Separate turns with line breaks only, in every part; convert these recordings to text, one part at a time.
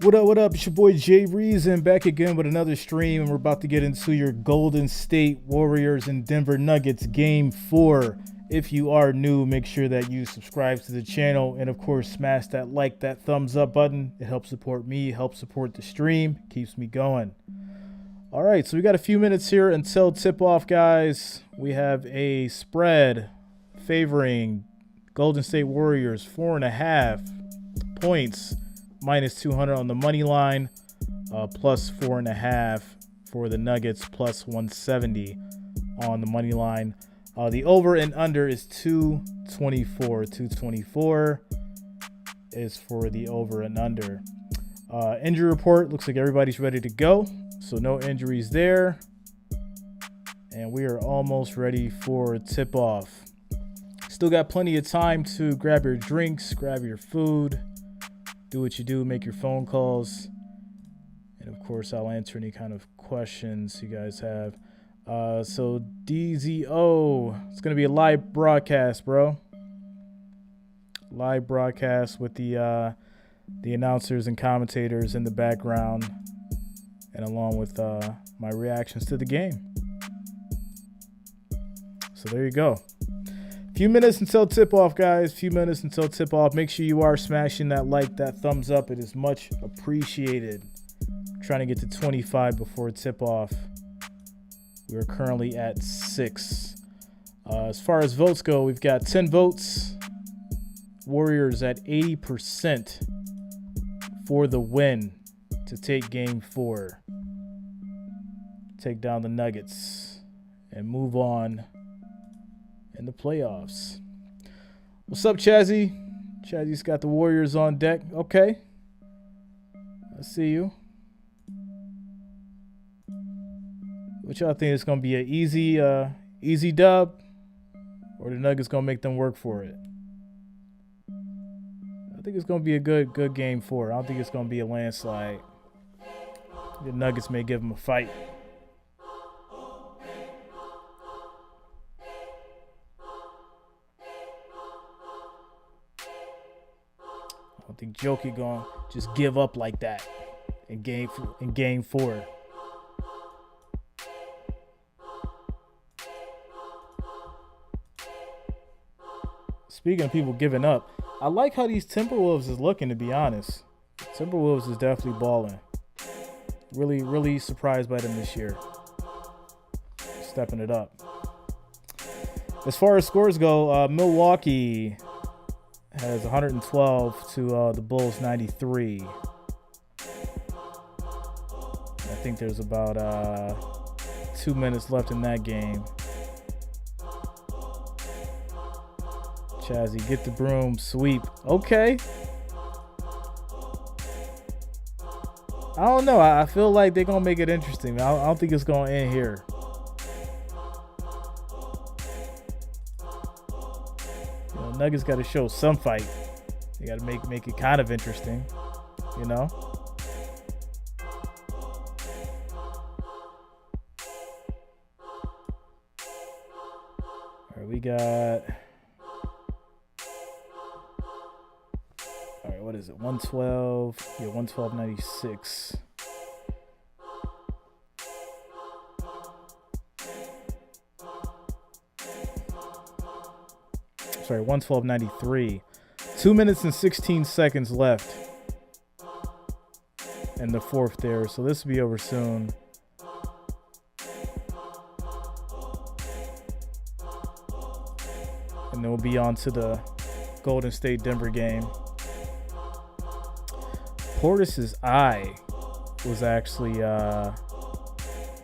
What up? It's your boy Jay Reason back again with another stream, and we're about to get into your Golden State Warriors and Denver Nuggets Game 4. If you are new, make sure that you subscribe to the channel, and of course smash that thumbs up button. It helps support me, helps support the stream, keeps me going. All right, so we got a few minutes here until tip-off, guys. We have a spread favoring Golden State Warriors 4.5 points. Minus 200 on the money line, plus 4.5 for the Nuggets, plus 170 on the money line. The over and under is 224. 224 is for the over and under. Injury report looks like everybody's ready to go, so no injuries there. And we are almost ready for tip off. Still got plenty of time to grab your drinks, grab your food. Do what you do, make your phone calls, and of course I'll answer any kind of questions you guys have. So DZO, it's gonna be a live broadcast, bro. Live broadcast with the announcers and commentators in the background, and along with my reactions to the game. So there you go. Few minutes until tip-off, guys. Few minutes until tip-off. Make sure you are smashing that thumbs up. It is much appreciated. Trying to get to 25 before tip-off. We're currently at 6. As far as votes go, we've got 10 votes. Warriors at 80% for the win to take Game 4. Take down the Nuggets and move on in the playoffs. What's up, Chazzy? Chazzy's got the Warriors on deck. Okay. I see you. What y'all think? It's going to be an easy dub? Or the Nuggets going to make them work for it? I think it's going to be a good Game 4. I don't think it's going to be a landslide. The Nuggets may give them a fight. I don't think Jokic gonna just give up like that in game 4. Speaking of people giving up, I like how these Timberwolves is looking, to be honest. Timberwolves is definitely balling. Really surprised by them this year. Stepping it up. As far as scores go, Milwaukee has 112 to the Bulls 93. I think there's about 2 minutes left in that game. Chazzy, get the broom, sweep. Okay. I don't know. I feel like they're going to make it interesting. I don't think it's going to end here. Nuggets got to show some fight. They got to make it kind of interesting, you know. All right, we got. All right, what is it? 112. Yeah, 112.96. Sorry, 112.93. 2 minutes and 16 seconds left in the fourth there. So this will be over soon. And then we'll be on to the Golden State Denver game. Portis's eye was actually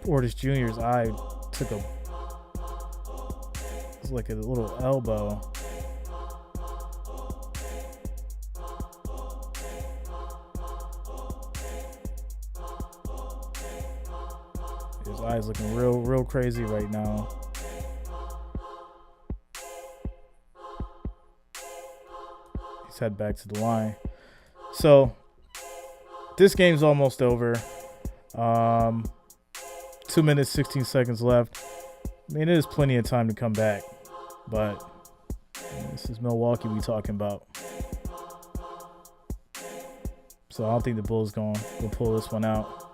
Portis Jr.'s eye took it was like a little elbow. His eyes looking real crazy right now. He's head back to the line. So this game's almost over. 2 minutes, 16 seconds left. I mean, there's plenty of time to come back, but this is Milwaukee we talking about. So I don't think the Bulls will pull this one out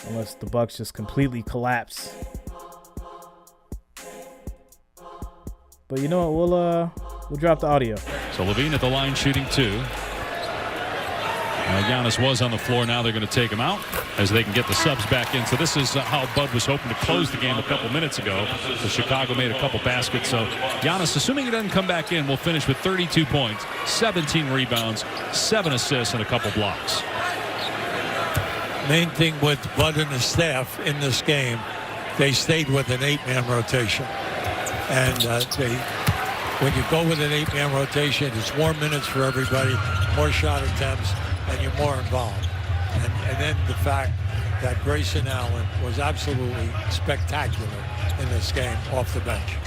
unless the Bucks just completely collapse. But you know what? We'll drop the audio.
So Levine at the line shooting 2. Giannis was on the floor. Now they're going to take him out as they can get the subs back in. So this is how Bud was hoping to close the game a couple minutes ago. So Chicago made a couple baskets. So Giannis, assuming he doesn't come back in, will finish with 32 points, 17 rebounds, 7 assists, and a couple blocks.
Main thing with Bud and his staff in this game, they stayed with an 8-man rotation. And when you go with an 8-man rotation, it's more minutes for everybody, more shot attempts, and you're more involved. And then the fact that Grayson Allen was absolutely spectacular in this game off the bench.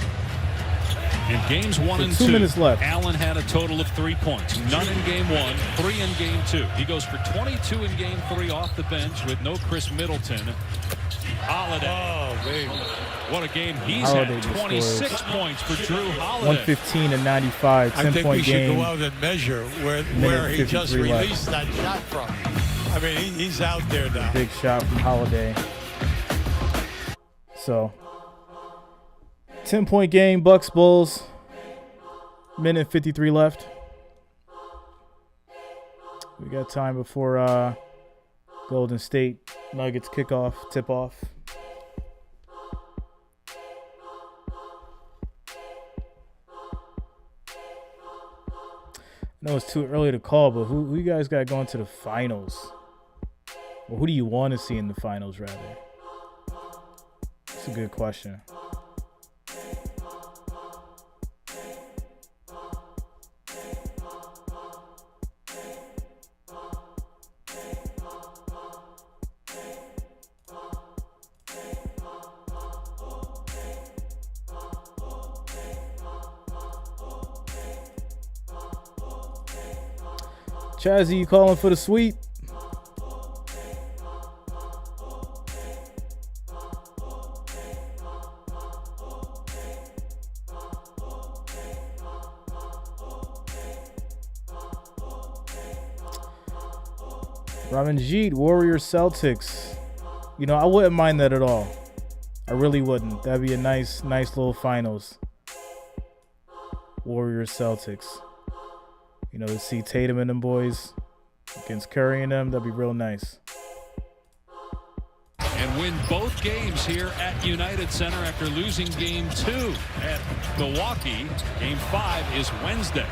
In games 1 and
2 minutes left.
Allen had a total of 3 points. None in game 1, 3 in game 2. He goes for 22 in game 3 off the bench with no Chris Middleton. Holiday.
Oh, baby.
What a game he's
Holiday
had. 26 points for Drew Holiday.
115 and 95, 10-point game.
I think we should go out and measure where he just released that shot from. I mean, he's out there now.
Big shot from Holiday. So, 10-point game, Bucks Bulls. Minute 53 left. We got time before Golden State Nuggets kickoff, tip-off. I know it's too early to call, but who you guys got going to the finals? Or who do you want to see in the finals, rather? That's a good question. Chazzy, you calling for the sweep? Ramanjit, Warriors Celtics. You know, I wouldn't mind that at all. I really wouldn't. That'd be a nice little finals. Warriors Celtics. You know, to see Tatum and them boys against Curry and them, that'd be real nice.
And win both games here at United Center after losing game 2 at Milwaukee. Game 5 is Wednesday.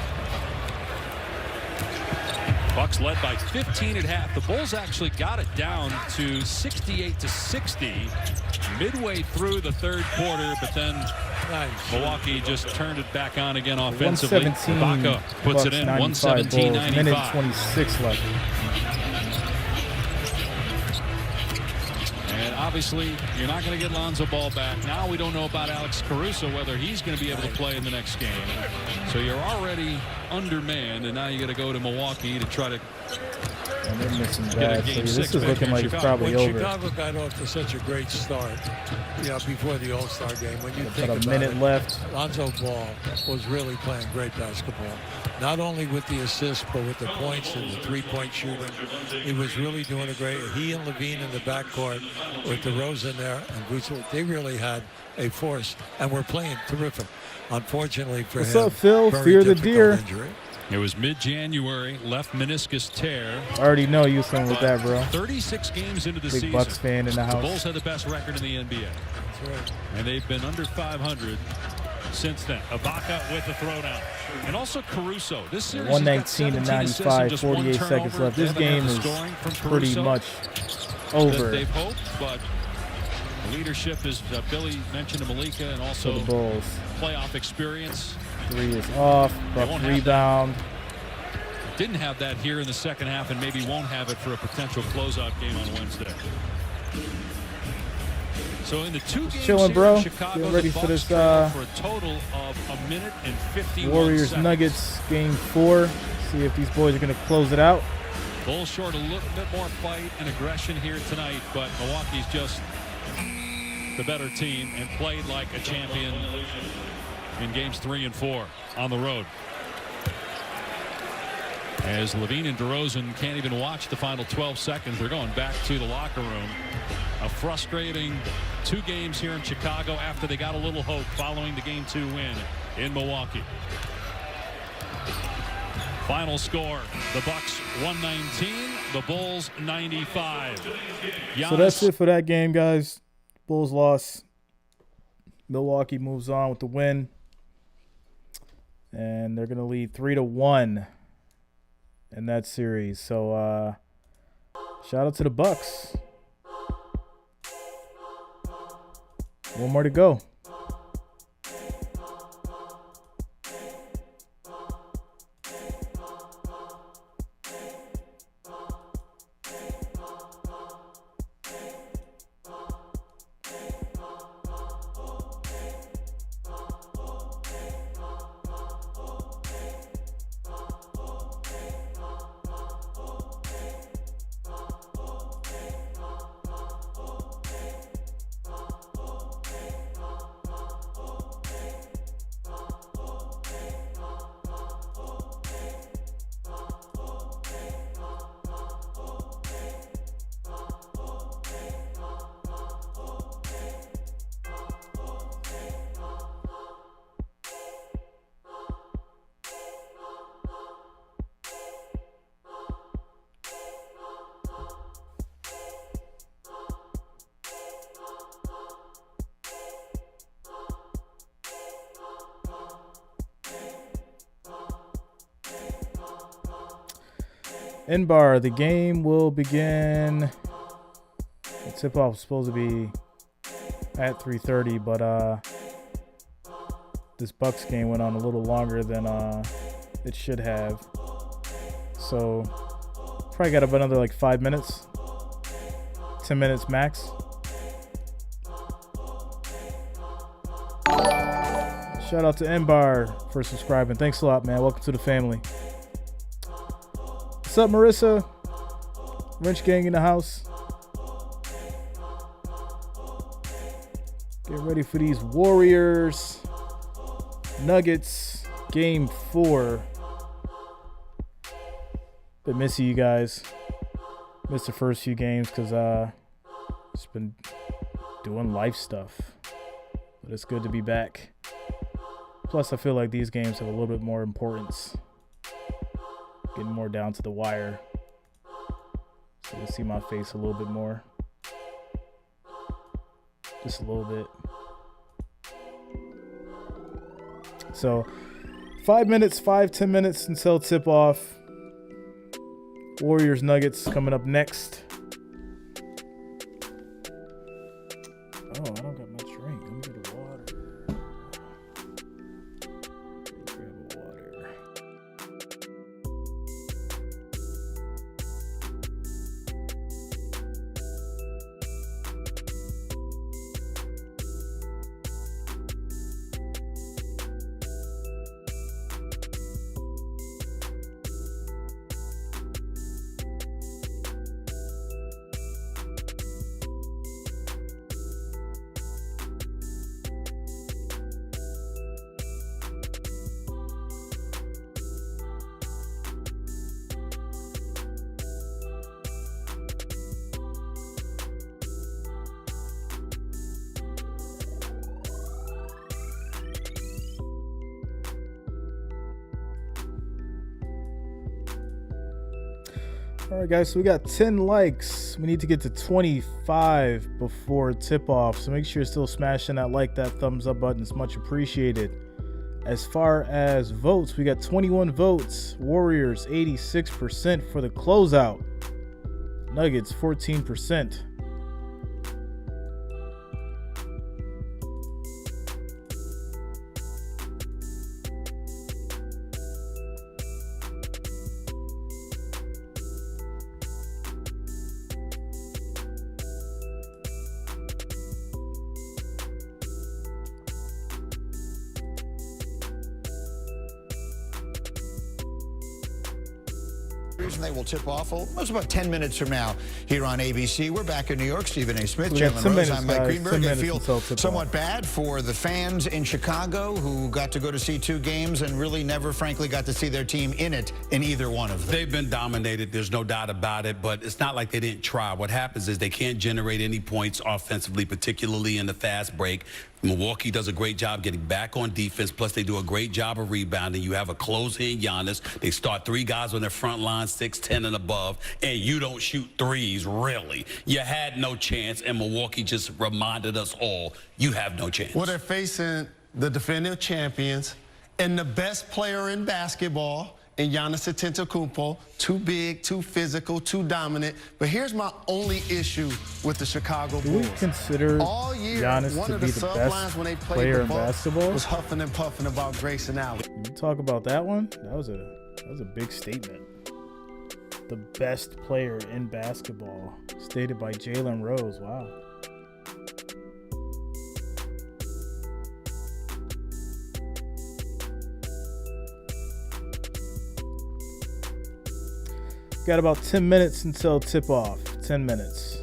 Bucks led by 15 at half. The Bulls actually got it down to 68-60 midway through the third quarter, but then Milwaukee just turned it back on again offensively.
117
Ibaka puts it in. 117-95.
Minute 26 left.
And obviously, you're not going to get Lonzo Ball back. Now we don't know about Alex Caruso, whether he's going to be able to play in the next game. So you're already undermanned, and now you got to go to Milwaukee to try to
And they're missing
get a
bad.
game
So
6
this is
back
looking
in
like it's
Chicago.
probably
When
over.
Chicago got off to such a great start, before the All-Star game, when you think
About a
about
minute left.
Lonzo Ball was really playing great basketball. Not only with the assists, but with the points and the three-point shooting. He was really doing a great. He and Levine in the backcourt with DeRozan there and Vucevic, they really had a force and were playing terrific. Unfortunately for
What's
him,
up, Phil?
very
Fear the
difficult
deer.
injury.
It was mid-January, left meniscus tear.
I already know you was something with that, bro.
36 games into the
Big
season.
Bucks fan in the
The
house.
Bulls had the best record in the NBA.
That's right.
And they've been under 500 since then. Ibaka with the throwdown. And also Caruso. This series
119 to 95, 48 seconds left. This game is pretty much over.
They've hoped, but the leadership is Billy mentioned to Malika, and
For
also
the Bulls.
playoff experience.
3 is off.
won't
Bucks
have
rebound.
Didn't have that here in the second half, and maybe won't have it for a potential closeout game on Wednesday. So in the 2 games
chilling,
here
bro.
in Chicago,
Get ready
the
for
Bucks
this,
trail for a total of a minute and 51
Warriors
seconds.
Nuggets game 4. See if these boys are going to close it out.
Bulls short a little bit more fight and aggression here tonight, but Milwaukee's just the better team and played like a champion in games 3 and 4 on the road. As Levine and DeRozan can't even watch the final 12 seconds. They're going back to the locker room. A frustrating 2 games here in Chicago after they got a little hope following the Game 2 win in Milwaukee. Final score, the Bucks 119, the Bulls 95.
So that's it for that game, guys. Bulls lost. Milwaukee moves on with the win. And they're going to lead 3-1 in that series. So shout out to the Bucks. One more to go. In bar, the game will begin. The tip-off is supposed to be at 3:30, but this Bucks game went on a little longer than it should have. So probably got about another like 5 minutes, 10 minutes max. Shout out to Nbar for subscribing. Thanks a lot, man. Welcome to the family. What's up, Marissa? Wrench Gang in the house. Get ready for these Warriors Nuggets Game 4. Been missing you guys. Missed the first few games because just been doing life stuff. But it's good to be back. Plus, I feel like these games have a little bit more importance. Getting more down to the wire. So you'll see my face a little bit more. Just a little bit. So 5 minutes, 5-10 minutes until tip off. Warriors Nuggets coming up next. Oh, I don't got my drink. Let me get a water. Grab a water. All right, guys, so we got 10 likes. We need to get to 25 before tip off. So make sure you're still smashing that thumbs up button. It's much appreciated. As far as votes, we got 21 votes. Warriors, 86% for the closeout. Nuggets, 14%.
And they will tip off. Well, it's about 10 minutes from now here on ABC. We're back in New York. Stephen A. Smith,
We got
Jalen
10
Rose.
minutes,
I'm Mike
guys.
Greenberg.
10
I
minutes
feel
until tip-off.
somewhat bad for the fans in Chicago who got to go to see 2 games and really never, frankly, got to see their team in it in either one of them.
They've been dominated. There's no doubt about it, but it's not like they didn't try. What happens is they can't generate any points offensively, particularly in the fast break. Milwaukee does a great job getting back on defense, plus they do a great job of rebounding. You have a closer in Giannis. They start 3 guys on their front line, 6'10" and above, and you don't shoot threes, really. You had no chance, and Milwaukee just reminded us all, you have no chance.
Well, they're facing the defending champions and the best player in basketball, in Giannis Antetokounmpo. Too big, too physical, too dominant. But here's my only issue with the Chicago
Do
Bulls.
we consider
all year,
Giannis
one
to
of
be
the
the
sublines
best
when they played
player
the
in
Bucks
basketball?
was huffing and puffing about Grayson Allen.
Did you talk about that one? That was a big statement. The best player in basketball, stated by Jalen Rose. Wow. Got about 10 minutes until tip-off. 10 minutes.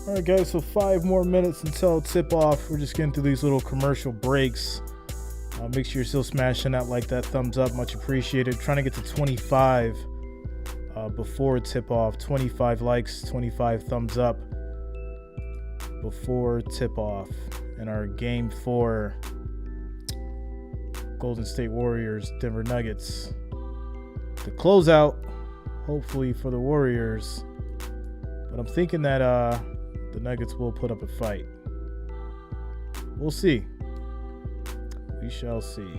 All right, guys, so 5 more minutes until tip-off. We're just getting through these little commercial breaks. Make sure you're still smashing that thumbs up. Much appreciated. Trying to get to 25 before tip-off. 25 likes, 25 thumbs up before tip-off. And our Game 4 Golden State Warriors, Denver Nuggets. The closeout, hopefully, for the Warriors. But I'm thinking that the Nuggets will put up a fight. We'll see. We shall see.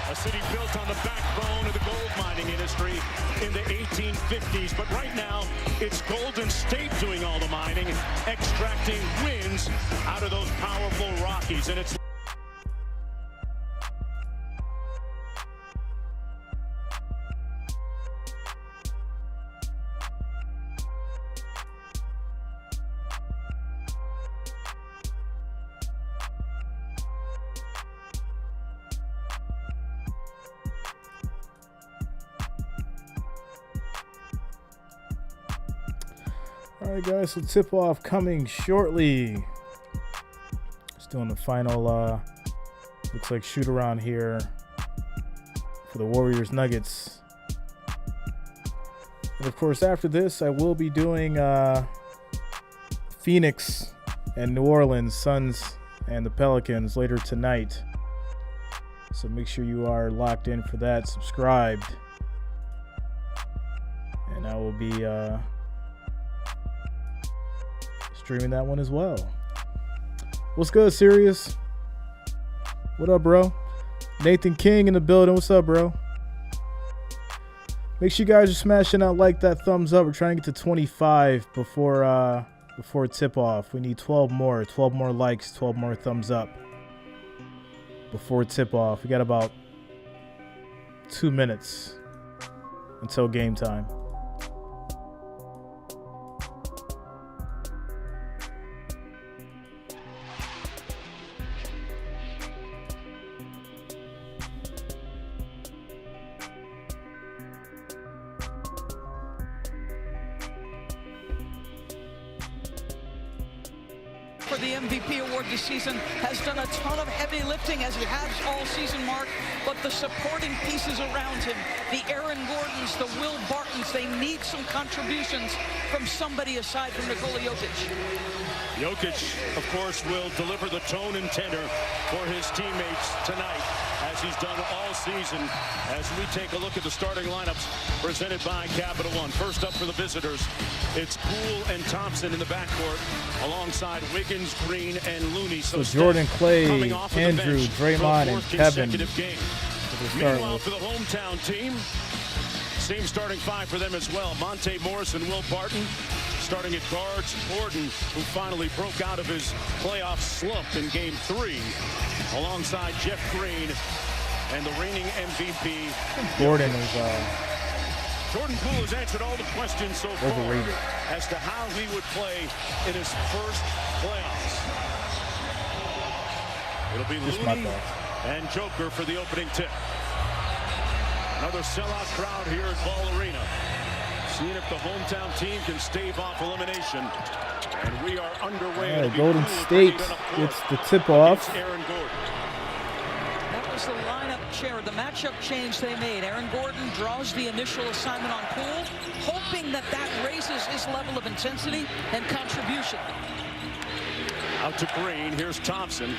a city built on the backbone of the gold mining industry in the 1850s. But right now, it's Golden State doing all the mining, extracting wins out of those powerful Rockies. And it's
All right, guys, so tip-off coming shortly. Just doing the final, looks like shoot-around here for the Warriors-Nuggets. And, of course, after this, I will be doing Phoenix and New Orleans, Suns and the Pelicans later tonight. So make sure you are locked in for that, subscribed. And I will be streaming that one as well. What's good, Sirius? What up, bro? Nathan King in the building. What's up, bro? Make sure you guys are smashing out that thumbs up. We're trying to get to 25 before tip off. We need 12 more likes, 12 more thumbs up before tip off. We got about 2 minutes until game time.
For the MVP award this season, has done a ton of heavy lifting as he has all season, Mark, but the supporting pieces around him, the Aaron Gordons, the Will Bartons, they need some contributions from somebody aside from Nikola Jokic.
Jokic, of course, will deliver the tone and tenor for his teammates tonight, as he's done all season, as we take a look at the starting lineups presented by Capital One. First up for the visitors, it's Poole and Thompson in the backcourt, alongside Wiggins, Green, and Looney.
So Jordan, Clay, Andrew, Draymond, and Kevin.
Meanwhile, for the hometown team, same starting five for them as well. Monte Morris and Will Barton. Starting at guards, Gordon, who finally broke out of his playoff slump in Game 3, alongside Jeff Green and the reigning MVP.
Gordon is
Jordan Poole has answered all the questions so far as to how he would play in his first playoffs. It'll be Looney and Joker for the opening tip. Another sellout crowd here at Ball Arena. Seeing if the hometown team can stave off elimination. And we are underway.
All right, Golden State gets the tip-off.
Aaron Gordon.
That was the lineup chair, the matchup change they made. Aaron Gordon draws the initial assignment on Poole, hoping that raises his level of intensity and contribution.
Out to Green. Here's Thompson.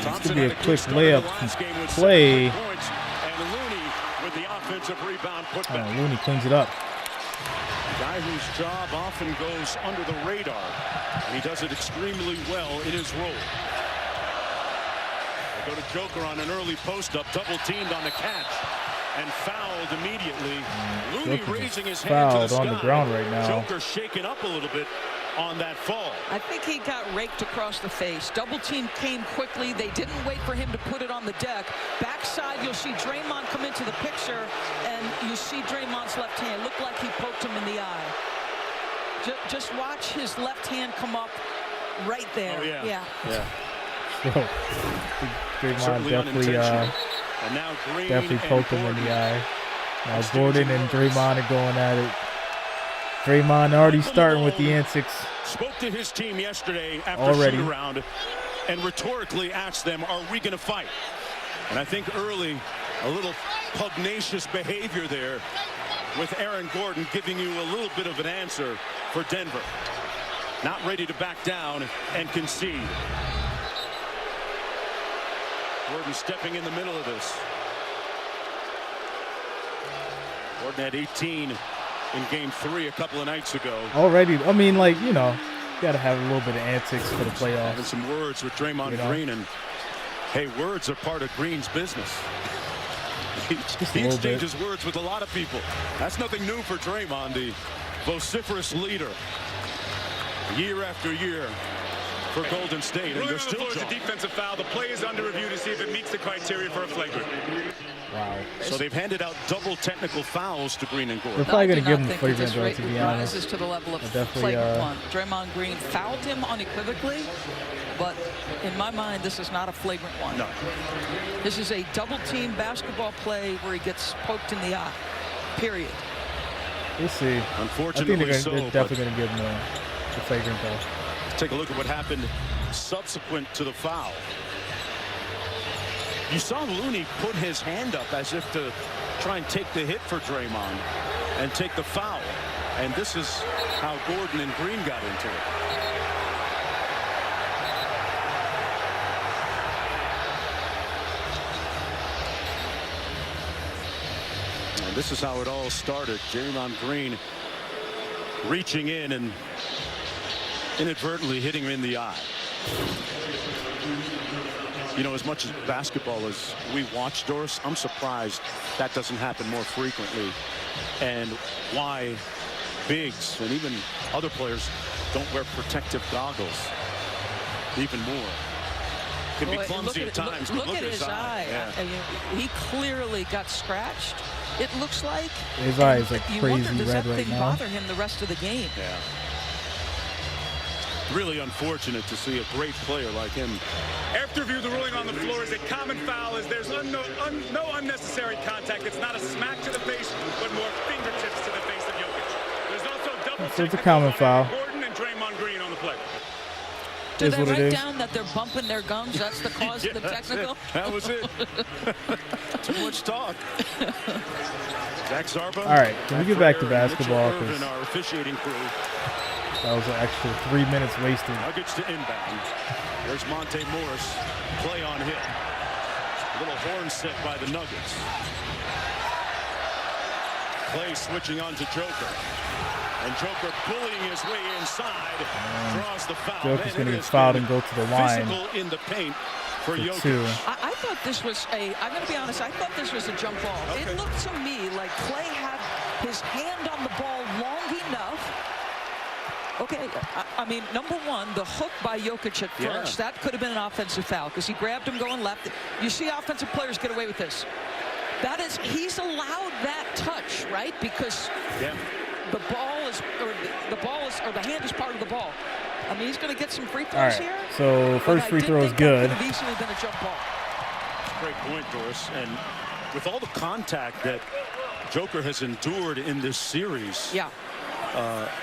This could be a quick layup from Clay.
And Looney with the offensive rebound putback.
Looney cleans it up.
A guy whose job often goes under the radar, and he does it extremely well in his role. They go to Joker on an early post-up, double-teamed on the catch, and fouled immediately. Looney
Joker
raising his hand to the sky.
on the ground right now.
Joker shaken up a little bit on that fall.
I think he got raked across the face. Double team came quickly. They didn't wait for him to put it on the deck. Backside, you'll see Draymond come into the picture, and you see Draymond's left hand. Looked like he poked him in the eye. Just watch his left hand come up right there.
Oh, yeah.
Draymond definitely poked him in the eye. Now Gordon and Draymond are going at it. Draymond already starting with the antics.
Spoke to his team yesterday after shoot around and rhetorically asked them, are we going to fight? And I think early, a little pugnacious behavior there with Aaron Gordon giving you a little bit of an answer for Denver. Not ready to back down and concede. Gordon stepping in the middle of this. Gordon had 18 in Game 3 a couple of nights ago.
Already, I mean, like, you know, got to have a little bit of antics for the playoffs.
Having some words with Draymond Green and Hey, words are part of Green's business. He exchanges words with a lot of people. That's nothing new for Draymond, the vociferous leader. Year after year for Golden State. And they're still
a defensive foul. The play is under review to see if it meets the criteria for a flagrant.
Wow.
So they've handed out double technical fouls to Green and Gordon.
They're probably going to give him the flagrant, though, to be honest.
Rises to the level of flagrant one. Draymond Green fouled him unequivocally, but in my mind, this is not a flagrant one.
No.
This is a double-team basketball play where he gets poked in the eye. Period.
We'll see.
Unfortunately,
they're definitely going to give him the flagrant, though.
Take a look at what happened subsequent to the foul. You saw Looney put his hand up as if to try and take the hit for Draymond and take the foul. And this is how Gordon and Green got into it. And this is how it all started. Draymond Green reaching in and inadvertently hitting him in the eye. You know, as much as basketball as we watch, Doris, I'm surprised that doesn't happen more frequently, and why bigs and even other players don't wear protective goggles even more. Can be clumsy at times.
Look at his eye.
Yeah.
He clearly got scratched. It looks like
his eye is like
you
crazy
wonder, does
red
that
right
thing
now.
bother him the rest of the game?
Yeah. Really unfortunate to see a great player like him.
After review, the ruling on the floor is a common foul as there's no unnecessary contact. It's not a smack to the face, but more fingertips to the face of Jokic. There's also double
So it's a common foul.
Gordon and Draymond Green on the play.
Did they write down that they're bumping their gums? That's the cause of the technical?
That was it. Too much talk. Zach Zarba.
All right, can we get back to basketball?
Because our officiating crew.
That was an extra 3 minutes wasted.
Nuggets to inbound. There's Monte Morris. Play on hit. Little horn set by the Nuggets. Play switching on to Joker. And Joker bullying his way inside. Draws the foul.
Joker's going to get fouled and go to the line.
Physical in the paint for Jokic.
Two.
I thought this was I'm going to be honest, I thought this was a jump ball.
Okay.
It looked to me like Clay had his hand on the ball long enough. Okay, I mean, number one, the hook by Jokic at first, that could have been an offensive foul because he grabbed him going left. You see offensive players get away with this. That is, he's allowed that touch, right? Because the hand is part of the ball. I mean, he's going to get some free throws here.
So first free throw is good.
That could have easily been a jump ball.
Great point, Doris. And with all the contact that Joker has endured in this series,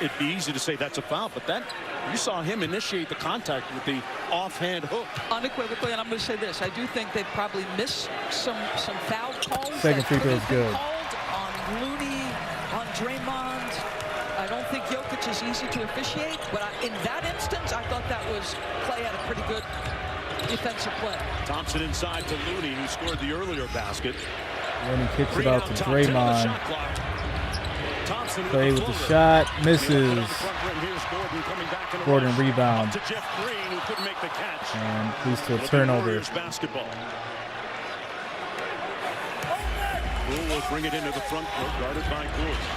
it'd be easy to say that's a foul, but that you saw him initiate the contact with the offhand hook.
Unequivocally, and I'm going to say this, I do think they probably missed some foul calls.
Second free throw is good.
Called on Looney, on Draymond. I don't think Jokic is easy to officiate, but in that instance, I thought that was Clay had a pretty good defensive play.
Thompson inside to Looney, who scored the earlier basket.
Looney kicks it out to Draymond. Clay with the shot, misses. Gordon rebound. And leads to a turnover.
Basketball. Poole will bring it into the front court, guarded by Gordon.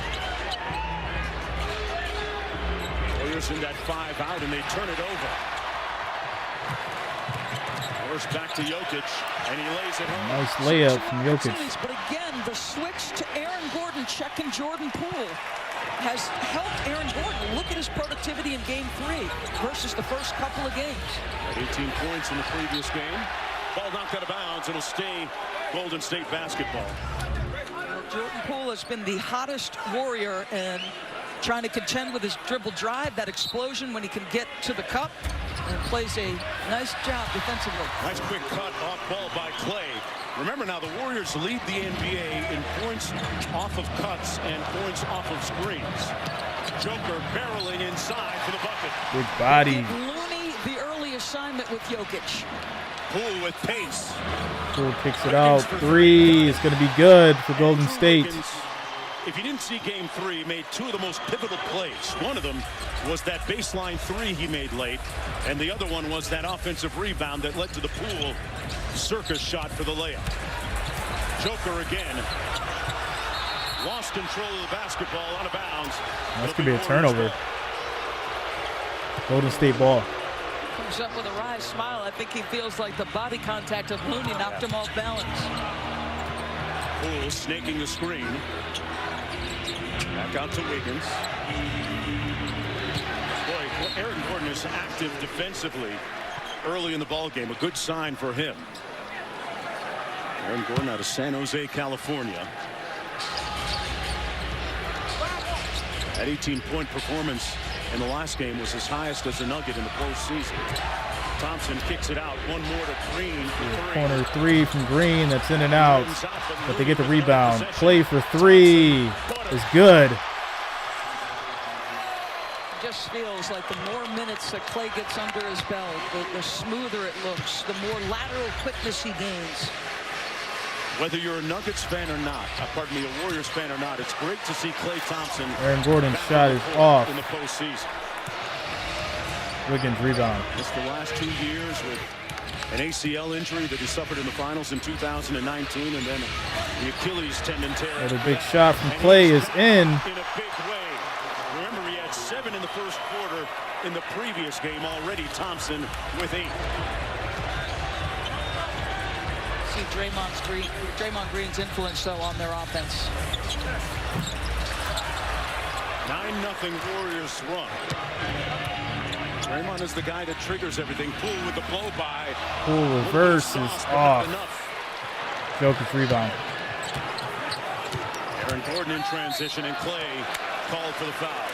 Warriors in that 5 out, and they turn it over. Morris back to Jokic, and he lays it home.
Nice layup from Jokic.
But again, the switch to Aaron Gordon checking Jordan Poole has helped Aaron Gordon. Look at his productivity in Game 3 versus the first couple of games. 18
points in the previous game. Ball knocked out of bounds. It'll stay Golden State basketball.
Jordan Poole has been the hottest Warrior and trying to contend with his dribble drive, that explosion when he can get to the cup, and plays a nice job defensively.
Nice quick cut off ball by Clay. Remember now, the Warriors lead the NBA in points off of cuts and points off of screens. Joker barreling inside for the bucket.
Good body.
Looney the early assignment with Jokic.
Poole with pace.
Poole kicks it out. Three. It's going to be good for Golden State.
If you didn't see Game 3, he made 2 of the most pivotal plays. One of them was that baseline 3 he made late, and the other one was that offensive rebound that led to the Poole Circus shot for the layup. Joker again. Lost control of the basketball, out of bounds.
That's going to be a turnover. Golden State ball.
Comes up with a wry smile. I think he feels like the body contact of Looney knocked him off balance.
Poole snaking the screen. Back out to Wiggins. Boy, Aaron Gordon is active defensively early in the ball game. A good sign for him. Aaron Gordon out of San Jose, California. That 18-point performance in the last game was his highest as a Nugget in the postseason. Thompson kicks it out. One more to Green.
Corner three from Green. That's in and out. But they get the rebound. Play for three is good.
Just feels like the more minutes that Clay gets under his belt, the smoother it looks, the more lateral quickness he gains.
Whether you're a Nuggets fan or not, pardon me, a Warriors fan or not, it's great to see Klay Thompson.
Aaron Gordon's shot is off.
In the postseason.
Wiggins rebound.
It's the last 2 years with an ACL injury that he suffered in the finals in 2019, and then the Achilles tendon tear.
Another big shot from Klay is in.
In a big way. Remember, he had 7 in the first quarter in the previous game already. Thompson with 8.
See Draymond Green's influence, though, on their offense.
9-0 Warriors run. Draymond is the guy that triggers everything. Poole with the blow by.
Poole reverse is off. Jokic rebound.
Aaron Gordon in transition, and Klay called for the foul.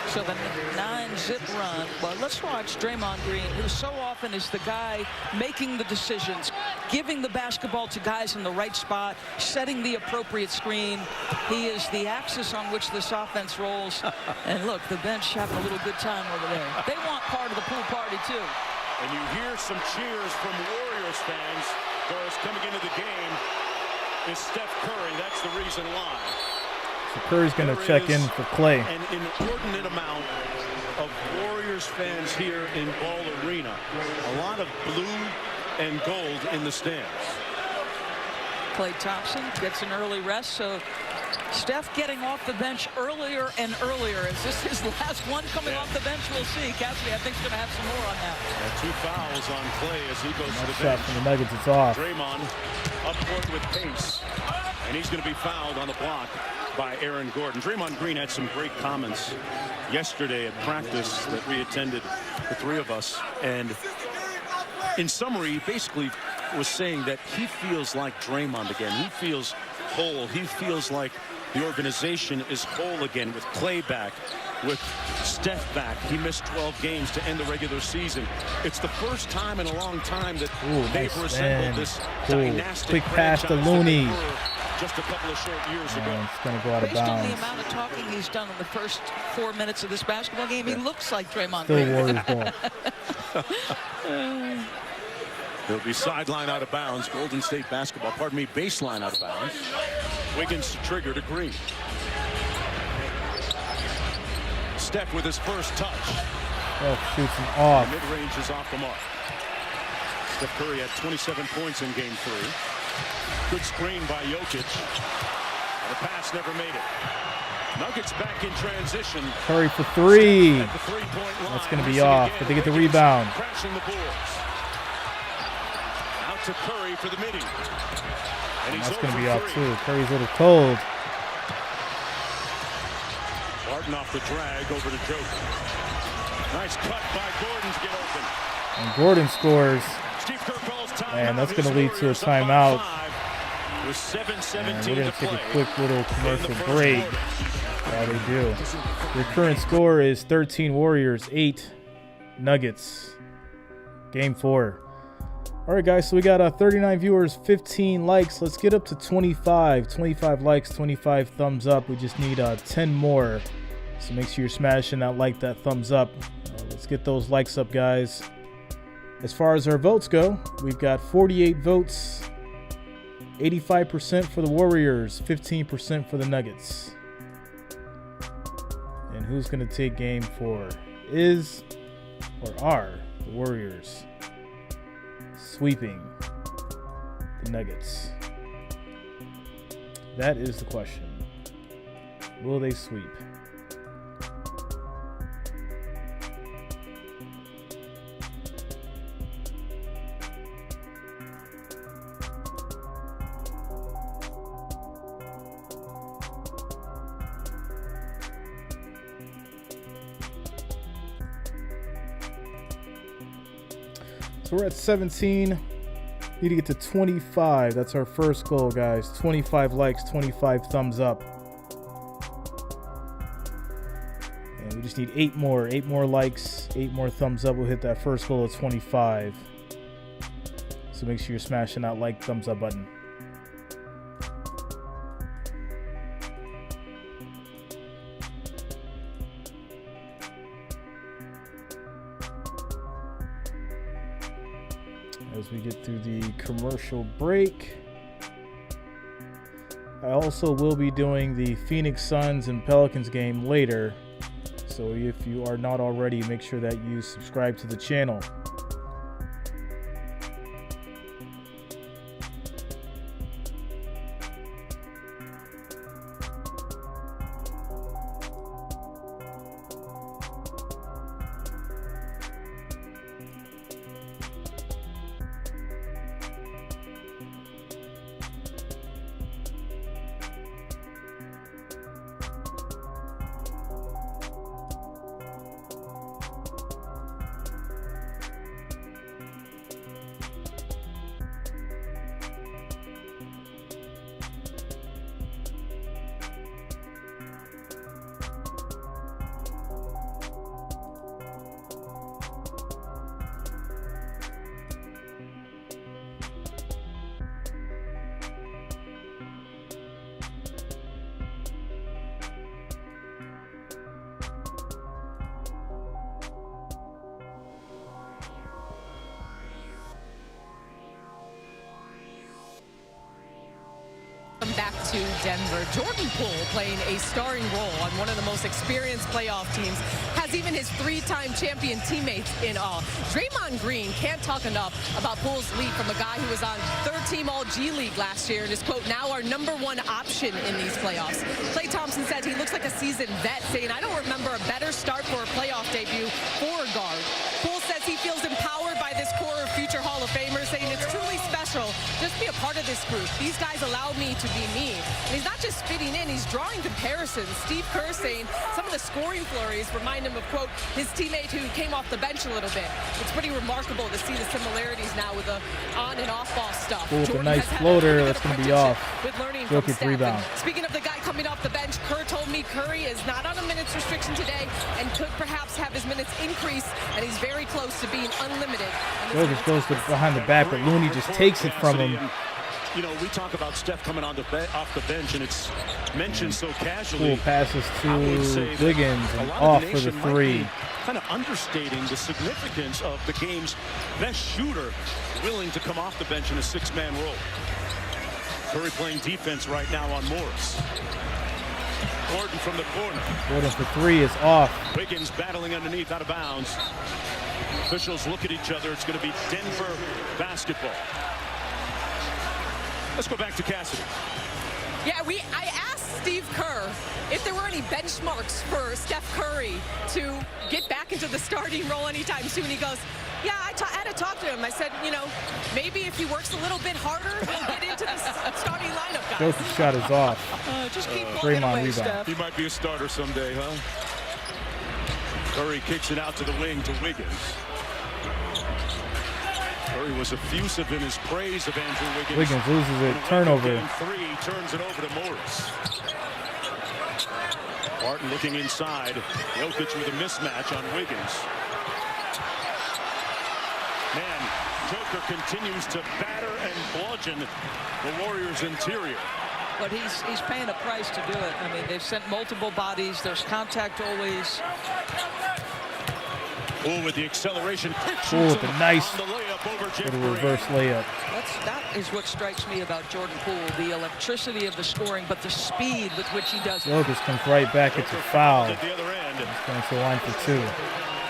So the 9-zip run. Well, let's watch Draymond Green, who so often is the guy making the decisions, giving the basketball to guys in the right spot, setting the appropriate screen. He is the axis on which this offense rolls. And look, the bench having a little good time over there. They want part of the pool party, too.
And you hear some cheers from Warriors fans. Doris coming into the game is Steph Curry. That's the reason why.
So Curry's going to check in for Klay.
An inordinate amount of Warriors fans here in Ball Arena. A lot of blue and gold in the stands.
Klay Thompson gets an early rest, so Steph getting off the bench earlier and earlier. Is this his last one coming off the bench? We'll see. Cassidy, I think, is going to have some more on that.
2 fouls on Klay as he goes to the
Shot
bench.
from the Nuggets, it's off.
Draymond up court with pace, and he's going to be fouled on the block by Aaron Gordon. Draymond Green had some great comments yesterday at practice that we attended, the 3 of us, and in summary, he basically was saying that he feels like Draymond again. He feels whole. He feels like the organization is whole again with Klay back, with Steph back. He missed 12 games to end the regular season. It's the first time in a long time that they've resembled this dynastic
quick pass to Looney.
Just a couple of short years ago.
It's going to go out of
Based on the
bounds.
amount of talking he's done in the first 4 minutes of this basketball game, he looks like Draymond
Still
Green.
Warriors ball.
They'll be sideline out of bounds. Golden State basketball, pardon me, baseline out of bounds. Wiggins to trigger to Green. Steph with his first touch.
Oh, shoots him off.
Mid-range is off the mark. Steph Curry had 27 points in game 3. Good screen by Jokic. The pass never made it. Nuggets back in transition.
Curry for 3.
At the 3-point line.
That's going to be off, but they get the rebound.
Crashing the boards. Out to Curry for the midi. And he's
That's going to be
0
off
for 3.
too. Curry's a little cold.
Barton off the drag over to Joker. Nice cut by Gordon to get open.
And Gordon scores.
Steve Kerr calls time.
And that's going to lead to a timeout.
With 7:17
And we're going
to
to take
play.
a quick little commercial
first
break.
quarter.
How they do. Your current score is 13 Warriors, 8 Nuggets. Game 4. All right, guys, so we got 39 viewers, 15 likes. Let's get up to 25. 25 likes, 25 thumbs up. We just need 10 more. So make sure you're smashing that like, that thumbs up. Let's get those likes up, guys. As far as our votes go, we've got 48 votes. 85% for the Warriors, 15% for the Nuggets. And who's going to take game 4? Is or are the Warriors sweeping the Nuggets? That is the question. Will they sweep? So we're at 17. Need to get to 25. That's our first goal, guys. 25 likes, 25 thumbs up. And we just need 8 more. 8 more likes, 8 more thumbs up. We'll hit that first goal of 25. So make sure you're smashing that like, thumbs up button. As we get through the commercial break. I also will be doing the Phoenix Suns and Pelicans game later. So if you are not already, make sure that you subscribe to the channel.
Back to Denver. Jordan Poole playing a starring role on one of the most experienced playoff teams, has even his 3-time champion teammates in awe. Draymond Green can't talk enough about Poole's lead from a guy who was on third-team All-G League last year and is, quote, now our #1 option in these playoffs. Klay Thompson said he looks like a seasoned vet, saying, I don't remember a better start for a playoff debut for a guard. Poole says he feels empowered by this core of future Hall of Famers, saying it's truly special just be a part of this group. These guys allow me to be me. And he's not just fitting in, he's drawing comparisons. Steve Kerr saying some of the scoring flurries remind him of, quote, his teammate who came off the bench a little bit. It's pretty remarkable to see the similarities now with the on and off ball stuff.
Cool, with a nice floater, that's going to be off.
With learning
Jokic
from
rebound.
And speaking of the guy coming off the bench, Kerr told me Curry is not on a minutes restriction today and could perhaps have his minutes increase, and he's very close to being unlimited.
Jokic goes to behind the back, but Looney just takes it from him.
You know, we talk about Steph coming on off the bench, and it's mentioned so casually.
Cool passes to Wiggins and off for the 3.
Kind of understating the significance of the game's best shooter willing to come off the bench in a 6-man role. Curry playing defense right now on Morris. Gordon from the corner.
Gordon for 3 is off.
Wiggins battling underneath, out of bounds. Officials look at each other. It's going to be Denver basketball. Let's go back to Cassidy.
Yeah, I asked Steve Kerr if there were any benchmarks for Steph Curry to get back into the starting role anytime soon. He goes, yeah, I had to talk to him. I said, you know, maybe if he works a little bit harder, he'll get into the starting lineup, guys.
Joseph shot is off.
Just keep plugging away, Steph.
He might be a starter someday, huh? Curry kicks it out to the wing to Wiggins. Curry was effusive in his praise of Andrew Wiggins.
Wiggins loses a turnover.
Game 3, turns it over to Morris. Barton looking inside. Jokic with a mismatch on Wiggins. Man, Joker continues to batter and bludgeon the Warriors' interior.
But he's paying a price to do it. I mean, they've sent multiple bodies. There's contact always.
Poole with the acceleration.
Poole with a nice reverse layup.
That is what strikes me about Jordan Poole, the electricity of the scoring, but the speed with which he does it.
Jokic comes right back. It's a foul. He's going to the line for 2.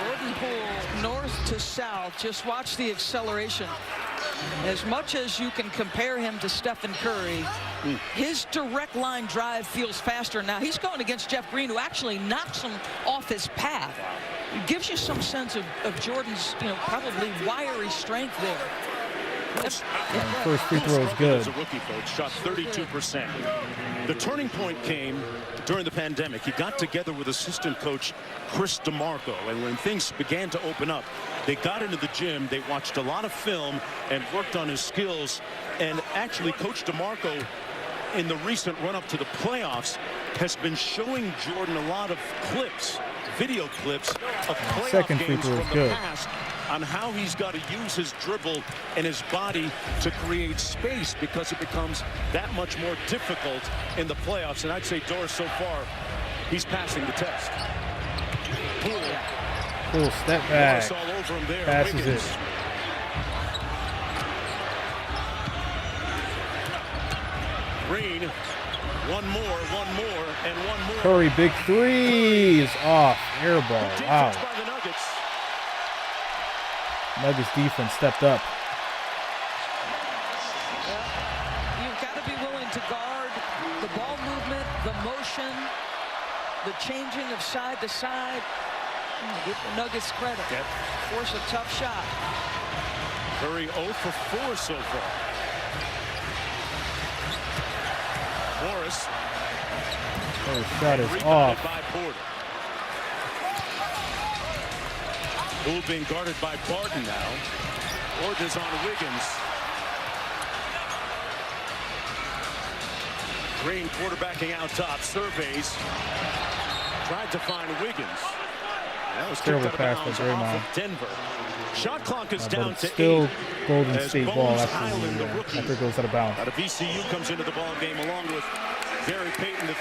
Jordan Poole, north to south. Just watch the acceleration. As much as you can compare him to Stephen Curry, his direct line drive feels faster. Now he's going against Jeff Green, who actually knocks him off his path. It gives you some sense of Jordan's, probably wiry strength there.
First free throw is good.
As a rookie coach, shot 32%. The turning point came during the pandemic. He got together with assistant coach Chris DeMarco, and when things began to open up, they got into the gym, they watched a lot of film and worked on his skills. And actually, Coach DeMarco, in the recent run-up to the playoffs, has been showing Jordan a lot of clips, video clips of playoff games from the past on how he's got to use his dribble and his body to create space, because it becomes that much more difficult in the playoffs. And I'd say Doris, so far, he's passing the test.
Cool step back.
All over him there.
Passes
Wiggins.
it.
Green. One more, and one more.
Curry, big three is off. Air ball. Wow.
By the Nuggets.
Nuggets defense stepped up.
You've got to be willing to guard the ball movement, the motion, the changing of side to side. Give the Nuggets credit.
Yep.
Force a tough shot.
Curry 0 for 4 so far. Morris.
Oh, shot is off.
By Porter. Who being guarded by Barton now. Porter is on Wiggins. Green quarterbacking out top. Surveys. Tried to find Wiggins. That was
terrible
kicked out
pass
of
by
bounds
Draymond.
off of Denver. Shot clock is down to
still
8.
Golden
as
State
Bones
ball
Highland, the rookie,
after it goes out of bounds.
out of VCU, comes into the ball game along with Gary Payton III.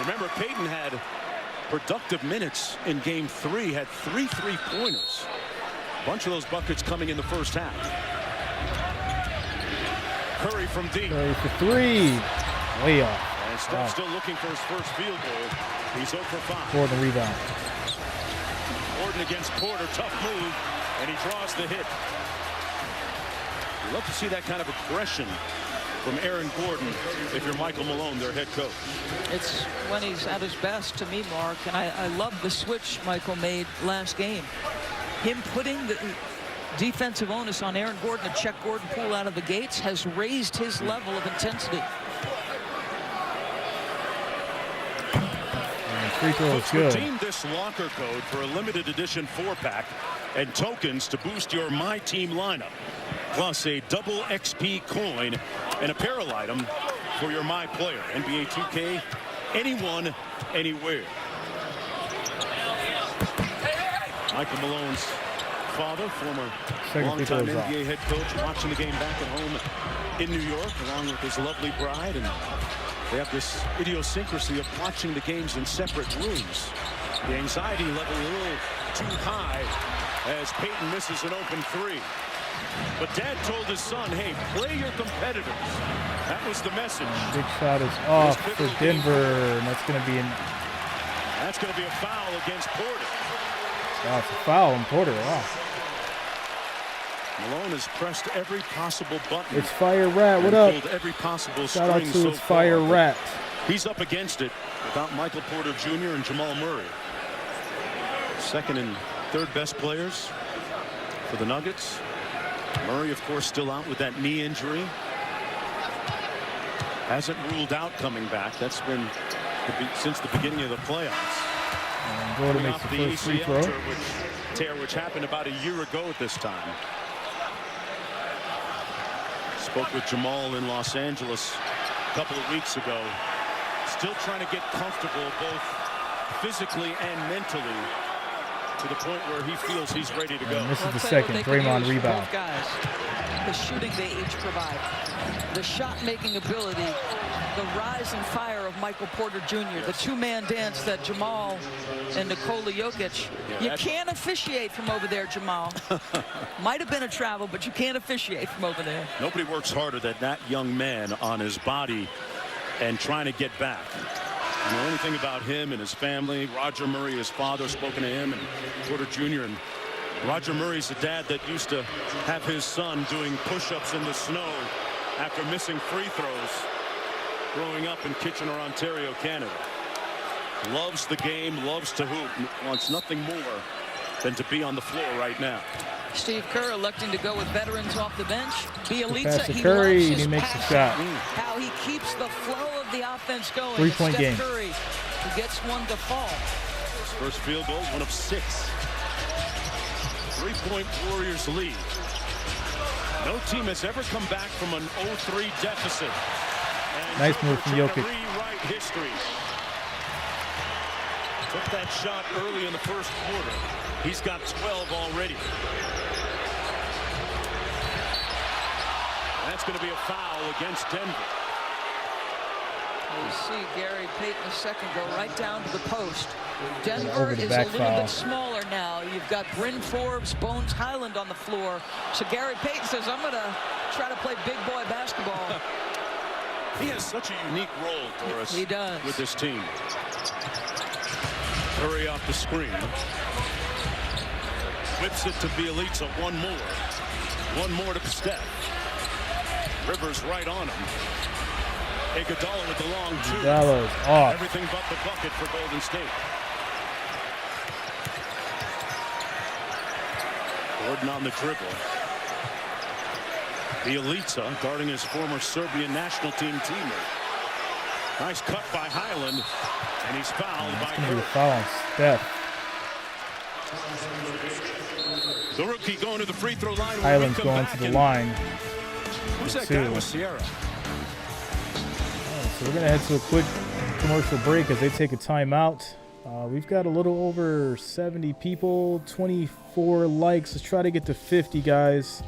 Remember, Payton had productive minutes in Game 3, had 3 3-pointers. A bunch of those buckets coming in the first half. Curry from deep.
Curry for 3. Way off.
And Steph still looking for his first field goal. He's 0 for 5.
Gordon rebound.
Gordon against Porter. Tough move. And he draws the hit. You love to see that kind of aggression from Aaron Gordon if you're Michael Malone, their head coach.
It's when he's at his best to me, Mark. And I love the switch Michael made last game. Him putting the defensive onus on Aaron Gordon to check Gordon Poole out of the gates has raised his level of intensity.
Free throw is good.
Redeem this locker code for a limited edition 4-pack and tokens to boost your My Team lineup. Plus a double XP coin and apparel item for your My Player. NBA 2K, anyone, anywhere. Michael Malone's father, former longtime NBA head coach, watching the game back at home in New York, along with his lovely bride. And they have this idiosyncrasy of watching the games in separate rooms. The anxiety level a little too high as Payton misses an open 3. But Dad told his son, hey, play your competitors. That was the message.
Big shot is off for Denver, and that's going to be
a foul against Porter.
Wow, it's a foul on Porter. Wow.
Malone has pressed every possible button.
It's Fire Rat. What up?
Every possible
Shout out to
so
it's Fire Rat.
He's up against it without Michael Porter Jr. and Jamal Murray. Second and third best players for the Nuggets. Murray, of course, still out with that knee injury. Hasn't ruled out coming back. That's been since the beginning of the playoffs.
And Gordon makes the first free throw.
Which happened about a year ago at this time. Spoke with Jamal in Los Angeles a couple of weeks ago. Still trying to get comfortable both physically and mentally to the point where he feels he's ready to go.
And this is the second. Draymond rebound.
Both guys, the shooting they each provide, the shot-making ability, the rise and fire of Michael Porter Jr., the two-man dance that Jamal and Nikola Jokic. You can't officiate from over there, Jamal. Might have been a travel, but you can't officiate from over there.
Nobody works harder than that young man on his body and trying to get back. You know anything about him and his family? Roger Murray, his father, spoken to him, and Porter Jr. And Roger Murray's the dad that used to have his son doing push-ups in the snow after missing free throws growing up in Kitchener, Ontario, Canada. Loves the game, loves to hoop, wants nothing more than to be on the floor right now.
Steve Kerr electing to go with veterans off the bench. Bielitsa,
Pass to
he
Curry,
loves
and
his
he makes the
passing.
shot.
How he keeps the flow of the offense going.
3-point
Steph
game.
Curry, who gets one to fall.
First field goal, one of 6. 3-point Warriors lead. No team has ever come back from an 0-3 deficit. And
Nice move from Jokic.
Rewrite history. Took that shot early in the first quarter. He's got 12 already. That's going to be a foul against Denver.
You see Gary Payton II go right down to the post. Denver
Over the
is
back
a little
foul.
bit smaller now. You've got Bryn Forbes, Bones Highland on the floor. So Gary Payton says, I'm going to try to play big boy basketball.
He has such a unique role, Doris.
He does.
With this team. Hurry off the screen. Whips it to Bielitsa. One more to Steph. Rivers right on him. Iguodala with the long two.
Iguodala's off.
Everything but the bucket for Golden State. Gordon on the dribble. Bielitsa guarding his former Serbian national team teammate. Nice cut by Highland, and he's fouled by
It's going to be a
Kerr.
foul on Steph.
The rookie going to the free throw line.
Highland's going to the line.
Who's that
Two.
guy with Sierra?
So we're going to head to a quick commercial break as they take a timeout. We've got a little over 70 people, 24 likes. Let's try to get to 50, guys.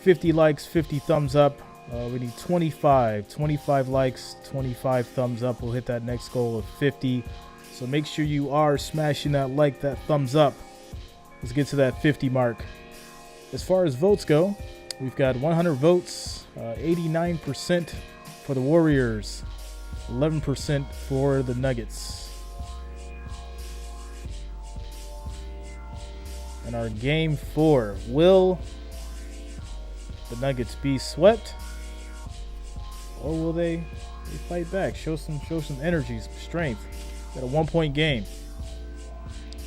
50 likes, 50 thumbs up. We need 25 likes, 25 thumbs up. We'll hit that next goal of 50. So make sure you are smashing that like, that thumbs up. Let's get to that 50 mark. As far as votes go, we've got 100 votes, 89% for the Warriors, 11% for the Nuggets. And our game 4, will the Nuggets be swept, or will they fight back? Show some energy, some strength. Got a 1-point game.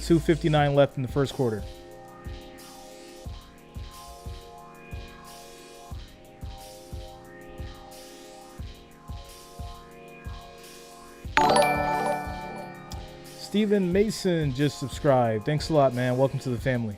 2:59 left in the first quarter. Stephen Mason just subscribed. Thanks a lot, man. Welcome to the family.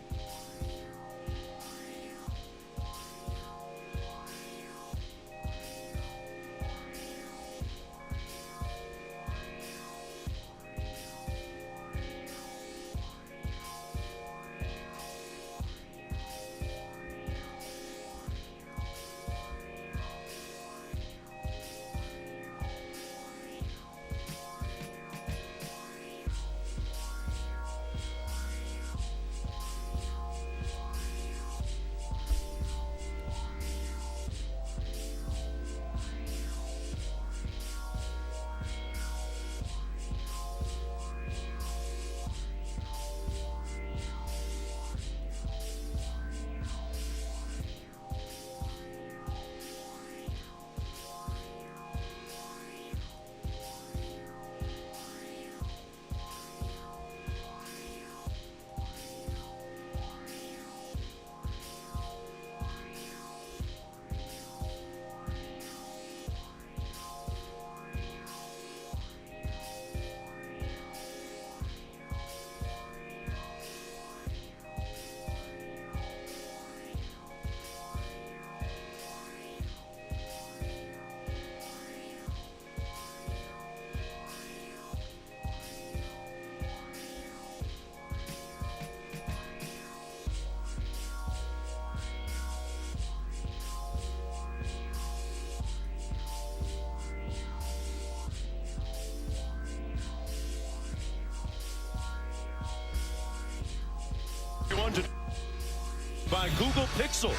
By Google Pixel.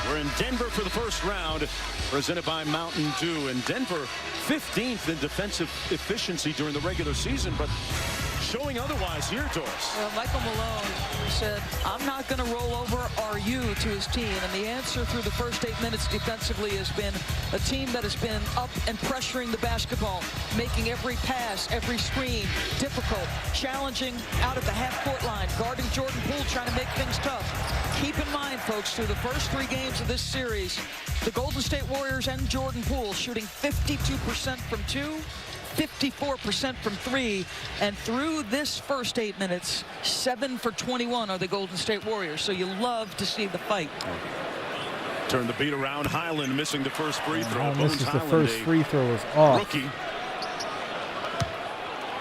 We're in Denver for the first round, presented by Mountain Dew. And Denver 15th in defensive efficiency during the regular season, but showing otherwise here, Doris.
Well, Michael Malone said, I'm not going to roll over, are you, to his team. And the answer through the first 8 minutes defensively has been a team that has been up and pressuring the basketball, making every pass, every screen difficult, challenging out at the half-court line, guarding Jordan Poole, trying to make things tough. Keep in mind, folks, through the first 3 games of this series, the Golden State Warriors and Jordan Poole shooting 52% from 2, 54% from 3, and through this first 8 minutes, 7 for 21 are the Golden State Warriors. So you love to see the fight.
Turn the beat around. Highland missing the first free throw.
Misses the first free throw is off.
Rookie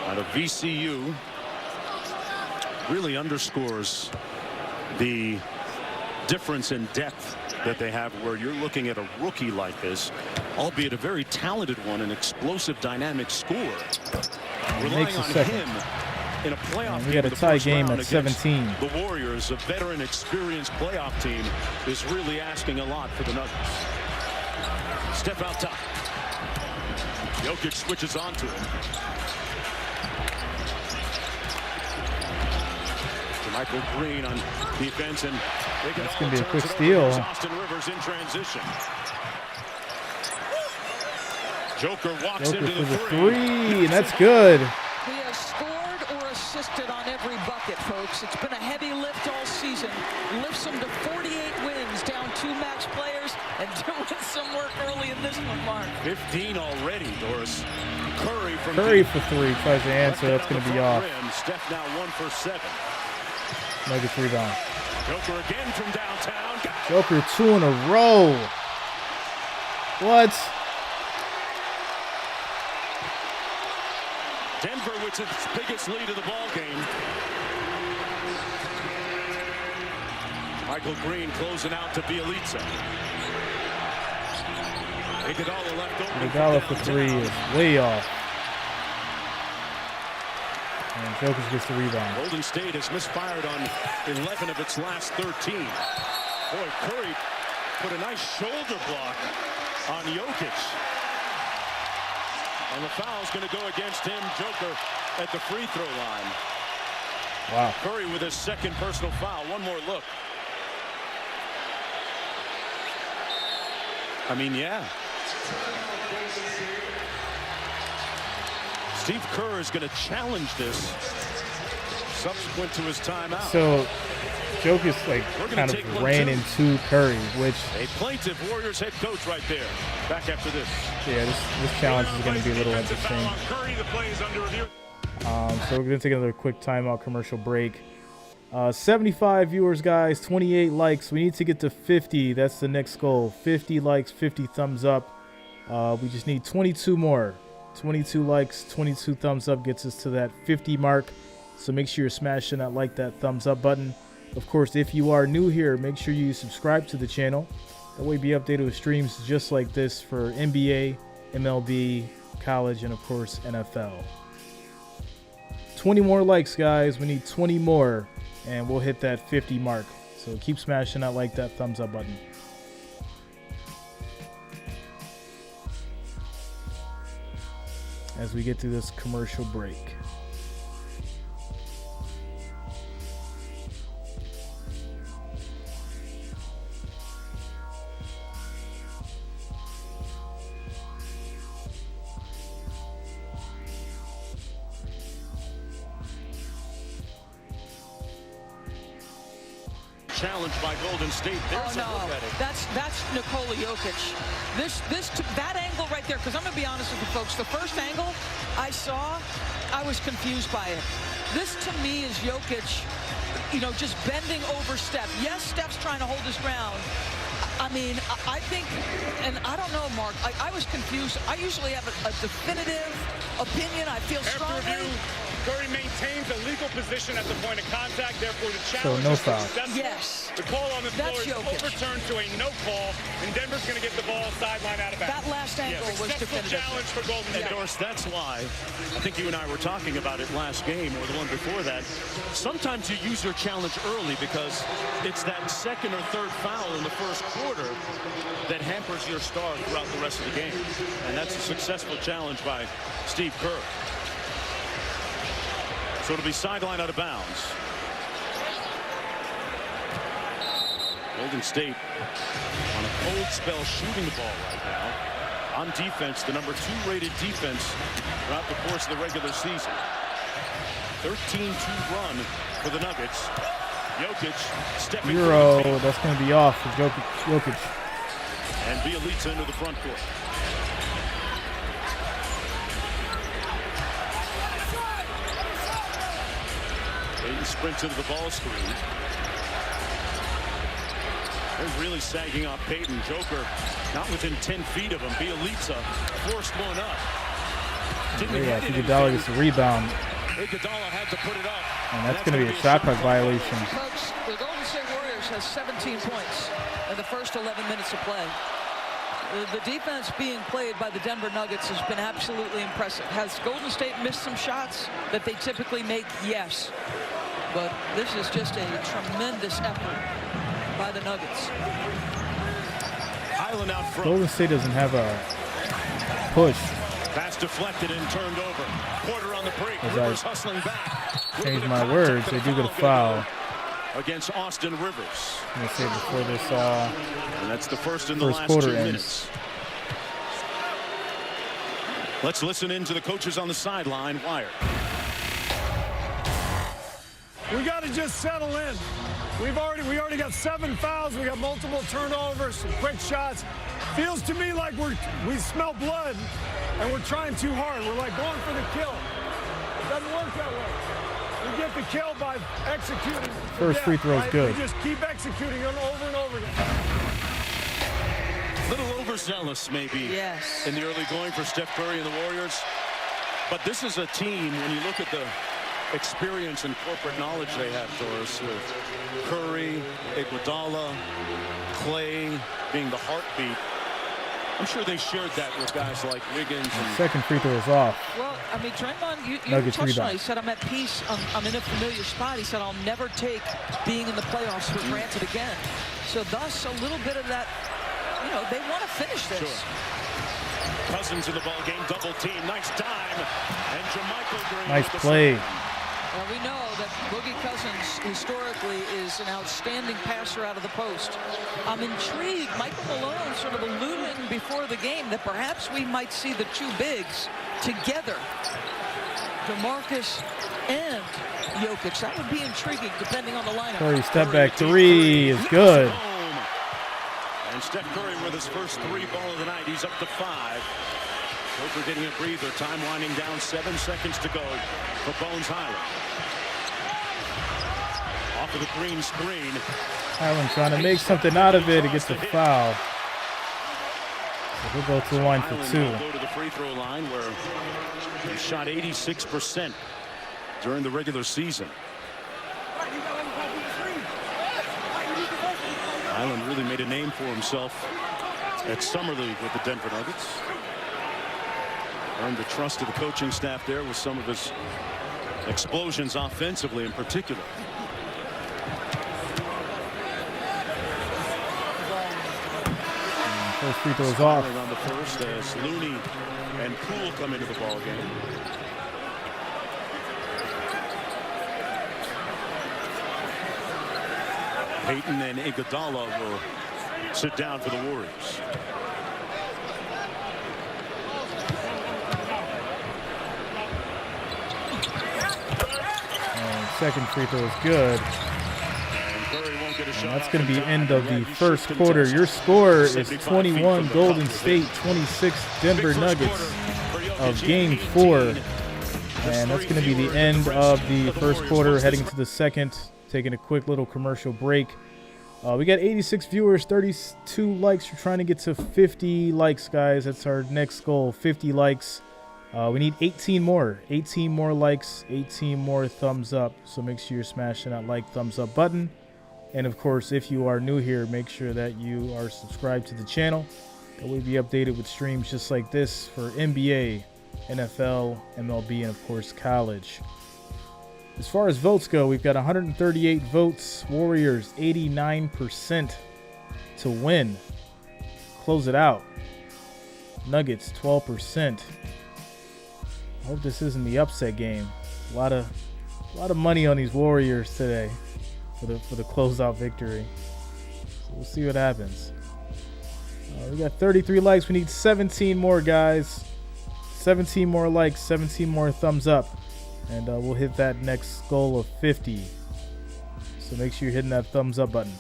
out of VCU. Really underscores the difference in depth that they have, where you're looking at a rookie like this, albeit a very talented one, an explosive, dynamic scorer. Relying on him in a playoff
we got a tie game at 17.
The Warriors, a veteran, experienced playoff team, is really asking a lot for the Nuggets. Step out top. Jokic switches on to him. Michael Green on defense, and
that's going to be a quick steal.
Austin Rivers in transition. Joker walks into the
three, and that's good.
He has scored or assisted on every bucket, folks. It's been a heavy lift all season. Lifts him to 48 wins, down 2 max players, and doing some work early in this one, Mark.
15 already, Doris. Curry
for 3, tries to answer. That's going to be off.
Steph now 1 for 7.
Nuggets rebound.
Joker again from downtown.
Joker 2 in a row. What?
Denver with its biggest lead of the ball game. Michael Green closing out to Bielitsa. Iguodala left open.
Iguodala for 3 is way off. And Jokic gets the rebound.
Golden State has misfired on 11 of its last 13. Boy, Curry put a nice shoulder block on Jokic. And the foul's going to go against him, Joker, at the free throw line.
Wow.
Curry with his second personal foul. One more look. I mean, yeah. Steve Kerr is going to challenge this subsequent to his timeout.
So Jokic kind of ran into Curry, which
a plaintiff Warriors head coach right there. Back after this.
Yeah, this challenge is going to be a little interesting. So we're going to take another quick timeout commercial break. 75 viewers, guys, 28 likes. We need to get to 50. That's the next goal. 50 likes, 50 thumbs up. We just need 22 more. 22 likes, 22 thumbs up gets us to that 50 mark. So make sure you're smashing that thumbs up button. Of course, if you are new here, make sure you subscribe to the channel. That way be updated with streams just like this for NBA, MLB, college, and of course, NFL. 20 more likes, guys. We need 20 more, and we'll hit that 50 mark. So keep smashing that thumbs up button. As we get through this commercial break.
Challenged by Golden State. There's
that's Nikola Jokic. That angle right there, because I'm going to be honest with you folks, the first angle I saw, I was confused by it. This to me is Jokic, just bending over Steph. Yes, Steph's trying to hold his ground. I mean, I think, and I don't know, Mark, I was confused. I usually have a definitive opinion. I feel strongly.
Curry maintains a legal position at the point of contact, therefore the
So
challenge
no
is
foul.
successful.
Yes.
The call on the floor
That's
is
Jokic.
overturned to a no call, and Denver's going to get the ball sideline out of bounds.
That last angle was
Successful
definitive.
challenge for Golden State.
And Doris, that's why I think you and I were talking about it last game or the one before that. Sometimes you use your challenge early because it's that second or third foul in the first quarter that hampers your star throughout the rest of the game. And that's a successful challenge by Steve Kerr. So it'll be sideline out of bounds. Golden State on a cold spell shooting the ball right now. On defense, the number 2 rated defense throughout the course of the regular season. 13-2 run for the Nuggets. Jokic stepping
Euro,
through the
that's going to be off for Jokic.
and Bielitsa into the front court. Payton sprints into the ball screen. They're really sagging off Payton. Joker not within 10 feet of him. Bielitsa forced one up.
Yeah, Iguodala gets a rebound,
Iguodala had to put it up.
and that's going to be a shot clock violation.
Folks, the Golden State Warriors has 17 points in the first 11 minutes of play. The defense being played by the Denver Nuggets has been absolutely impressive. Has Golden State missed some shots that they typically make? Yes. But this is just a tremendous effort by the Nuggets.
Highland out front.
Golden State doesn't have a push.
Pass deflected and turned over. Porter on the break.
As
Rivers
I
hustling back.
change my words, they do get a foul.
Against Austin Rivers.
I'm going to say before this
And that's the first in the
first
last
quarter
2
ends.
minutes. Let's listen in to the coaches on the sideline. Wire.
We got to just settle in. We already got 7 fouls. We got multiple turnovers, some quick shots. Feels to me like we smell blood and we're trying too hard. We're like going for the kill. It doesn't work that way. We get the kill by executing.
First free throw is good.
We just keep executing them over and over again.
A little overzealous, maybe,
Yes.
in the early going for Steph Curry and the Warriors. But this is a team, when you look at the experience and corporate knowledge they have, Doris, with Curry, Iguodala, Clay being the heartbeat. I'm sure they shared that with guys like Wiggins. And
second free throw is off.
Well, I mean, Draymond, you
Nuggets
touched on
rebound.
it. He said, I'm at peace. I'm in a familiar spot. He said, I'll never take being in the playoffs for granted again. So thus, a little bit of that, you know, they want to finish this.
Sure. Cousins in the ball game, double team, nice dime, and JaMychal Green.
Nice
with the
play.
Well, we know that Boogie Cousins historically is an outstanding passer out of the post. I'm intrigued. Michael Malone sort of alluding before the game that perhaps we might see the 2 bigs together, DeMarcus and Jokic. That would be intriguing depending on the lineup.
Curry step back 3 is good.
And Steph Curry with his first 3 ball of the night. He's up to 5. Joker getting a breather. Time winding down. 7 seconds to go for Bones Highland. Off of the green screen.
Highland trying to make something out of it. It gets a foul. So he'll go to the line for
Highland
2.
will go to the free throw line where he shot 86% during the regular season. Highland really made a name for himself at Summer League with the Denver Nuggets. Earned the trust of the coaching staff there with some of his explosions offensively in particular.
First free throw is off.
On the first as Looney and Poole come into the ball game. Payton and Iguodala will sit down for the Warriors.
And second free throw is good. And that's going to be end of the first quarter. Your score is 21 Golden State, 26 Denver Nuggets of Game 4. And that's going to be the end of the first quarter, heading to the second. Taking a quick little commercial break. We got 86 viewers, 32 likes. We're trying to get to 50 likes, guys. That's our next goal, 50 likes. We need 18 more likes, 18 more thumbs up. So make sure you're smashing that like, thumbs up button. And of course, if you are new here, make sure that you are subscribed to the channel. That will be updated with streams just like this for NBA, NFL, MLB, and of course college. As far as votes go, we've got 138 votes. Warriors 89% to win. Close it out. Nuggets 12%. I hope this isn't the upset game. A lot of money on these Warriors today for the closeout victory. So we'll see what happens. We got 33 likes. We need 17 more, guys. 17 more likes, 17 more thumbs up, and we'll hit that next goal of 50. So make sure you're hitting that thumbs up button.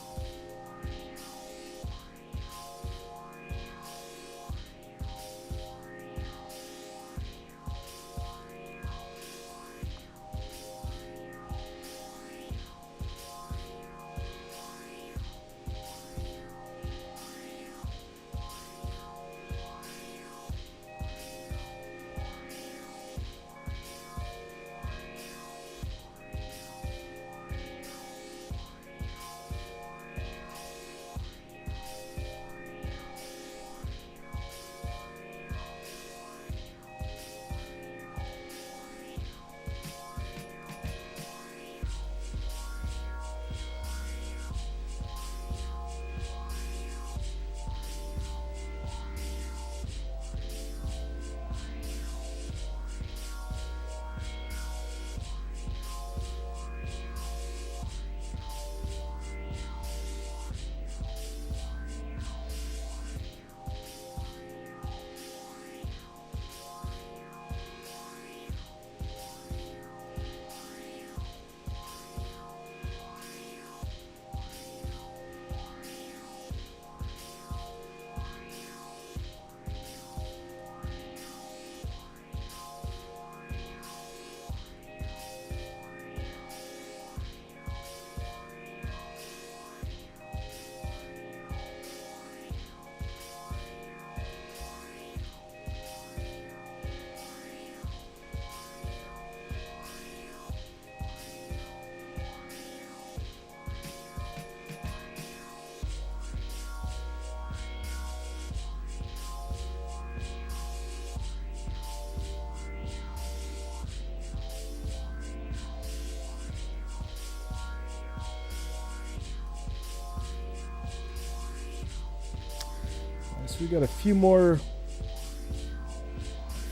So we got a few more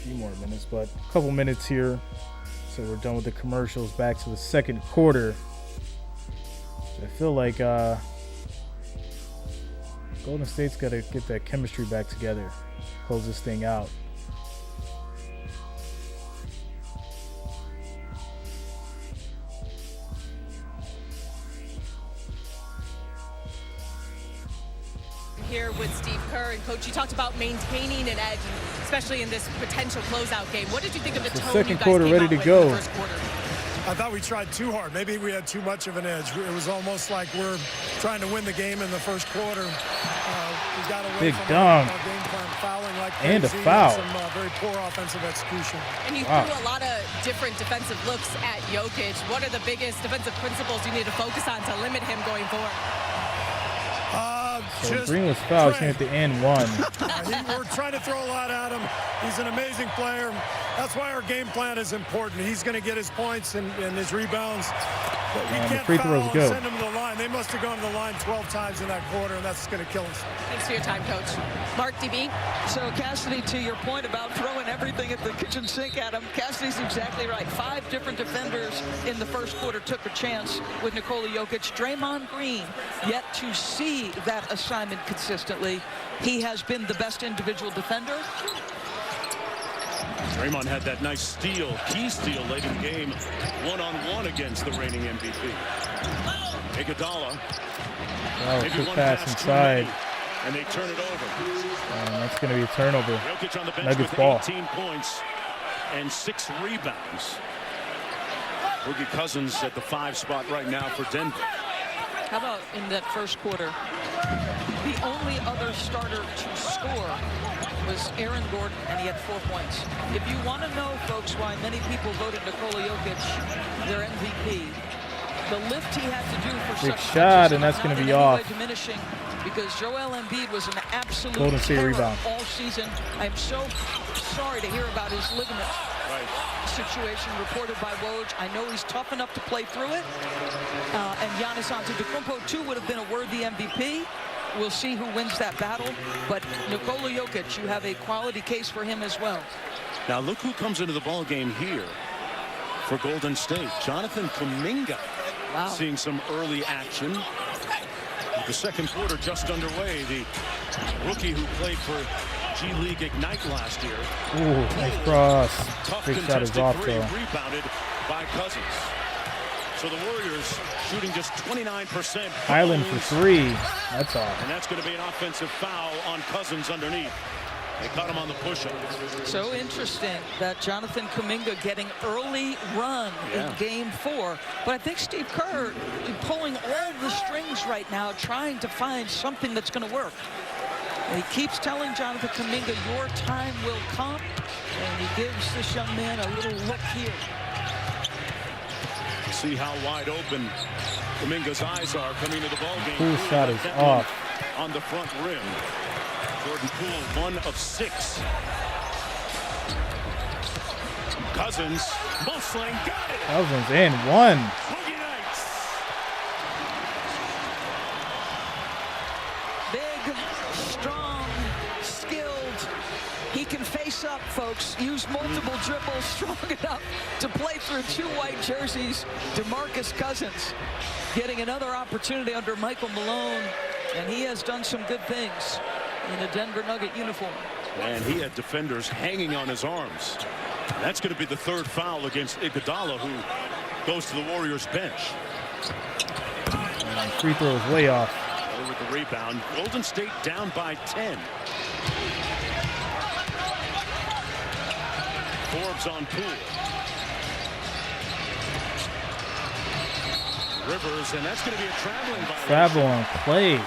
minutes, but a couple minutes here. So we're done with the commercials. Back to the second quarter. I feel like Golden State's got to get that chemistry back together. Close this thing out.
Here with Steve Kerr, and Coach, you talked about maintaining an edge, especially in this potential closeout game. What did you think of the tone
second
you guys
quarter
came
ready
out
to
with
go.
in the first quarter?
I thought we tried too hard. Maybe we had too much of an edge. It was almost like we're trying to win the game in the first quarter. We got away
Big
from
dunk.
our game plan, fouling like
And a
crazy,
foul.
Some very poor offensive execution.
And you threw a lot of different defensive looks at Jokic. What are the biggest defensive principles you need to focus on to limit him going forward?
So Green was fouled here at the end one.
We're trying to throw a lot at him. He's an amazing player. That's why our game plan is important. He's going to get his points and his rebounds. But we can't
free
foul
throws
and
go.
send him to the line. They must have gone to the line 12 times in that quarter, and that's going to kill us.
Thanks for your time, Coach. Mark, DB?
So, Cassidy, to your point about throwing everything at the kitchen sink at him, Cassidy's exactly right. 5 different defenders in the first quarter took a chance with Nikola Jokic. Draymond Green yet to see that assignment consistently. He has been the best individual defender.
Draymond had that nice steal, key steal late in the game, one-on-one against the reigning MVP. Iguodala.
Oh, quick pass inside.
And they turn it over.
That's going to be a turnover.
Jokic on the bench
Nuggets
with
ball.
18 points and 6 rebounds. Boogie Cousins at the 5 spot right now for Denver.
How about in that first quarter? The only other starter to score was Aaron Gordon, and he had 4 points. If you want to know, folks, why many people voted Nikola Jokic their MVP, the lift he had to do for
big
such
shot, and that's going to be off.
Diminishing, because Joel Embiid was an absolute
Golden State
terror
rebound
all season. I'm so sorry to hear about his ligament situation reported by Woj. I know he's tough enough to play through it. And Giannis Antetokounmpo, too, would have been a worthy MVP. We'll see who wins that battle. But Nikola Jokic, you have a quality case for him as well.
Now look who comes into the ball game here for Golden State. Jonathan Kuminga.
Wow.
Seeing some early action. With the second quarter just underway, the rookie who played for G League Ignite last year.
Ooh, nice cross.
Tough
Big shot is off,
three,
though.
rebounded by Cousins. So the Warriors shooting just 29%.
Highland for 3. That's off.
And that's going to be an offensive foul on Cousins underneath. They caught him on the push-up.
So interesting that Jonathan Kuminga getting early run in Game 4. But I think Steve Kerr is pulling all the strings right now, trying to find something that's going to work. And he keeps telling Jonathan Kuminga, your time will come. And he gives this young man a little look here.
See how wide open Kuminga's eyes are coming to the ball game.
Poole shot is off.
On the front rim. Jordan Poole, 1 of 6. Cousins, muscling, got it.
Cousins and 1.
Boogie Nights.
Big, strong, skilled. He can face up, folks. Use multiple dribbles, strong enough to play through 2 white jerseys. DeMarcus Cousins getting another opportunity under Michael Malone, and he has done some good things in a Denver Nugget uniform.
And he had defenders hanging on his arms. That's going to be the 3rd foul against Iguodala, who goes to the Warriors bench.
Free throw is way off.
With the rebound, Golden State down by 10. Forbes on Poole. Rivers, and that's going to be a traveling violation.
Travel on play.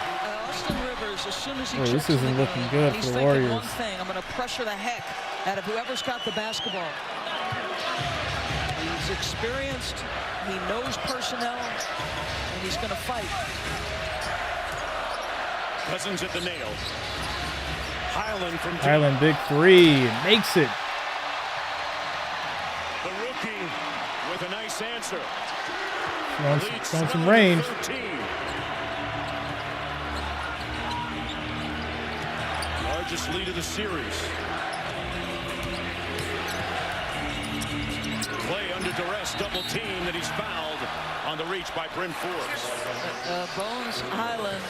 Austin Rivers, as soon as he
This isn't looking good for the Warriors.
One thing, I'm going to pressure the heck out of whoever's got the basketball. He's experienced, he knows personnel, and he's going to fight.
Cousins at the nail. Highland from
Highland, big 3, makes it.
the rookie with a nice answer.
Showing some range.
13. Largest lead of the series. Clay under duress, double team that he's fouled on the reach by Bryn Forbes.
Bones Highland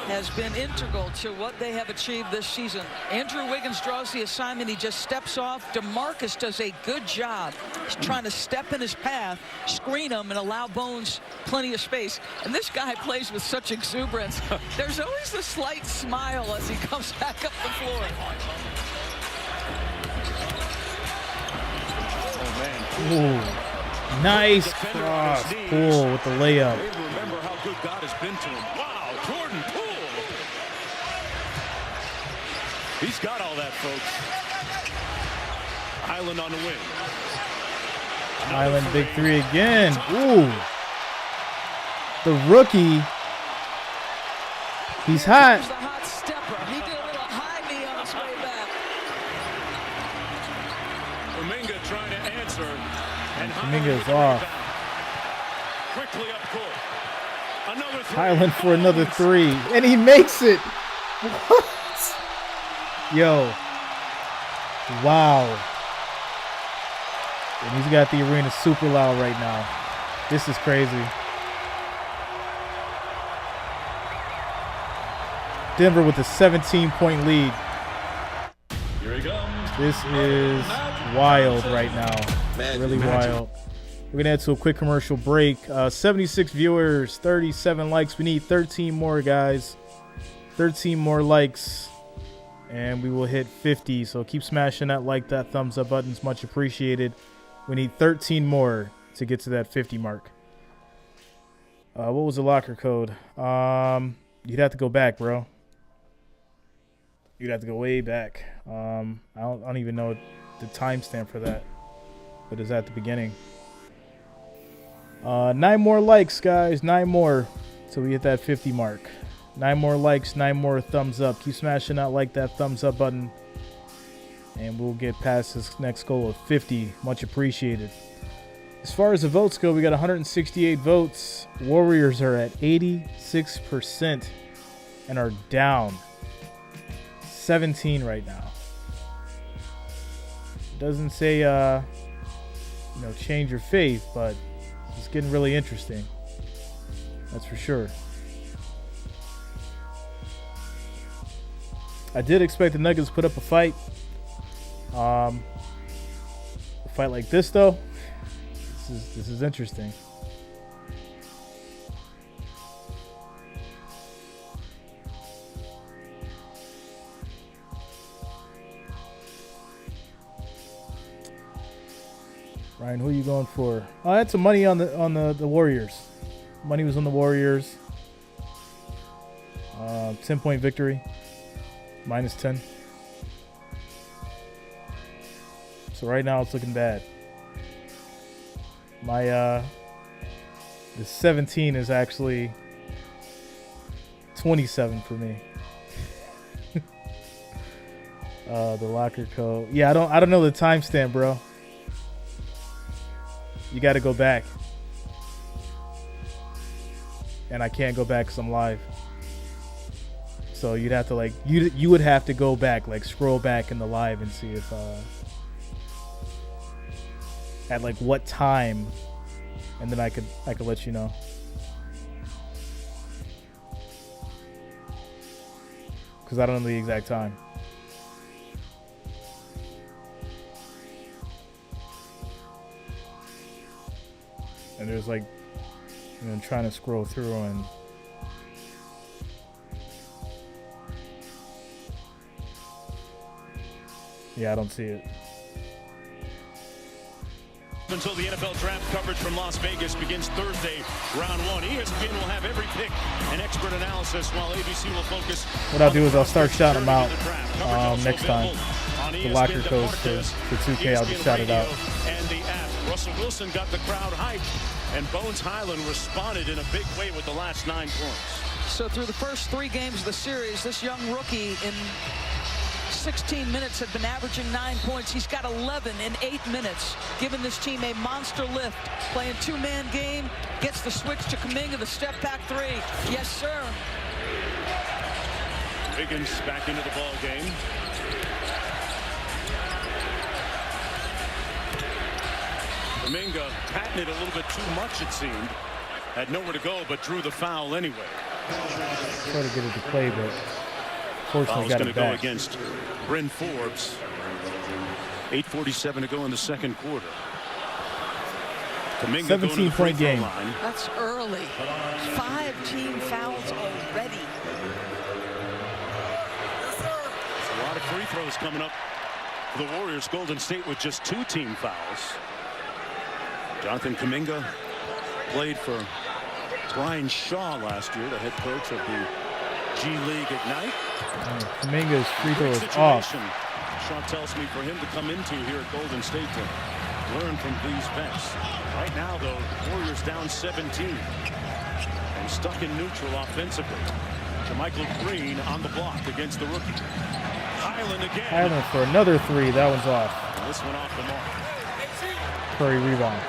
has been integral to what they have achieved this season. Andrew Wiggins draws the assignment. He just steps off. DeMarcus does a good job. He's trying to step in his path, screen him, and allow Bones plenty of space. And this guy plays with such exuberance. There's always a slight smile as he comes back up the floor.
Oh, man.
Ooh, nice cross. Poole with the layup.
Remember how good God has been to him. Wow, Jordan Poole. He's got all that, folks. Highland on the wing.
Highland, big 3 again. Ooh. The rookie. He's hot.
The hot stepper. He did a little high knee on his way back.
Kuminga trying to answer. And
Kuminga's off.
Quickly up court. Another 3.
Highland for another 3. And he makes it. What? Yo. Wow. And he's got the arena super loud right now. This is crazy. Denver with a 17-point lead.
Here he comes.
This is wild right now. Really wild. We're going to head to a quick commercial break. 76 viewers, 37 likes. We need 13 more, guys. 13 more likes, and we will hit 50. So keep smashing that like, that thumbs up button. It's much appreciated. We need 13 more to get to that 50 mark. What was the locker code? You'd have to go back, bro. You'd have to go way back. I don't even know the timestamp for that, but it's at the beginning. 9 more likes, guys. 9 more, so we hit that 50 mark. 9 more likes, 9 more thumbs up. Keep smashing that thumbs up button, and we'll get past this next goal of 50. Much appreciated. As far as the votes go, we got 168 votes. Warriors are at 86% and are down 17 right now. It doesn't say, change your faith, but it's getting really interesting. That's for sure. I did expect the Nuggets to put up a fight. A fight like this, though, this is interesting. Ryan, who are you going for? I had some money on the Warriors. Money was on the Warriors. 10-point victory. -10. So right now it's looking bad. My the 17 is actually 27 for me. The locker code. Yeah, I don't know the timestamp, bro. You got to go back. And I can't go back because I'm live. So you'd have to you would have to go back, scroll back in the live and see if at what time, and then I could let you know. Because I don't know the exact time. And there's I'm trying to scroll through and yeah, I don't see it.
Until the NFL draft coverage from Las Vegas begins Thursday, round 1. ESPN will have every pick and expert analysis, while ABC will focus.
What I'll do is I'll start shouting them out next time. The locker codes for 2K, I'll just shout it out.
And the app. Russell Wilson got the crowd hyped, and Bones Highland responded in a big way with the last 9 points.
So through the first 3 games of the series, this young rookie in 16 minutes had been averaging 9 points. He's got 11 in 8 minutes, giving this team a monster lift. Playing 2-man game, gets the switch to Kuminga, the step back 3. Yes, sir.
Wiggins back into the ball game. Kuminga patting it a little bit too much, it seemed. Had nowhere to go, but drew the foul anyway.
Try to get it to play, but fortunately got it back.
Go against Bryn Forbes. 8:47 to go in the second quarter. Kuminga
17-point game.
That's early. 5 team fouls already.
A lot of free throws coming up for the Warriors. Golden State with just 2 team fouls. Jonathan Kuminga played for Brian Shaw last year, the head coach of the G League Ignite.
Kuminga's free throw is off.
Shaw tells me for him to come into here at Golden State to learn from these vets. Right now, though, Warriors down 17 and stuck in neutral offensively. Michael Green on the block against the rookie. Highland again.
Highland for another 3. That one's off.
And this one off the mark.
Curry rebound.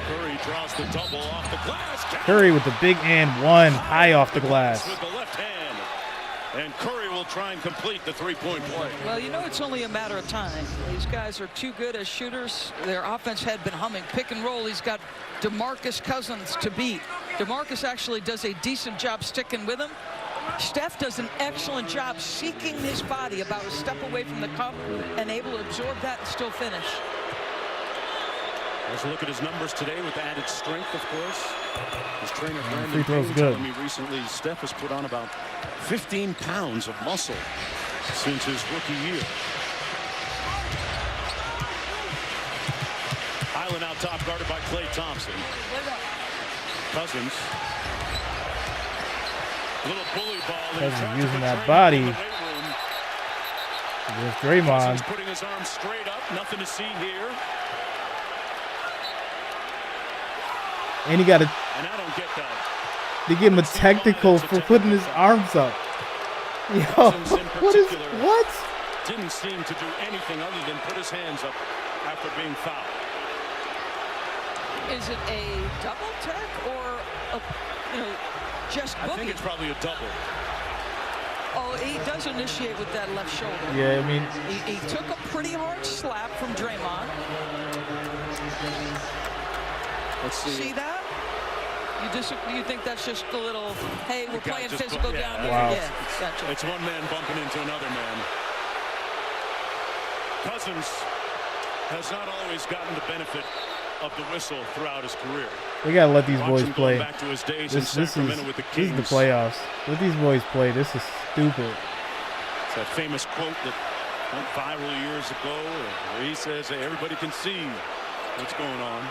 Curry draws the double off the glass.
Curry with the big and 1 high off the glass.
With the left hand. And Curry will try and complete the 3-point play.
Well, it's only a matter of time. These guys are too good as shooters. Their offense had been humming. Pick and roll, he's got DeMarcus Cousins to beat. DeMarcus actually does a decent job sticking with him. Steph does an excellent job seeking his body about a step away from the cup and able to absorb that and still finish.
Let's look at his numbers today with added strength, of course. His trainer,
free throw's
Brandon,
good.
told me recently Steph has put on about 15 pounds of muscle since his rookie year. Highland out top, guarded by Klay Thompson. Cousins. Little bully ball.
Cousins using that body. With Draymond.
Putting his arm straight up. Nothing to see here.
And he got a.
And I don't get that.
They give him a technical for putting his arms up. Yo, what?
Didn't seem to do anything other than put his hands up after being fouled.
Is it a double tech or a, just boogie?
I think it's probably a double.
Oh, he does initiate with that left shoulder.
Yeah, I mean,
he took a pretty hard slap from Draymond.
Let's see
that? You think that's just a little, hey, we're playing physical down here?
Wow.
Yeah, gotcha.
It's one man bumping into another man. Cousins has not always gotten the benefit of the whistle throughout his career.
we gotta let these boys play.
Back to his days
This
in
is
Sacramento with the Kings.
the playoffs. Let these boys play. This is stupid.
It's that famous quote that went viral years ago where he says, hey, everybody can see what's going on.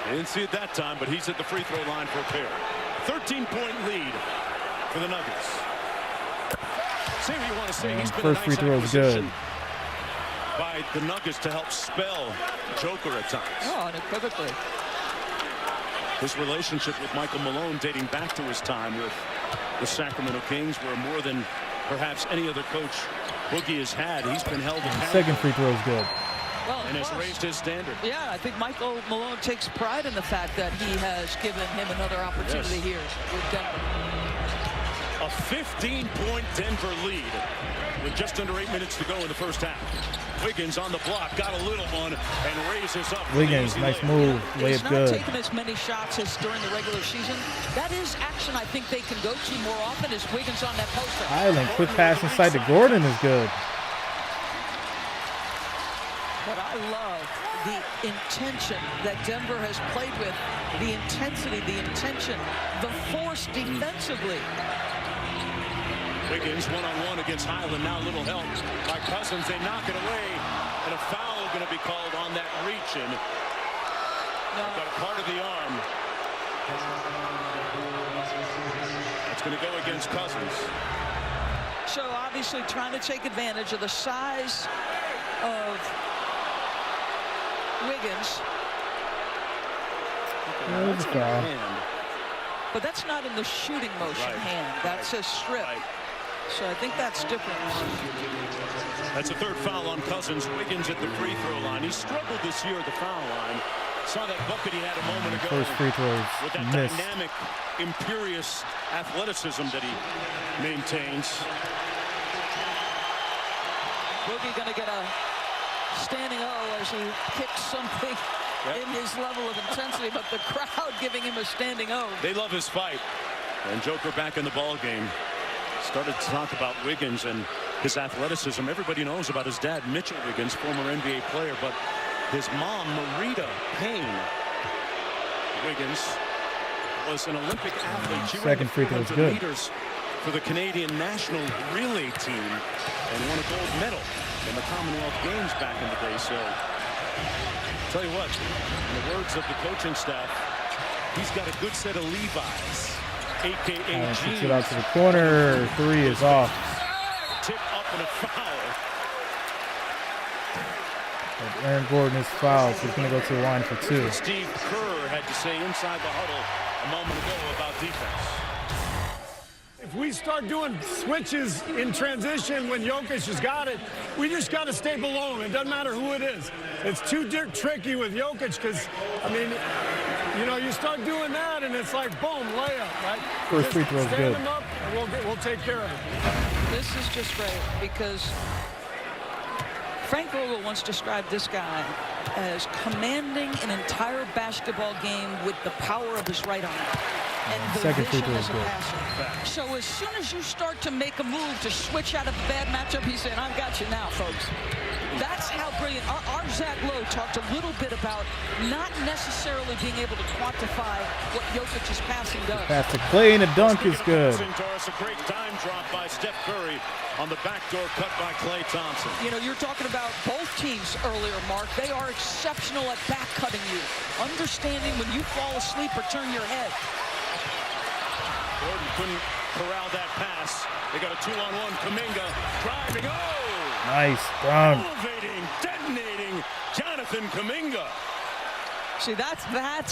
They didn't see it that time, but he's at the free throw line for a pair. 13-point lead for the Nuggets. Say what you want to say. He's been
First free throw is good.
By the Nuggets to help spell Joker at times.
Oh, unequivocally.
His relationship with Michael Malone dating back to his time with the Sacramento Kings, where more than perhaps any other coach Boogie has had, he's been held accountable.
Second free throw is good.
Well,
and has raised his standard.
Yeah, I think Michael Malone takes pride in the fact that he has given him another opportunity here with Denver.
A 15-point Denver lead with just under 8 minutes to go in the first half. Wiggins on the block, got a little one, and raises up.
Wiggins, nice move, layup good.
He's not taking as many shots as during the regular season. That is action I think they can go to more often is Wiggins on that poster.
Island, quick pass inside to Gordon is good.
But I love the intention that Denver has played with, the intensity, the intention, the force defensively.
Wiggins one-on-one against Highland. Now a little help by Cousins. They knock it away. And a foul going to be called on that reach in. Got a part of the arm. That's going to go against Cousins.
So obviously trying to take advantage of the size of Wiggins.
That's a foul.
But that's not in the shooting motion hand. That's a strip. So I think that's different.
That's a third foul on Cousins. Wiggins at the free throw line. He struggled this year at the foul line. Saw that bucket he had a moment ago.
First free throw is
with that
missed.
dynamic, imperious athleticism that he maintains.
Boogie going to get a standing O as he kicks something in his level of intensity, but the crowd giving him a standing O.
They love his fight. And Joker back in the ball game. Started to talk about Wiggins and his athleticism. Everybody knows about his dad, Mitchell Wiggins, former NBA player, but his mom, Marita Payne Wiggins, was an Olympic athlete. She
Second free throw is good.
Meters for the Canadian national relay team and won a gold medal in the Commonwealth Games back in the day. So, tell you what, in the words of the coaching staff, he's got a good set of Levi's. AKA
Kicks it out to the corner. Three is off.
Tip up and a foul.
And Aaron Gordon is fouled, so he's going to go to the line for two.
Steve Kerr had to say inside the huddle a moment ago about defense.
If we start doing switches in transition when Jokic has got it, we just got to stay below him. It doesn't matter who it is. It's too tricky with Jokic because, I mean, you know, you start doing that and it's like, boom, layup, right?
First free throw is good.
Stand him up and we'll take care of it.
This is just great because Frank Vogel once described this guy as commanding an entire basketball game with the power of his right arm. And the
Second free
vision
throw
as
is
a
good.
passer. So as soon as you start to make a move to switch out of a bad matchup, he's saying, I've got you now, folks. That's how brilliant. Our Zach Lowe talked a little bit about not necessarily being able to quantify what Jokic's passing does.
Pass to Clay and a dunk is good.
A great dime drop by Steph Curry on the backdoor cut by Klay Thompson.
You know, you're talking about both teams earlier, Mark. They are exceptional at back cutting you. Understanding when you fall asleep or turn your head.
Gordon couldn't corral that pass. They got a 2-on-1. Kuminga driving. Oh!
Nice dunk.
Elevating, detonating Jonathan Kuminga.
See, that's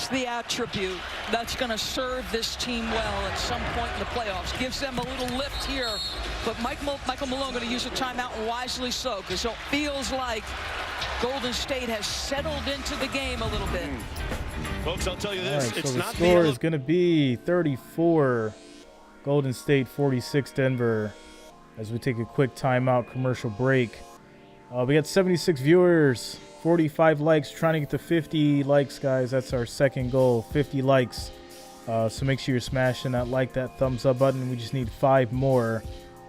the attribute that's going to serve this team well at some point in the playoffs. Gives them a little lift here. But Michael Malone going to use a timeout, and wisely so, because it feels like Golden State has settled into the game a little bit.
Folks, I'll tell you this.
Right,
it's
so the
not
score is going to be 34, Golden State 46, Denver. As we take a quick timeout, commercial break. We got 76 viewers, 45 likes, trying to get to 50 likes, guys. That's our second goal, 50 likes. So make sure you're smashing that like, that thumbs up button. We just need 5 more,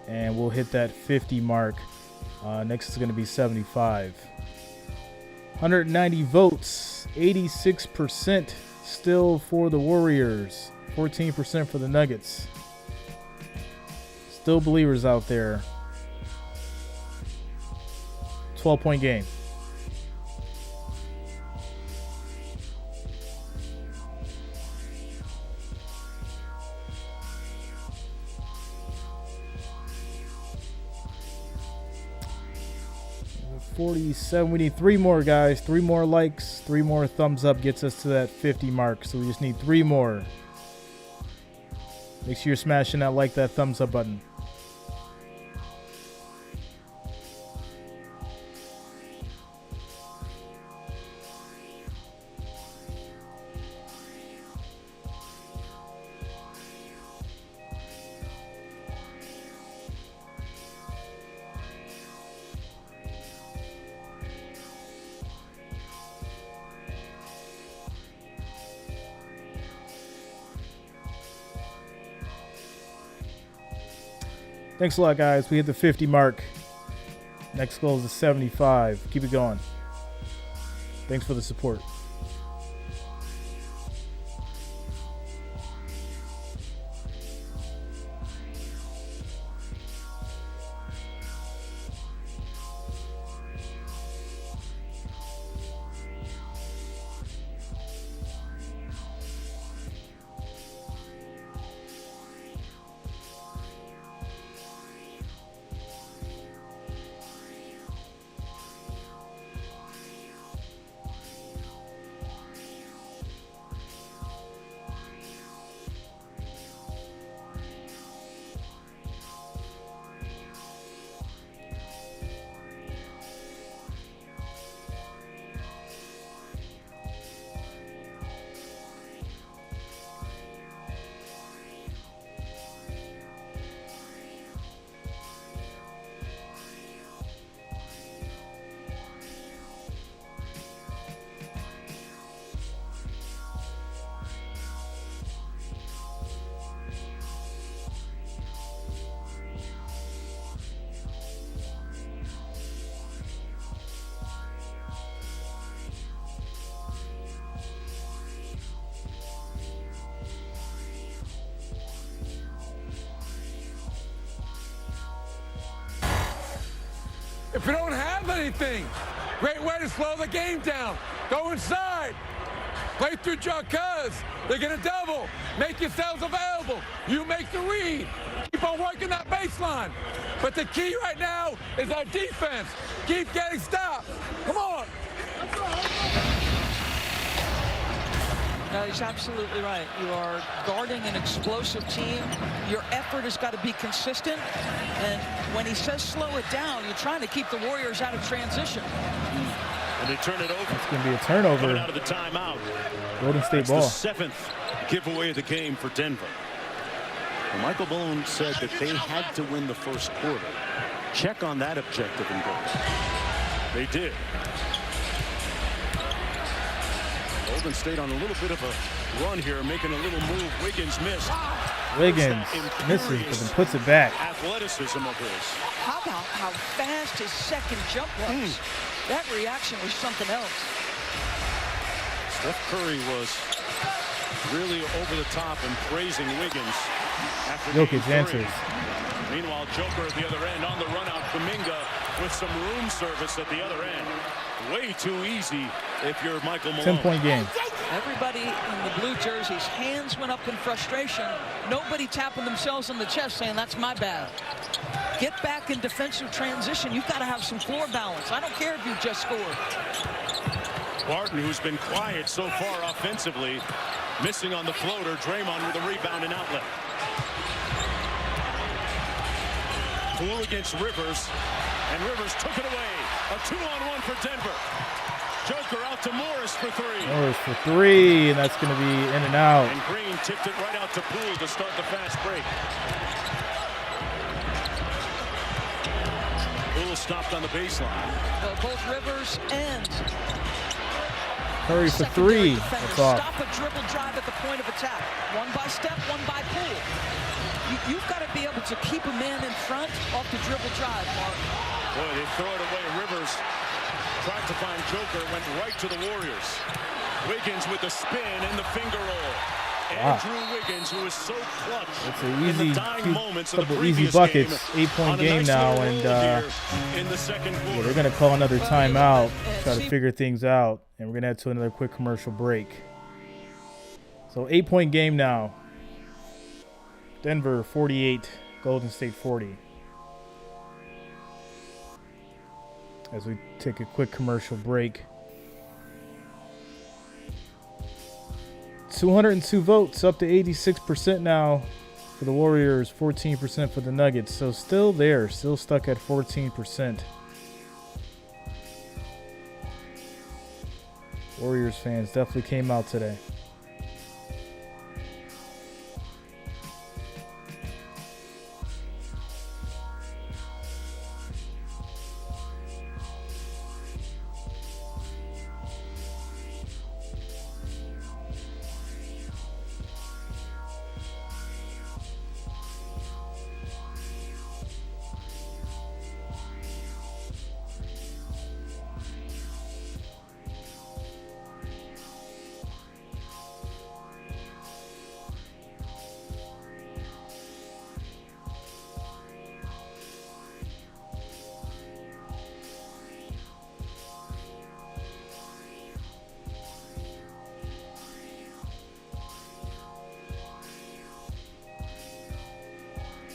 and we'll hit that 50 mark. Next is going to be 75. 190 votes, 86% still for the Warriors, 14% for the Nuggets. Still believers out there. 12-point game. $47. We need 3 more, guys. 3 more likes, 3 more thumbs up gets us to that 50 mark. So we just need 3 more. Make sure you're smashing that like, that thumbs up button. Thanks a lot, guys. We hit the 50 mark. Next goal is the 75. Keep it going. Thanks for the support.
If you don't have anything, great way to slow the game down. Go inside. Play through Jacques. They're going to double. Make yourselves available. You make the read. Keep on working that baseline. But the key right now is our defense. Keep getting stopped. Come on.
No, he's absolutely right. You are guarding an explosive team. Your effort has got to be consistent. And when he says slow it down, you're trying to keep the Warriors out of transition.
And they turn it over.
It's going to be a turnover.
Coming out of the timeout.
Golden State
That's
ball.
the 7th giveaway of the game for Denver.
Well, Michael Malone said that they had to win the first quarter. Check on that objective and goal.
They did. Golden State on a little bit of a run here, making a little move. Wiggins missed.
Wiggins misses, but then puts it back.
Athleticism of his.
How about how fast his second jump was? That reaction was something else.
Steph Curry was really over the top and praising Wiggins after
Jokic
game 3.
answers.
Meanwhile, Joker at the other end on the run out. Kuminga with some room service at the other end. Way too easy if you're Michael Malone.
10-point game.
Everybody in the blue jerseys, hands went up in frustration. Nobody tapping themselves on the chest saying, that's my bad. Get back in defensive transition. You've got to have some floor balance. I don't care if you just scored.
Barton, who's been quiet so far offensively, missing on the floater. Draymond with a rebound and outlet. Poole against Rivers, and Rivers took it away. A 2-on-1 for Denver. Joker out to Morris for three.
Morris for three, and that's going to be in and out.
And Green tipped it right out to Poole to start the fast break. Poole stopped on the baseline.
Both Rivers and
Curry for three. That's off.
Stop a dribble drive at the point of attack. One by Steph, one by Poole. You've got to be able to keep a man in front off the dribble drive, Mark.
Boy, they throw it away. Rivers tried to find Joker, went right to the Warriors. Wiggins with the spin and the finger roll.
Wow.
Andrew Wiggins, who is so clutch
It's an easy,
in the dying moments of the
couple easy
previous
buckets.
game.
8-point game now, and
In the second quarter.
they're going to call another timeout, try to figure things out, and we're going to head to another quick commercial break. So 8-point game now. Denver 48, Golden State 40. As we take a quick commercial break. 202 votes, up to 86% now for the Warriors, 14% for the Nuggets. So still there, still stuck at 14%. Warriors fans definitely came out today.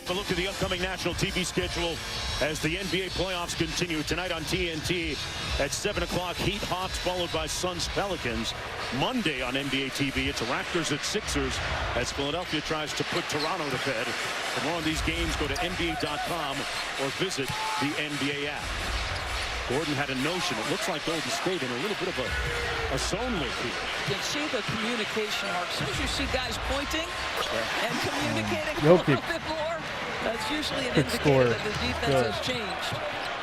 A look at the upcoming national TV schedule as the NBA playoffs continue tonight on TNT at 7 o'clock. Heat Hawks followed by Suns Pelicans. Monday on NBA TV, it's Raptors at Sixers as Philadelphia tries to put Toronto to bed. For more on these games, go to NBA.com or visit the NBA app. Gordon had a notion. It looks like Golden State in a little bit of a zone look here.
You can see the communication, Mark. As soon as you see guys pointing and communicating a
Jokic.
little bit more, that's usually an
Quick
indicator
score.
that the defense has changed.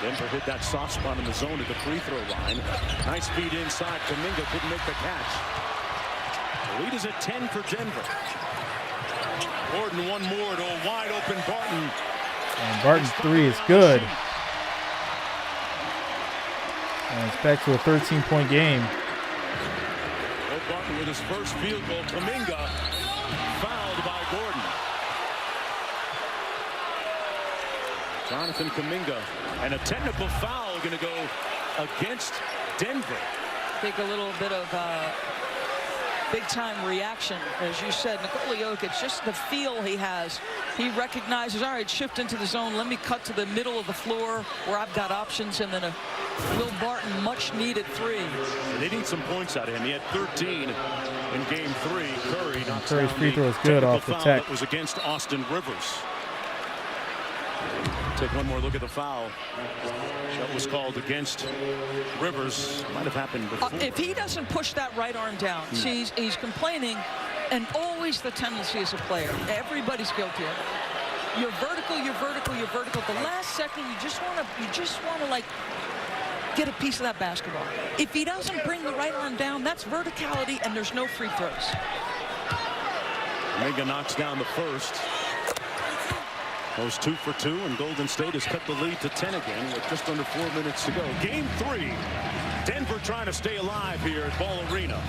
Denver hit that soft spot in the zone at the free throw line. Nice feed inside. Kuminga couldn't make the catch. The lead is at 10 for Denver. Gordon one more to a wide open Barton.
And Barton's three is good. And it's back to a 13-point game.
Will Barton with his first field goal. Kuminga fouled by Gordon. Jonathan Kuminga, and a technical foul going to go against Denver.
Take a little bit of big-time reaction. As you said, Nikola Jokic, just the feel he has. He recognizes, all right, shift into the zone. Let me cut to the middle of the floor where I've got options, and then a Will Barton much-needed three.
They need some points out of him. He had 13 in Game 3. Curry knocks
Curry's
down
free
the
throw is good off the
foul
tech.
that was against Austin Rivers. Take one more look at the foul. That was called against Rivers. Might have happened before.
If he doesn't push that right arm down, see, he's complaining, and always the tendency as a player. Everybody's guilty of it. You're vertical, you're vertical, you're vertical. The last second, you just want to like get a piece of that basketball. If he doesn't bring the right arm down, that's verticality, and there's no free throws.
Kuminga knocks down the first. Goes 2 for 2, and Golden State has cut the lead to 10 again with just under 4 minutes to go. Game 3. Denver trying to stay alive here at Ball Arena.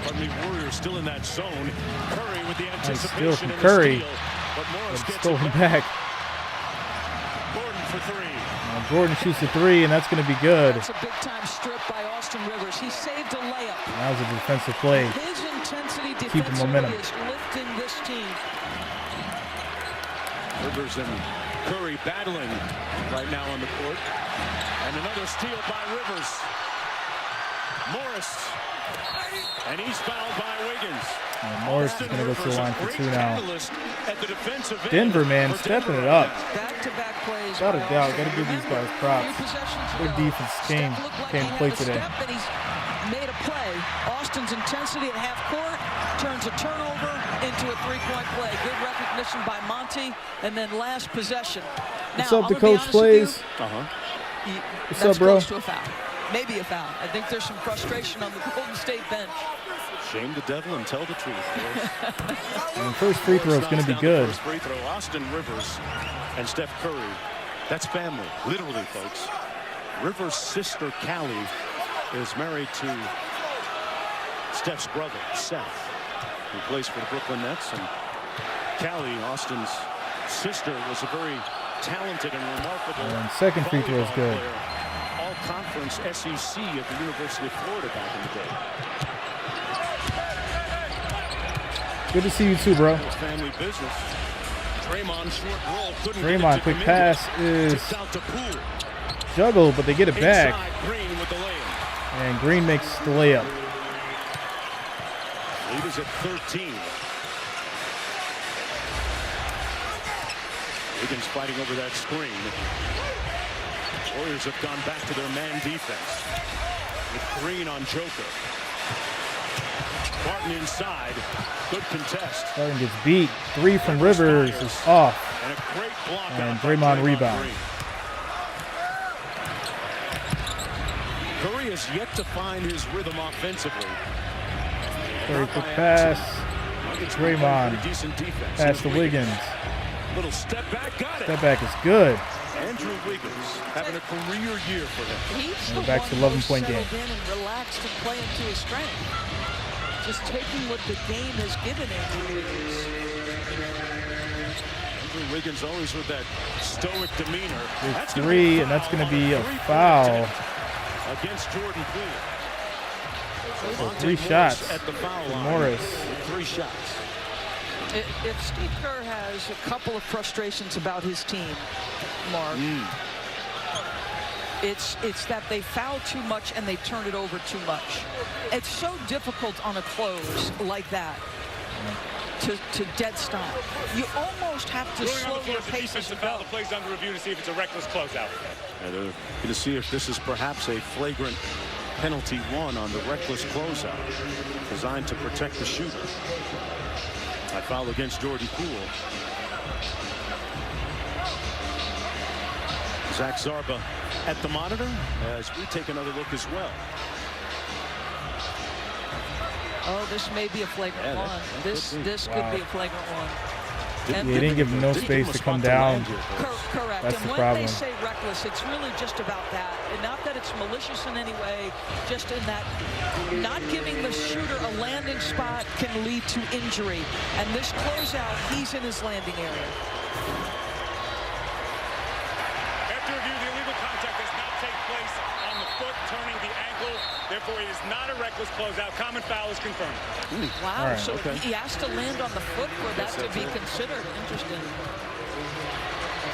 Pardon me, Warriors still in that zone. Curry with the anticipation
Nice steal from
and
Curry.
the steal. But Morris gets
Stolen
it
back.
Gordon for 3.
Jordan shoots a 3, and that's going to be good.
That's a big-time strip by Austin Rivers. He saved a layup.
That was a defensive play.
His intensity
Keep the momentum.
defensively is lifting this team.
Rivers and Curry battling right now on the court. And another steal by Rivers. Morris. And he's fouled by Wiggins.
And Morris is going to go to the line for 2 now.
At the defensive end
Denver, man, stepping it up.
Back-to-back plays.
Without a
by
doubt,
Austin.
got to give these guys
Remember,
props.
3 possessions
Their
ago,
defense came
Steph looked like
to
he
play
had a
today.
step, and he's made a play. Austin's intensity at half court turns a turnover into a 3-point play. Good recognition by Monty, and then last possession.
What's
Now,
up, the
I'm gonna be
coach
honest with
plays?
you,
What's
that's
up, bro?
close to a foul. Maybe a foul. I think there's some frustration on the Golden State bench.
Shame the devil and tell the truth, boys.
And the first free throw is going to be good.
First free throw, Austin Rivers and Steph Curry. That's family, literally, folks. Rivers' sister, Callie, is married to Steph's brother, Seth, who plays for the Brooklyn Nets. And Callie, Austin's sister, was a very talented and remarkable
And second free throw is good.
player. All-conference SEC at the University of Florida back in the day.
Good to see you too, bro.
It's family business.
Draymond short roll. Couldn't get it
Draymond,
to
quick
Kuminga.
pass is
Tipped out to Poole.
juggled, but they get it back.
Inside, Green with the layup.
And Green makes the layup.
Lead is at 13.
Wiggins fighting over that screen. Warriors have gone back to their man defense with Green on Joker.
Barton inside. Good contest.
Harden gets beat. 3 from Rivers is off.
And a great block
And
out by
Draymond rebound.
Green.
Curry has yet to find his rhythm offensively.
Very quick pass. Draymond.
Pretty decent defense.
Pass to Wiggins.
Little step back. Got it.
Step back is good.
Andrew Wiggins having a career year for him.
He's
And
the
back to
one
11-point
who's
game.
settled in and relaxed and playing to his strength. Just taking what the game has given Andrew Wiggins.
Andrew Wiggins always with that stoic demeanor.
It's 3, and that's going to be a foul.
Against Jordan Poole.
So 3 shots
at the foul
for
line.
Morris.
3 shots.
If Steve Kerr has a couple of frustrations about his team, Mark, it's that they foul too much and they turn it over too much. It's so difficult on a close like that to dead stop. You almost have to slow your pace as you go.
The play's under review to see if it's a reckless closeout.
And they're going to see if this is perhaps a flagrant penalty 1 on the reckless closeout designed to protect the shooter. That foul against Jordan Poole. Zach Zarba at the monitor as we take another look as well.
Oh, this may be a flagrant one. This could be a flagrant one.
He didn't give him no space to come down.
Correct.
That's
and
the
when
problem.
they say reckless, it's really just about that. And not that it's malicious in any way, just in that not giving the shooter a landing spot can lead to injury. And this closeout, he's in his landing area.
After review, the illegal contact does not take place on the foot turning the ankle. Therefore, it is not a reckless closeout. Common foul is confirmed.
Wow,
All right,
so
okay.
he has to land on the foot for that to be considered. Interesting.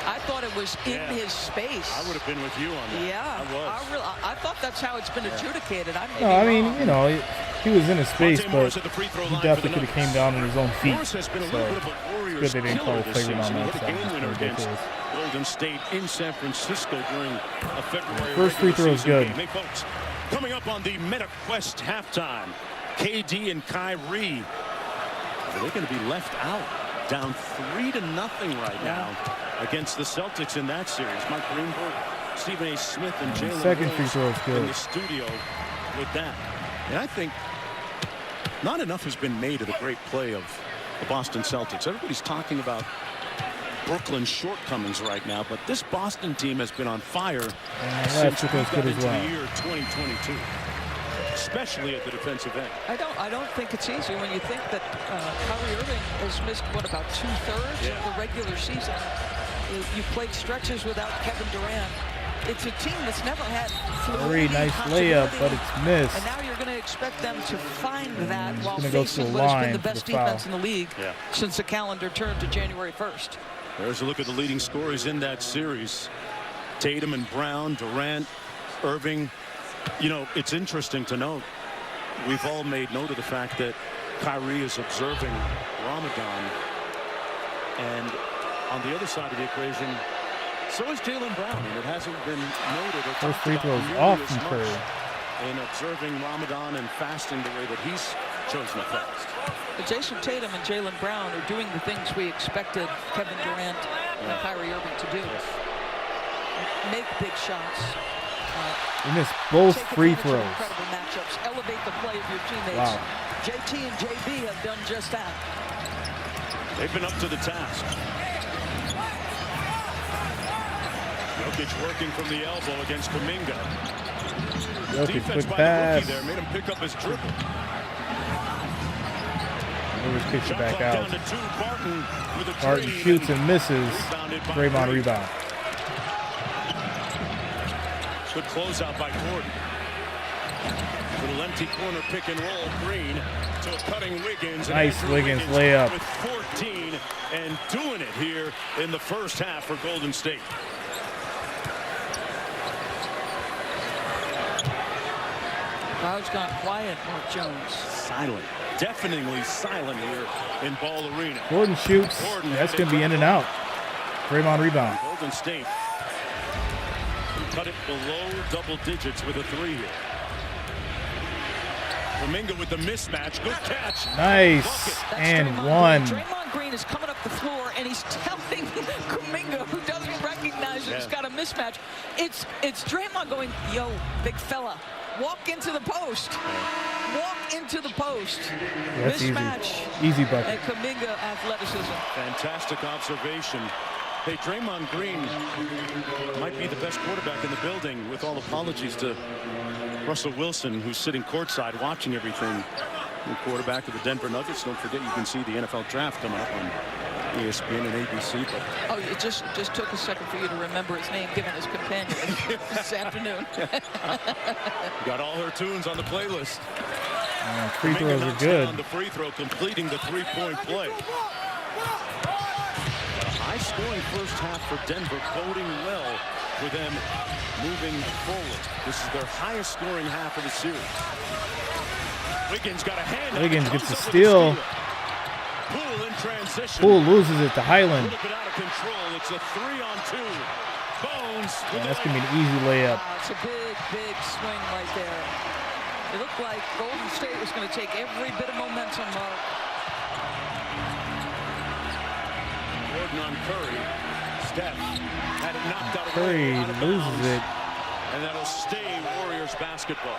I thought it was in his space.
I would have been with you on that.
Yeah,
I was.
I thought that's how it's been adjudicated.
No, I mean, you know, he was in his space, but he definitely could have came down on his own feet.
Morris has been a
So
little bit of a Warriors
good they didn't call
killer
a
this
flagrant on
season. He
that
hit a
side.
game winner
It's
against
ridiculous.
Golden State in San Francisco during a February
First free throw is good.
Game. Hey, folks, coming up on the MetaQuest halftime, KD and Kyrie. Are they going to be left out? Down 3-0 right now against the Celtics in that series. Mike Greenberg, Stephen A. Smith, and Jalen
Second free
Rose
throw is good.
in the studio with that. And I think not enough has been made of the great play of the Boston Celtics. Everybody's talking about Brooklyn's shortcomings right now, but this Boston team has been on fire since we got into the year 2022, especially at the defensive end.
I don't think it's easy when you think that Kyrie Irving has missed about 2/3 of the regular season. You played stretches without Kevin Durant. It's a team that's never had
Very nice layup, but it's missed.
And now you're going to expect them to find that while
gonna go to
facing
the
what has been
line
the
for
best
the foul.
defense in the league since the calendar turned to January 1st.
There's a look at the leading scorers in that series. Tatum and Brown, Durant, Irving. You know, it's interesting to note, we've all made note of the fact that Kyrie is observing Ramadan. And on the other side of the equation, so is Jaylen Brown. And it hasn't been noted or
Those
talked
free
about
throws
nearly
off
as
from
much
Curry.
in observing Ramadan and fasting the way that he's chosen to fast.
But Jason Tatum and Jaylen Brown are doing the things we expected Kevin Durant and Kyrie Irving to do. Make big shots.
He missed both
Take
free
advantage of
throws.
incredible matchups. Elevate the play of your teammates.
Wow.
JT and JB have done just that.
They've been up to the task. Jokic working from the elbow against Kuminga.
Jokic,
Defense
quick
by the
pass.
rookie there made him pick up his dribble.
Rivers kicks it
Shot
back
clock
out.
down to 2. Barton with a
Barton
dream
shoots and misses.
rebounded by
Draymond
Green.
rebound.
Good closeout by Gordon. Little empty corner pick and roll. Green to a cutting Wiggins. And
Nice
Andrew
Wiggins
Wiggins
layup.
with 14 and doing it here in the first half for Golden State.
Crowd's gone quiet, Mark Jones.
Silent. Deafeningly silent here in Ball Arena.
Gordon shoots.
Gordon
That's
had
going to
it
be in and out. Draymond rebound.
Golden State cut it below double digits with a 3 here. Kuminga with the mismatch. Good catch.
Nice.
Bucket.
And
Draymond
one.
Green. Draymond Green is coming up the floor, and he's telling Kuminga, who doesn't recognize he's got a mismatch. It's Draymond going, yo, big fella, walk into the post. Walk into the post.
Yeah, that's
Mismatch.
Easy bucket.
And Kuminga athleticism.
Fantastic observation. Hey, Draymond Green might be the best quarterback in the building, with all apologies to Russell Wilson, who's sitting courtside watching everything. The quarterback of the Denver Nuggets. Don't forget, you can see the NFL draft coming up on ESPN and ABC. But
Oh, it just took a second for you to remember his name, given his companion this afternoon.
got all her tunes on the playlist.
Free
Kuminga
throws are
knocks
good.
down the free throw, completing the three-point play. A high-scoring first half for Denver, boding well for them moving forward. This is their highest-scoring half of the series. Wiggins got a hand.
Wiggins gets a steal.
Poole in transition.
Poole loses it to
A
Highland.
little bit out of control. It's a 3-on-2. Bones. with
And that's
the
going to be an easy layup.
Wow, it's a big swing right there. It looked like Golden State was going to take every bit of momentum, Mark.
Gordon on Curry. Steph had it knocked out of
Curry
out of
loses
bounds.
it.
And that'll stay Warriors basketball.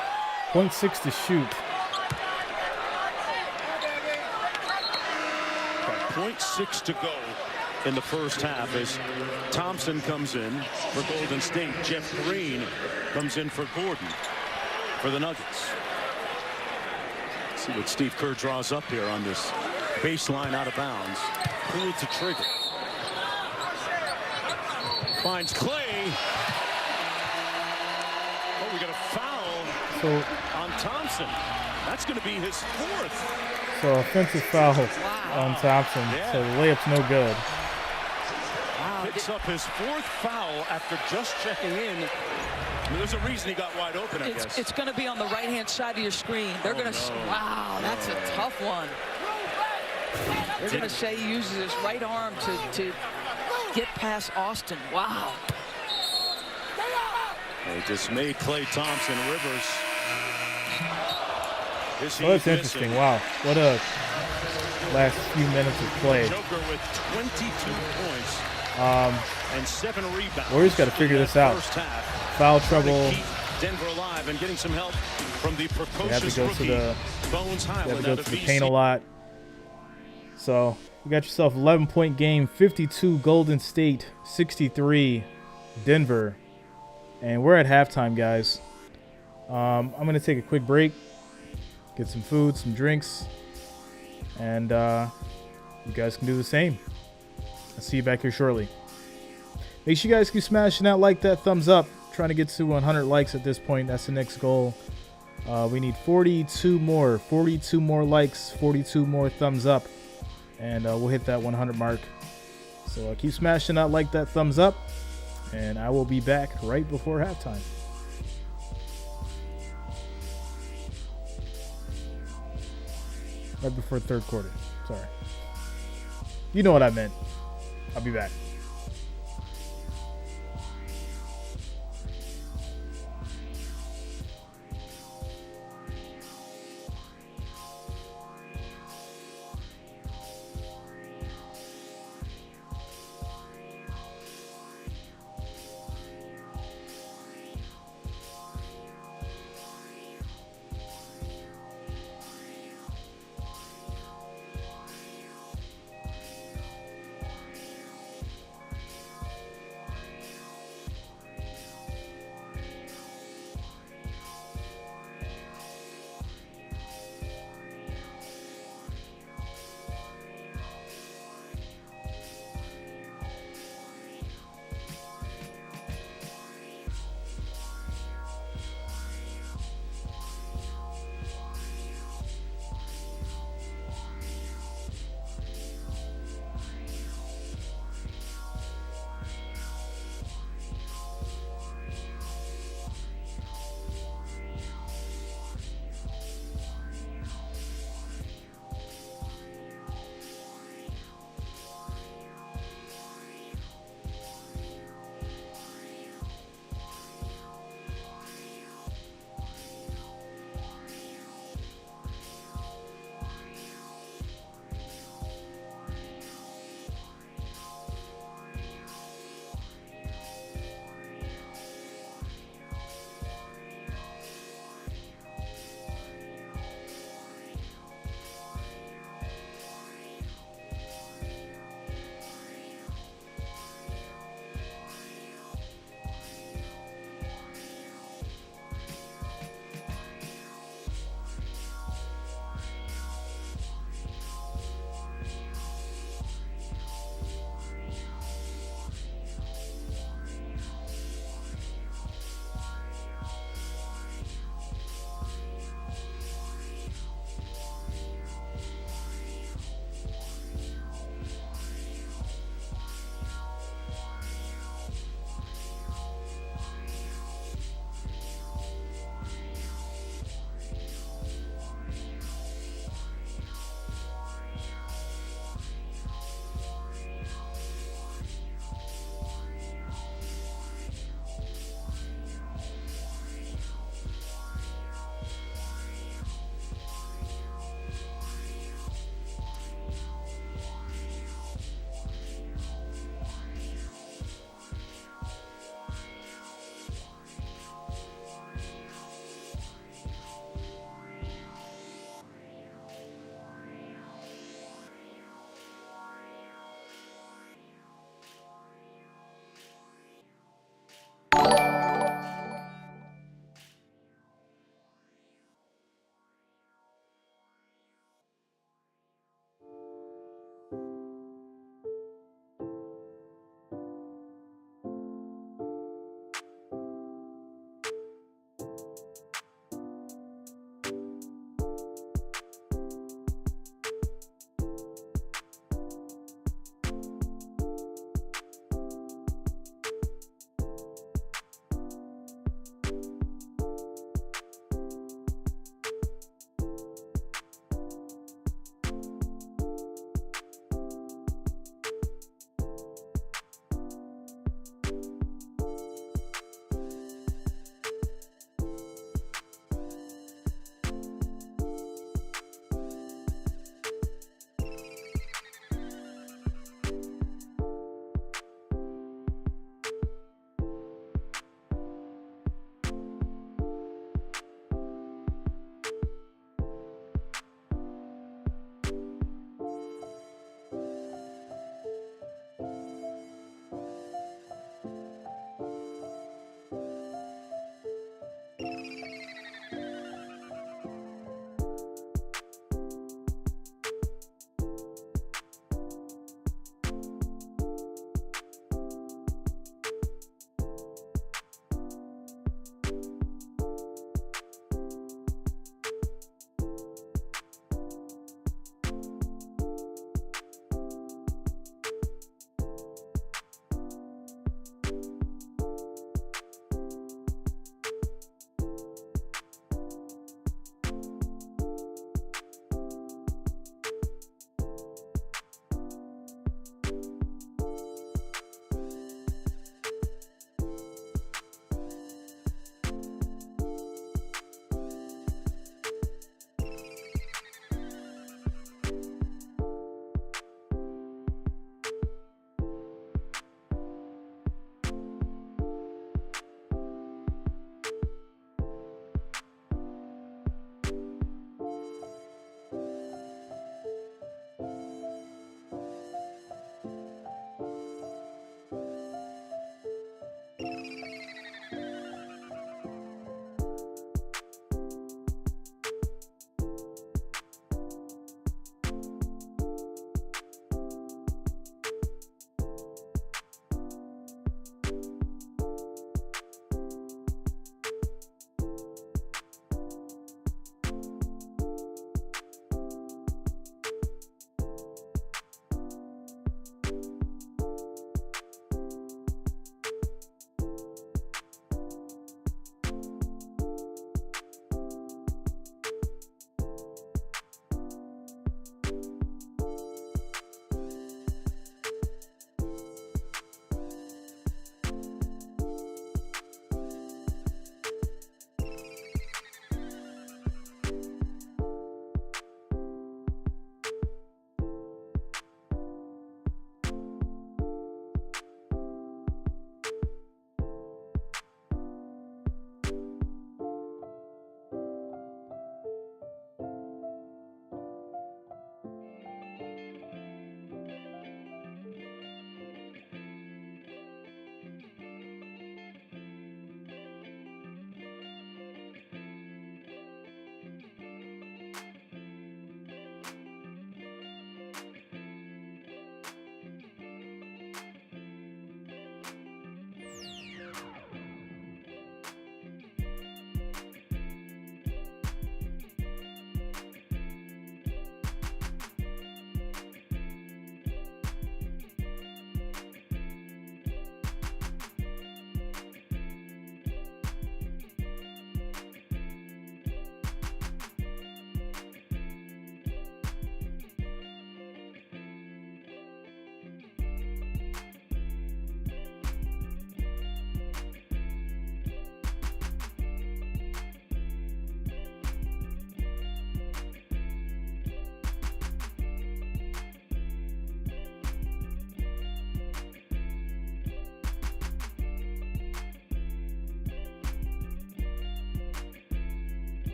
0.6 to shoot.
Got 0.6 to go in the first half as Thompson comes in for Golden State. Jeff Green comes in for Gordon for the Nuggets. See what Steve Kerr draws up here on this baseline out of bounds. Poole to trigger. Finds Clay. Oh, we got a foul
So,
on Thompson. That's going to be his 4th.
so offensive foul on Thompson. So the layup's no good.
Picks up his 4th foul after just checking in. I mean, there's a reason he got wide open, I guess.
It's going to be on the right-hand side of your screen. They're going to. Wow, that's a tough one. They're going to say he uses his right arm to get past Austin. Wow.
They just made Klay Thompson. Rivers.
Oh, that's interesting. Wow. What a last few minutes of play.
Joker with 22 points and 7 rebounds.
Warriors got to figure this out.
First half.
Foul trouble.
Keep Denver alive and getting some help from the
They have to
precocious
go to
rookie
the.
Bones
They have
Highland
to go
out
to
of
the
BC.
paint a lot. So you got yourself 11-point game. 52 Golden State, 63 Denver, and we're at halftime, guys. I'm gonna take a quick break, get some food, some drinks, and you guys can do the same. I'll see you back here shortly. Make sure you guys keep smashing that like, that thumbs up. trying to get to 100 likes at this point. That's the next goal. We need 42 more likes, 42 more thumbs up, and we'll hit that 100 mark. So keep smashing that like, that thumbs up, and I will be back right before halftime. Right before third quarter. Sorry. You know what I meant. I'll be back.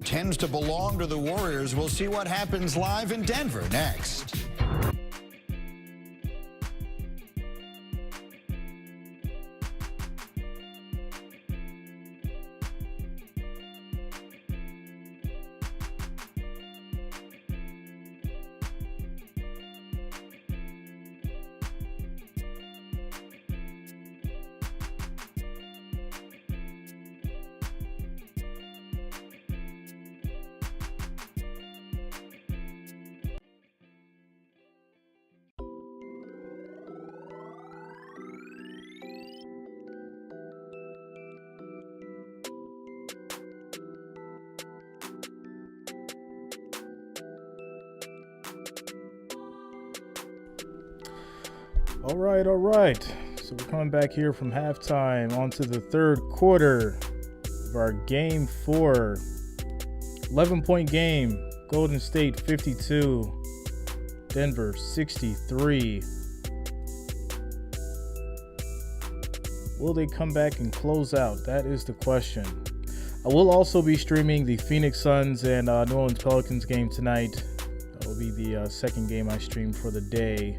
tends to belong to the Warriors. We'll see what happens live in Denver next.
All right. So we're coming back here from halftime onto the third quarter of our game 4. 11-point game. Golden State 52. Denver 63. Will they come back and close out? That is the question. I will also be streaming the Phoenix Suns and New Orleans Pelicans game tonight. That will be the second game I stream for the day.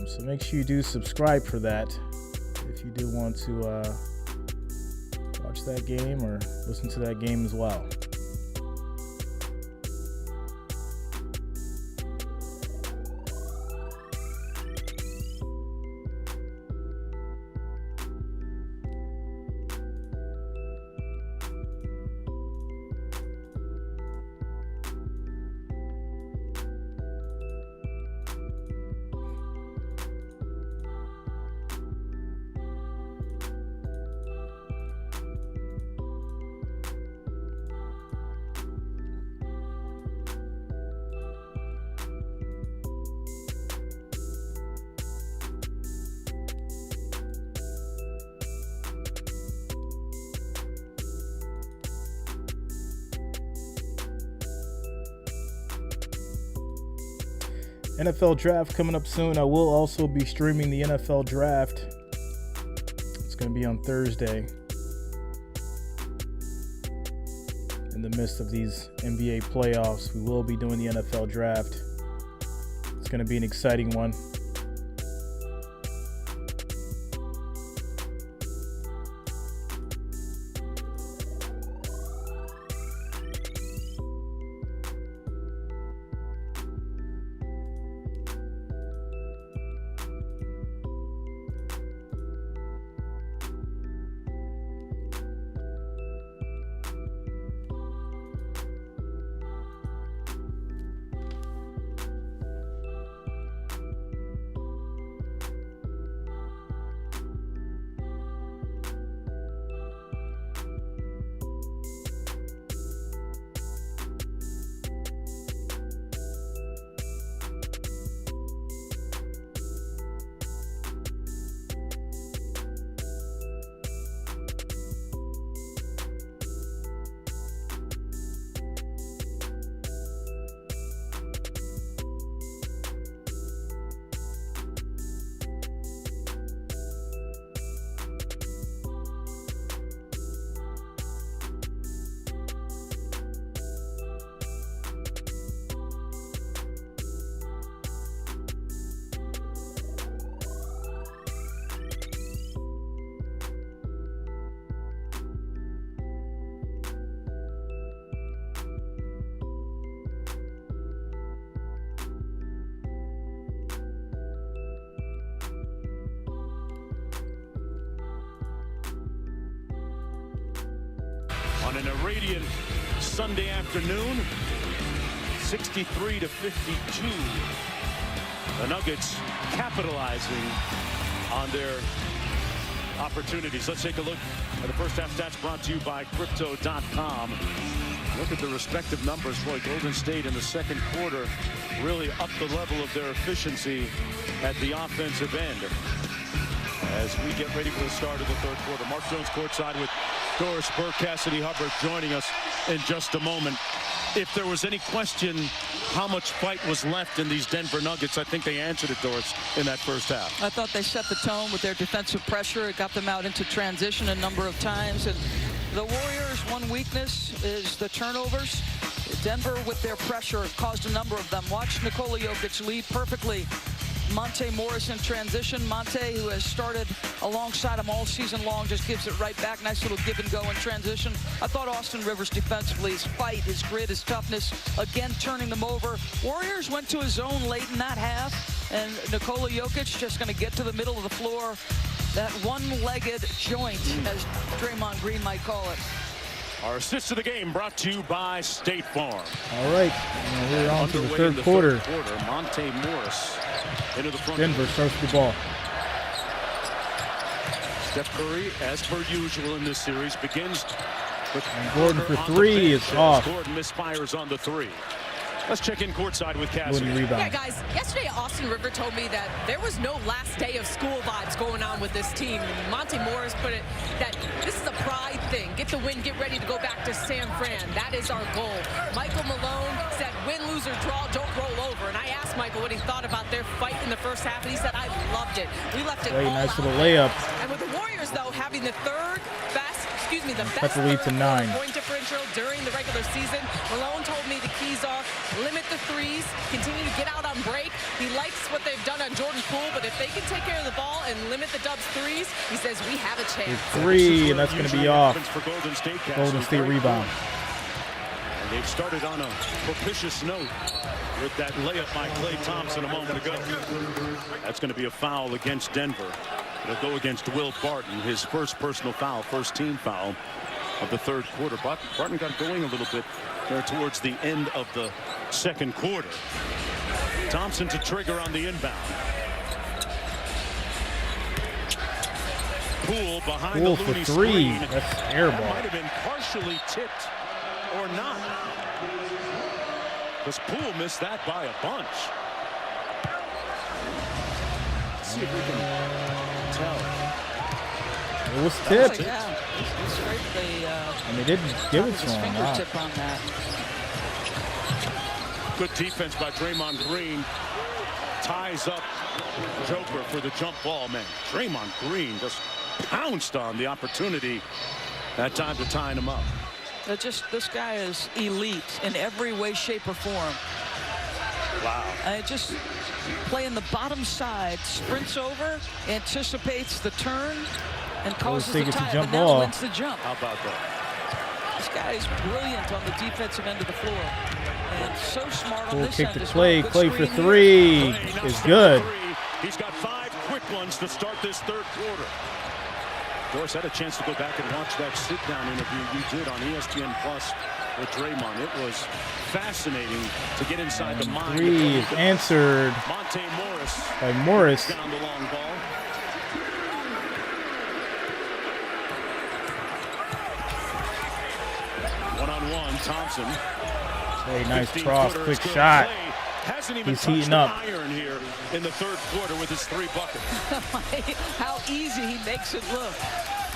So make sure you do subscribe for that if you do want to watch that game or listen to that game as well. NFL draft coming up soon. I will also be streaming the NFL draft. It's going to be on Thursday. In the midst of these NBA playoffs, we will be doing the NFL draft. It's going to be an exciting one.
On an irradiant Sunday afternoon, 63-52. The Nuggets capitalizing on their opportunities. Let's take a look at the first half stats brought to you by Crypto.com. Look at the respective numbers for Golden State in the second quarter. Really up the level of their efficiency at the offensive end. As we get ready for the start of the third quarter. Mark Jones courtside with Doris Burke, Cassidy Hubbard joining us in just a moment. If there was any question how much fight was left in these Denver Nuggets, I think they answered it, Doris, in that first half.
I thought they set the tone with their defensive pressure. It got them out into transition a number of times. And The Warriors' one weakness is the turnovers. Denver, with their pressure, caused a number of them. Watch Nikola Jokic lead perfectly. Monte Morris in transition. Monte, who has started alongside him all season long, just gives it right back. Nice little give and go in transition. I thought Austin Rivers defensively, his fight, his grit, his toughness, again turning them over. Warriors went to his zone late in that half, and Nikola Jokic just going to get to the middle of the floor. That one-legged joint, as Draymond Green might call it.
Our assist of the game brought to you by State Farm.
All right, and we're on to the third quarter.
Monte Morris into the front.
Denver starts the ball.
Steph Curry, as per usual in this series, begins with
Gordon for three is off.
Gordon misfires on the three. Let's check in courtside with Cassie.
Yeah, guys, yesterday Austin River told me that there was no last day of school vibes going on with this team. Monte Morris put it that this is a pride thing. Get the win, get ready to go back to San Fran. That is our goal. Michael Malone said win, lose, or draw, don't roll over. And I asked Michael what he thought about their fight in the first half, and he said, I loved it. We left it all
nice
out.
little layup.
And with the Warriors, though, having the best
the lead to 9.
point differential during the regular season, Malone told me the keys are limit the threes, continue to get out on break. He likes what they've done on Jordan Poole, but if they can take care of the ball and limit the Dubs threes, he says we have a chance.
Three, and that's going to be off.
Golden
State rebound.
And they've started on a propitious note with that layup by Klay Thompson a moment ago. That's going to be a foul against Denver. It'll go against Will Barton, his first personal foul, first team foul of the third quarter. Barton got going a little bit there towards the end of the second quarter. Thompson to trigger on the inbound. Poole behind the Looney
for three.
Screen.
That's air ball.
That might have been partially tipped or not. Because Poole missed that by a bunch. Let's see if we can tell.
It was tipped.
Yeah, he scraped the,
and they didn't give it to him.
fingertip on that.
Good defense by Draymond Green. Ties up Joker for the jump ball. Man, Draymond Green just pounced on the opportunity that time to tie him up.
This guy is elite in every way, shape, or form.
Wow.
Just playing the bottom side, sprints over, anticipates the turn, and causes the tie, and now wins the jump.
How about that?
This guy is brilliant on the defensive end of the floor. And so smart on this
kick
end
to
as
Klay.
well.
Klay for three is good.
He's got 5 quick ones to start this third quarter. Doris had a chance to go back and watch that sit-down interview you did on ESPN Plus with Draymond. It was fascinating to get inside the mind.
Three is answered
Monte Morris
by Morris.
down the long ball. One-on-one, Thompson.
Hey, nice cross, quick shot. He's heating up.
Iron here in the third quarter with his 3 buckets.
How easy he makes it look.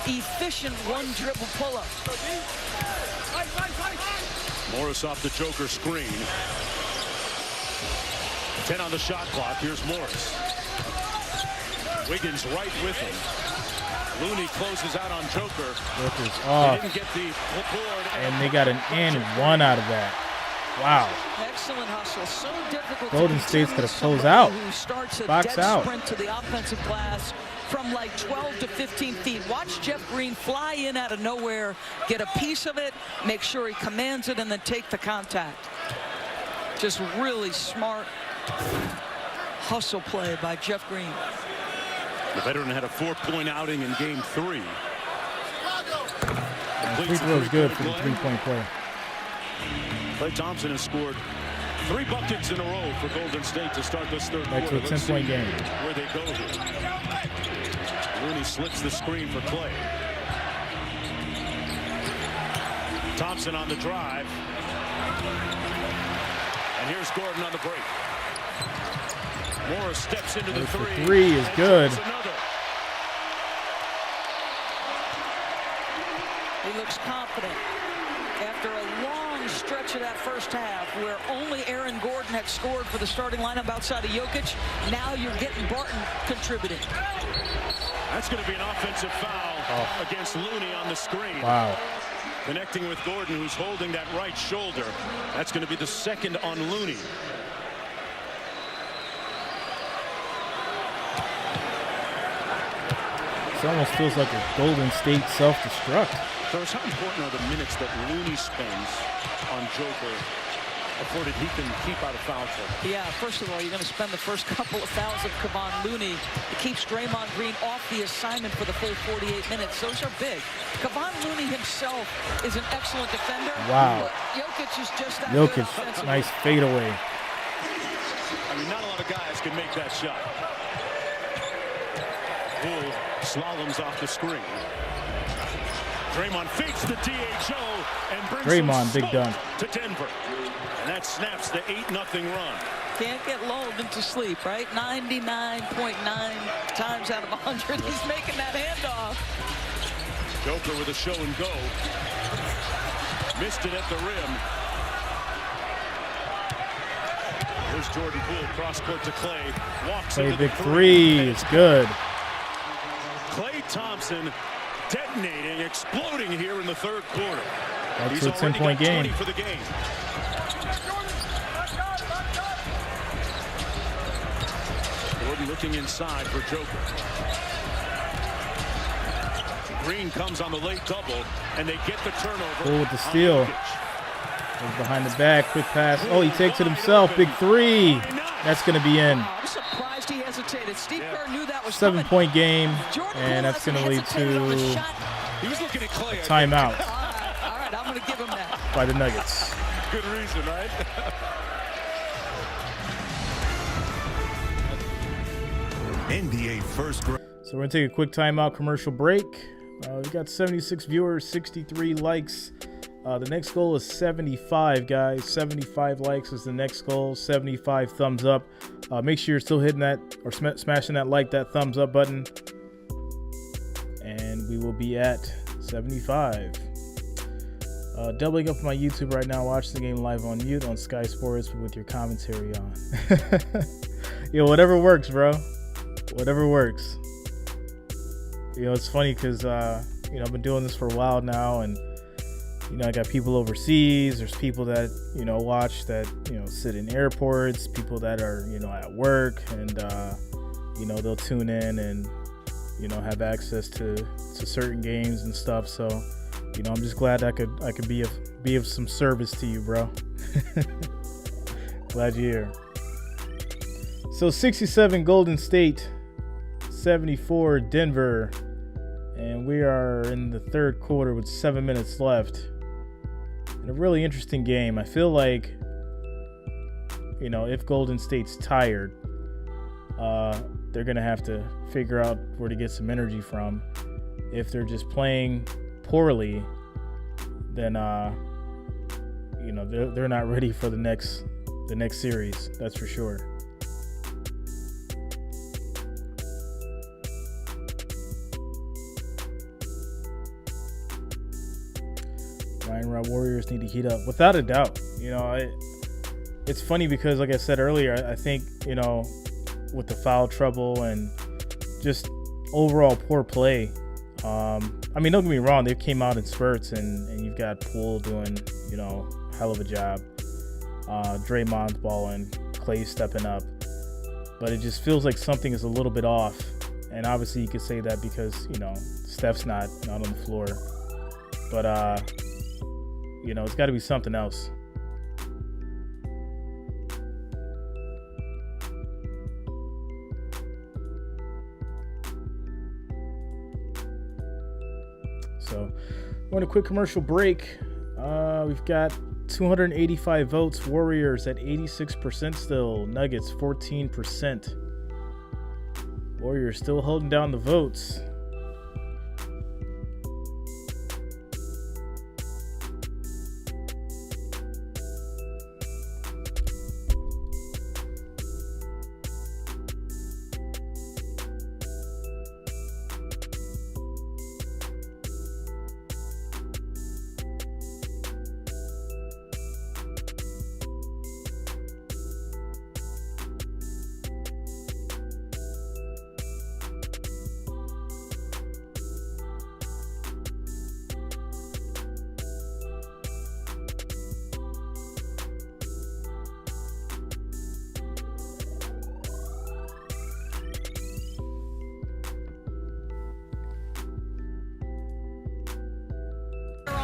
Efficient one-dribble pull-up.
Morris off the Joker screen. 10 on the shot clock. Here's Morris. Wiggins right with him. Looney closes out on Joker.
Joker's off.
They didn't get the board.
And they got an and one out of that. Wow.
Excellent hustle. So difficult.
Golden State's gonna close out.
Who starts a
Box
dead
out.
sprint to the offensive glass from like 12 to 15 feet. Watch Jeff Green fly in out of nowhere, get a piece of it, make sure he commands it, and then take the contact. Just really smart hustle play by Jeff Green.
The veteran had a 4-point outing in game 3.
Free throw is good for the 3-point play.
Klay Thompson has scored 3 buckets in a row for Golden State to start this third
Back
quarter.
to a 10-point game.
Where they go here. Looney slips the screen for Klay. Thompson on the drive. And here's Gordon on the break. Morris steps into the 3.
3 is good.
He looks confident. After a long stretch of that first half where only Aaron Gordon had scored for the starting lineup outside of Jokic, now you're getting Barton contributing.
That's going to be an offensive foul against Looney on the screen.
Wow.
Connecting with Gordon, who's holding that right shoulder. That's going to be the second on Looney.
It almost feels like a Golden State self-destruct.
First, how important are the minutes that Looney spends on Joker afforded he can keep out of foul trouble?
Yeah, first of all, you're going to spend the first couple of fouls of Kevon Looney. It keeps Draymond Green off the assignment for the full 48 minutes. Those are big. Kevon Looney himself is an excellent defender.
Wow.
Jokic is just that
Jokic,
good offensively.
nice fadeaway.
I mean, not a lot of guys can make that shot. Bull slaloms off the screen. Draymond fakes the DHO and brings
Draymond, big dunk
to Denver. And that snaps the 8-0 run.
Can't get lulled into sleep, right? 99.9 times out of 100, he's making that handoff.
Joker with a show and go. Missed it at the rim. Here's Jordan Poole, cross court to Clay. Walks
Clay,
into
big
the
three. It's good.
Klay Thompson detonating, exploding here in the third quarter.
That's
He's
a 10-point game.
20 for the game. Gordon looking inside for Joker. Green comes on the late double, and they get the turnover.
Poole with the steal. Goes behind the back, quick pass. Oh, he takes it himself. Big three. That's going to be in.
I'm surprised he hesitated. Steve Kerr knew that was
7-point game, and that's going to lead to
He was looking at Clay.
timeout
All right, I'm going to give him that.
by the Nuggets.
Good reason, right?
NBA first grade.
So we're going to take a quick timeout commercial break. We got 76 viewers, 63 likes. The next goal is 75, guys. 75 likes is the next goal. 75 thumbs up. Make sure you're still hitting that or smashing that thumbs up button. And we will be at 75. Doubling up my YouTube right now. Watch the game live on mute on Sky Sports with your commentary on. Yo, whatever works, bro. Whatever works. You know, it's funny because, I've been doing this for a while now, and, I got people overseas. There's people that, watch that, sit in airports, people that are, at work, and, they'll tune in and, have access to certain games and stuff. So, I'm just glad I could be of some service to you, bro. Glad you're here. So 67 Golden State, 74 Denver, and we are in the third quarter with 7 minutes left. And a really interesting game. I feel like, if Golden State's tired, they're going to have to figure out where to get some energy from. If they're just playing poorly, then, they're not ready for the next series. That's for sure. Ryan Rob Warriors need to heat up, without a doubt. It's funny because, like I said earlier, I think, with the foul trouble and just overall poor play. Don't get me wrong, they came out in spurts, and you've got Poole doing, hell of a job. Draymond's balling, Clay stepping up. But it just feels like something is a little bit off. And obviously you could say that because, Steph's not on the floor. But, it's got to be something else. So, we're on a quick commercial break. We've got 285 votes. Warriors at 86% still. Nuggets 14%. Warriors still holding down the votes.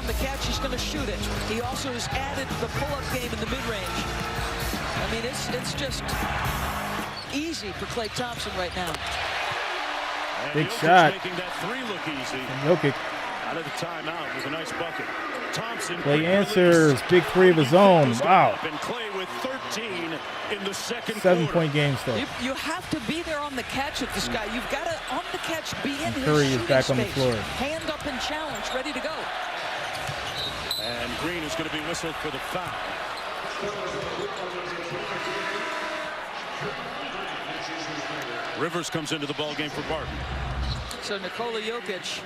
on the catch, he's going to shoot it. He also has added the pull-up game in the mid-range. I mean, it's just easy for Klay Thompson right now.
Big shot.
Making that three look easy.
Jokic.
Out of the timeout with a nice bucket. Thompson.
Klay answers. Big three of his own. Wow.
And Klay with 13 in the second
7-point game still.
You have to be there on the catch with this guy. You've got to, on the catch, be in his
Curry is
shooting
back on the
space.
floor.
Hand up and challenge, ready to go.
And Green is going to be whistled for the foul. Rivers comes into the ball game for Barton.
So Nikola Jokic,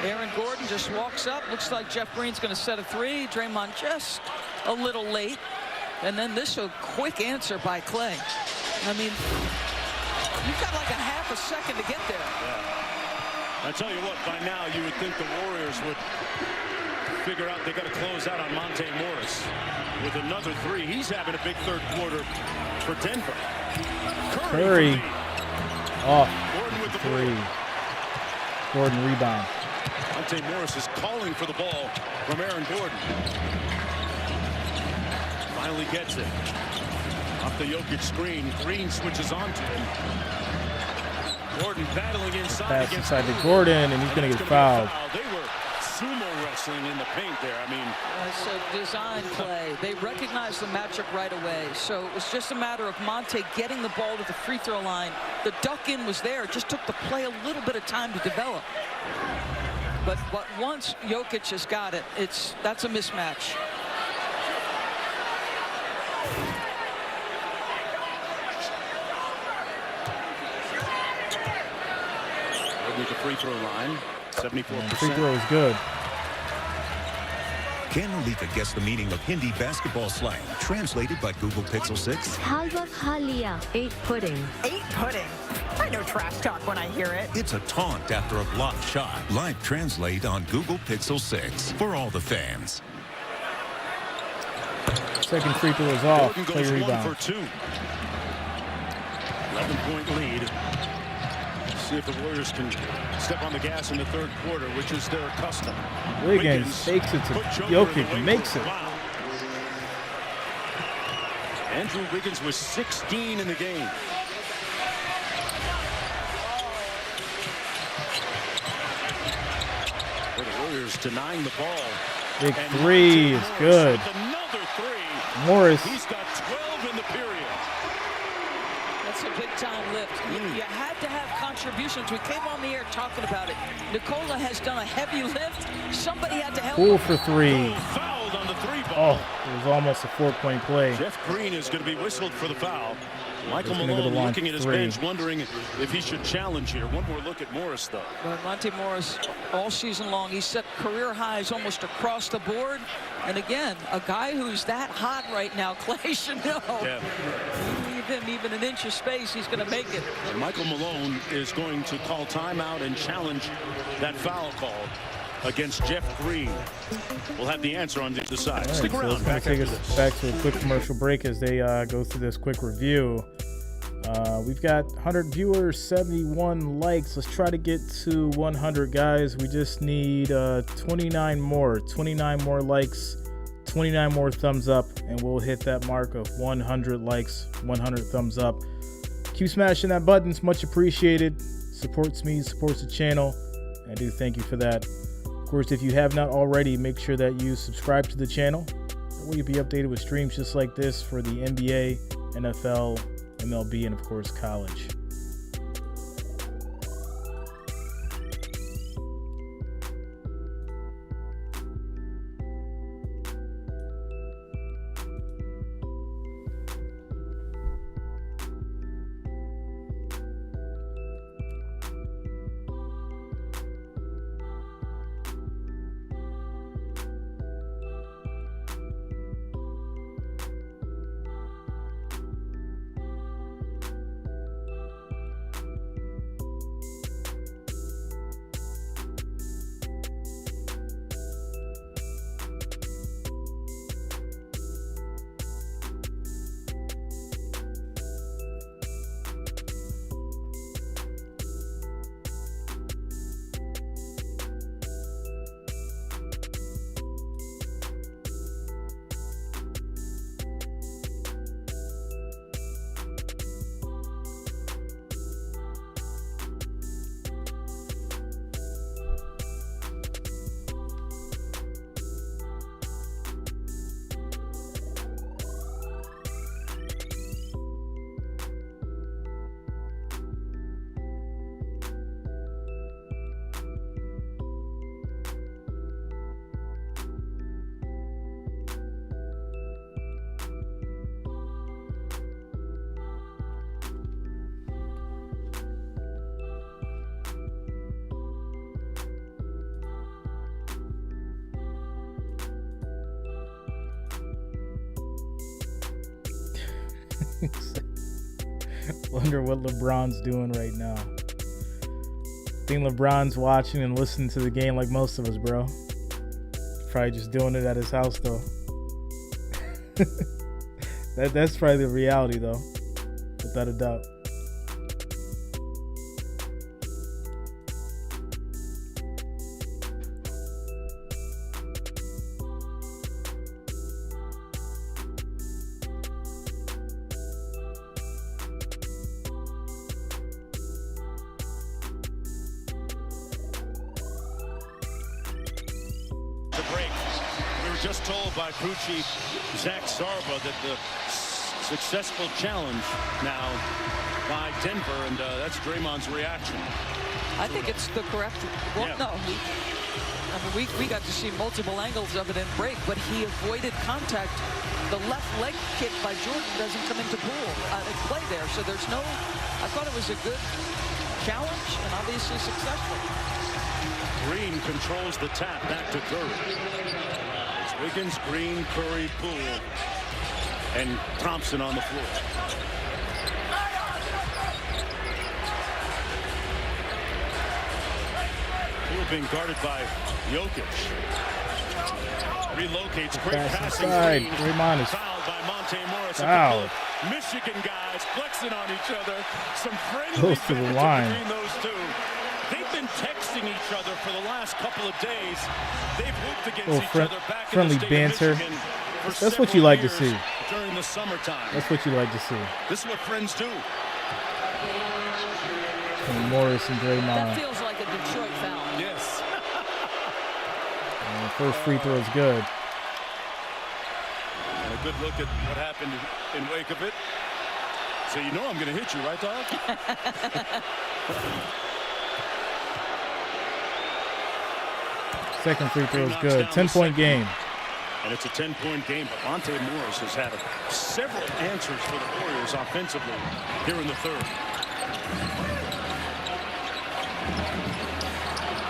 Aaron Gordon just walks up. Looks like Jeff Green's going to set a three. Draymond just a little late. And then this a quick answer by Klay. I mean, you've got like a half a second to get there.
Yeah. I tell you what, by now you would think the Warriors would figure out they got to close out on Monte Morris with another three. He's having a big third quarter for Denver.
Curry. Off.
Gordon with the
three. Gordon rebound.
Monte Morris is calling for the ball from Aaron Gordon. Finally gets it. Off the Jokic screen. Green switches on to him. Gordon battling inside.
Pass
against
inside to Gordon, and he's going to get fouled.
They were sumo wrestling in the paint there. I mean,
So design play. They recognized the matchup right away. So it was just a matter of Monte getting the ball to the free throw line. The duck in was there. It just took the play a little bit of time to develop. But once Jokic has got it, that's a mismatch.
With the free throw line, 74%.
Free throw is good.
Can Malika guess the meaning of Hindi basketball slang translated by Google Pixel 6?
Halva kha liya. Ate pudding.
Ate pudding? I know trash talk when I hear it.
It's a taunt after a blocked shot. Live translate on Google Pixel 6 for all the fans.
Second free throw is off.
Gordon
Play
goes
rebound.
1 for 2. 11-point lead. See if the Warriors can step on the gas in the third quarter, which is their custom.
Wiggins takes it to Jokic, makes it.
Wow. Andrew Wiggins was 16 in the game. The Warriors denying the ball.
Big three is good.
Another three.
Morris.
He's got 12 in the period.
That's a big-time lift. You had to have contributions. We came on the air talking about it. Nikola has done a heavy lift. Somebody had to help
Cool
him.
for three.
Fouled on the three ball.
Oh, it was almost a 4-point play.
Jeff Green is going to be whistled for the foul. Michael
He's gonna go to
Malone
line
looking at his
three.
bench, wondering if he should challenge here. One more look at Morris, though.
But Monte Morris, all season long, he set career highs almost across the board. And again, a guy who's that hot right now, Klay should know.
Yeah.
You leave him even an inch of space, he's going to make it.
And Michael Malone is going to call timeout and challenge that foul call against Jeff Green. We'll have the answer on the other side.
All right,
Stick
so
around.
it's going
Back
to take
after
us
this.
back to a quick commercial break as they go through this quick review. We've got 100 viewers, 71 likes. Let's try to get to 100, guys. We just need 29 more likes, 29 more thumbs up, and we'll hit that mark of 100 likes, 100 thumbs up. Keep smashing that button. It's much appreciated. Supports me, supports the channel. I do thank you for that. Of course, if you have not already, make sure that you subscribe to the channel. That way you'll be updated with streams just like this for the NBA, NFL, MLB, and of course, college. Wonder what LeBron's doing right now. I think LeBron's watching and listening to the game like most of us, bro. Probably just doing it at his house, though. That's probably the reality, though, without a doubt.
Just told by crew chief Zach Sarba that the successful challenge now by Denver, and that's Draymond's reaction.
I think it's the correct. Well,
yeah.
No, we got to see multiple angles of it in break, but he avoided contact. The left leg kick by Jordan doesn't come into play there, so there's no. I thought it was a good challenge and obviously successful.
Green controls the tap back to Curry. Wiggins, Green, Curry, Poole, and Thompson on the floor. Poole being guarded by Jokic. Relocates, great passing.
Draymond is
fouled by Monte Morris.
Wow.
Michigan guys flexing on each other. Some friendly
close to the line
between those two. They've been texting each other for the last couple of days. They've hooped against each other back
friendly
in the state
banter.
Of Michigan for
That's what you like to see.
During the summertime.
That's what you like to see.
This is what friends do.
And Morris and Draymond.
That feels like a Detroit foul.
Yes.
And the first free throw is good.
And a good look at what happened in wake of it. So you know I'm going to hit you, right, dog?
Second free throw is good. 10-point game.
And it's a 10-point game, but Monte Morris has had several answers for the Warriors offensively here in the third.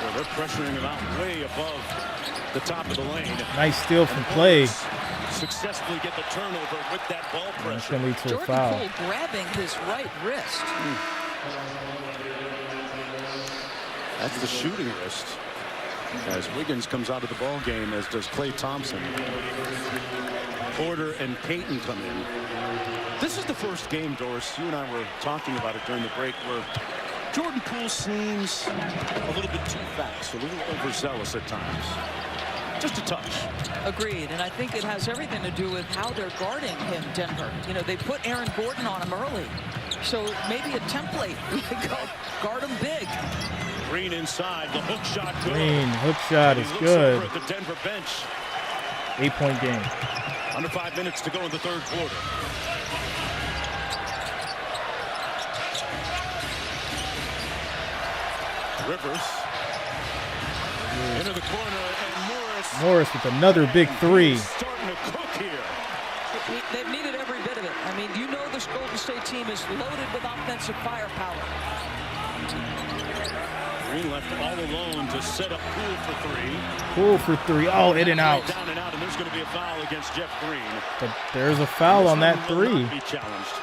Well, they're pressuring him out way above the top of the lane.
Nice steal from Clay.
Successfully get the turnover with that ball pressure.
It's going to lead to a
Jordan
foul.
Poole grabbing his right wrist.
That's the shooting wrist. As Wiggins comes out of the ball game, as does Klay Thompson. Porter and Payton come in. This is the first game, Doris, you and I were talking about it during the break, where Jordan Poole seems a little bit too fast, a little overzealous at times. Just a touch.
Agreed, and I think it has everything to do with how they're guarding him, Denver. You know, they put Aaron Gordon on him early. So maybe a template. We could go guard him big.
Green inside, the hook shot good.
Green, hook shot is good.
Over at the Denver bench.
8-point game.
Under 5 minutes to go in the third quarter. Rivers into the corner, and
Morris with another big three.
Starting to cook here.
They've needed every bit of it. I mean, you know this Golden State team is loaded with offensive firepower.
Green left all alone to set up Poole for three.
Poole for three. Oh, in and out.
Down and out, and there's going to be a foul against Jeff Green.
But there's a foul on that three.
Be challenged.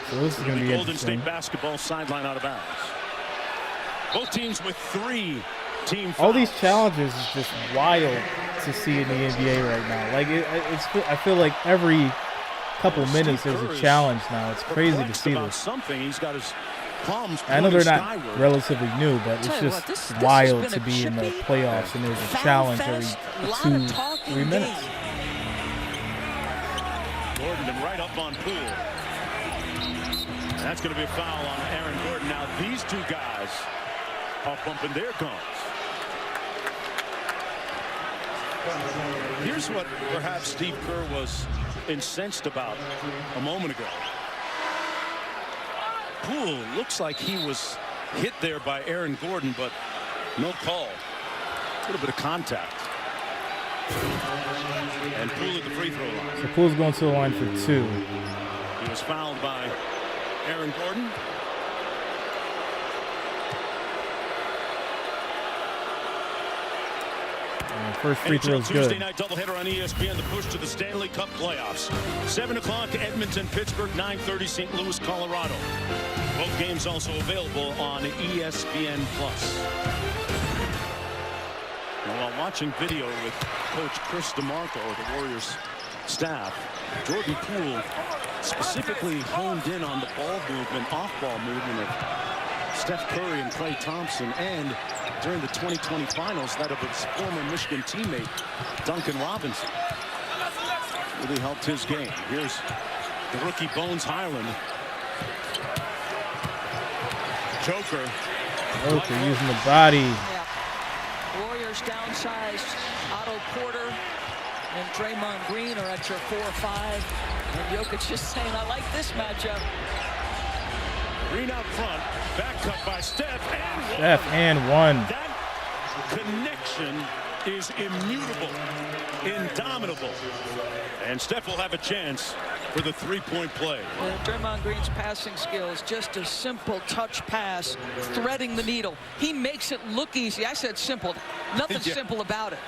So this is going to be
Golden
interesting.
State basketball sideline out of bounds. Both teams with 3 team fouls.
All these challenges is just wild to see in the NBA right now. Like I feel like every couple minutes there's a challenge now. It's crazy to see this.
Something he's got his palms.
I know they're not
skyward.
relatively new, but it's just
this
wild to be in the playoffs and there's a challenge every 2-3 minutes.
Gordon and right up on Poole. That's going to be a foul on Aaron Gordon. Now these two guys are bumping their guns. Here's what perhaps Steve Kerr was incensed about a moment ago. Poole looks like he was hit there by Aaron Gordon, but no call. A little bit of contact. And Poole at the free throw line.
So Poole's going to the line for 2.
He was fouled by Aaron Gordon.
First free throw is
Tuesday
good.
night doubleheader on ESPN, the push to the Stanley Cup playoffs. 7 o'clock, Edmonton, Pittsburgh, 9:30, St. Louis, Colorado. Both games also available on ESPN+. Now, while watching video with Coach Chris DeMarco of the Warriors staff, Jordan Poole specifically honed in on the ball movement, off-ball movement of Steph Curry and Klay Thompson, and during the 2020 finals, that of his former Michigan teammate, Duncan Robinson. Really helped his game. Here's the rookie Bones Highland. Joker
using the body.
Yeah. Warriors downsized. Otto Porter and Draymond Green are at your 4 or 5. And Jokic just saying, I like this matchup.
Green out front, back cut by Steph,
and one.
That connection is immutable, indomitable. And Steph will have a chance for the three-point play.
Draymond Green's passing skills, just a simple touch pass, threading the needle. He makes it look easy. I said simple. Nothing simple about it.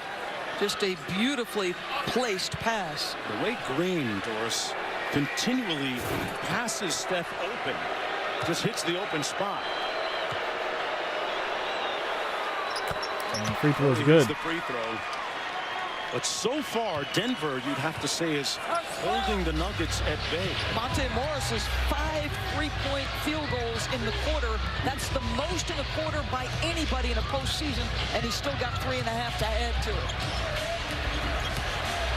Just a beautifully placed pass.
The way Green, Doris, continually passes Steph open. Just hits the open spot.
And free throw is good.
The free throw. But so far, Denver, you'd have to say, is holding the Nuggets at bay.
Monte Morris is 5 3-point field goals in the quarter. That's the most in a quarter by anybody in a postseason, and he's still got 3.5 to add to it.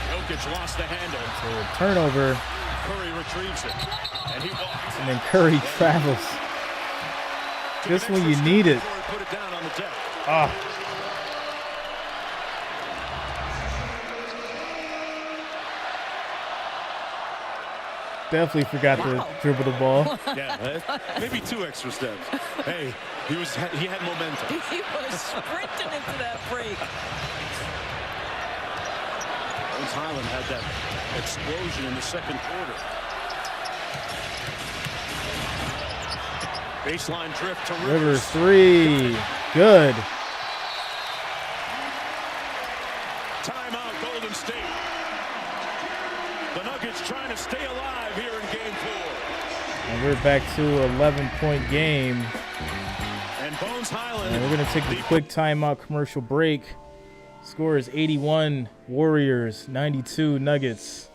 Jokic lost the handle.
So a turnover.
Curry retrieves it, and he walks.
And then Curry travels. Just when you need it.
Put it down on the deck.
Ah. Definitely forgot to dribble the ball.
Yeah, maybe 2 extra steps. Hey, he had momentum.
He was sprinting into that break.
Bones Highland had that explosion in the second quarter. Baseline drift to
Rivers 3. Good.
Timeout, Golden State. The Nuggets trying to stay alive here in Game 4.
And we're back to an 11-point game.
And Bones Highland.
And we're going to take a quick timeout commercial break. Score is 81 Warriors, 92 Nuggets.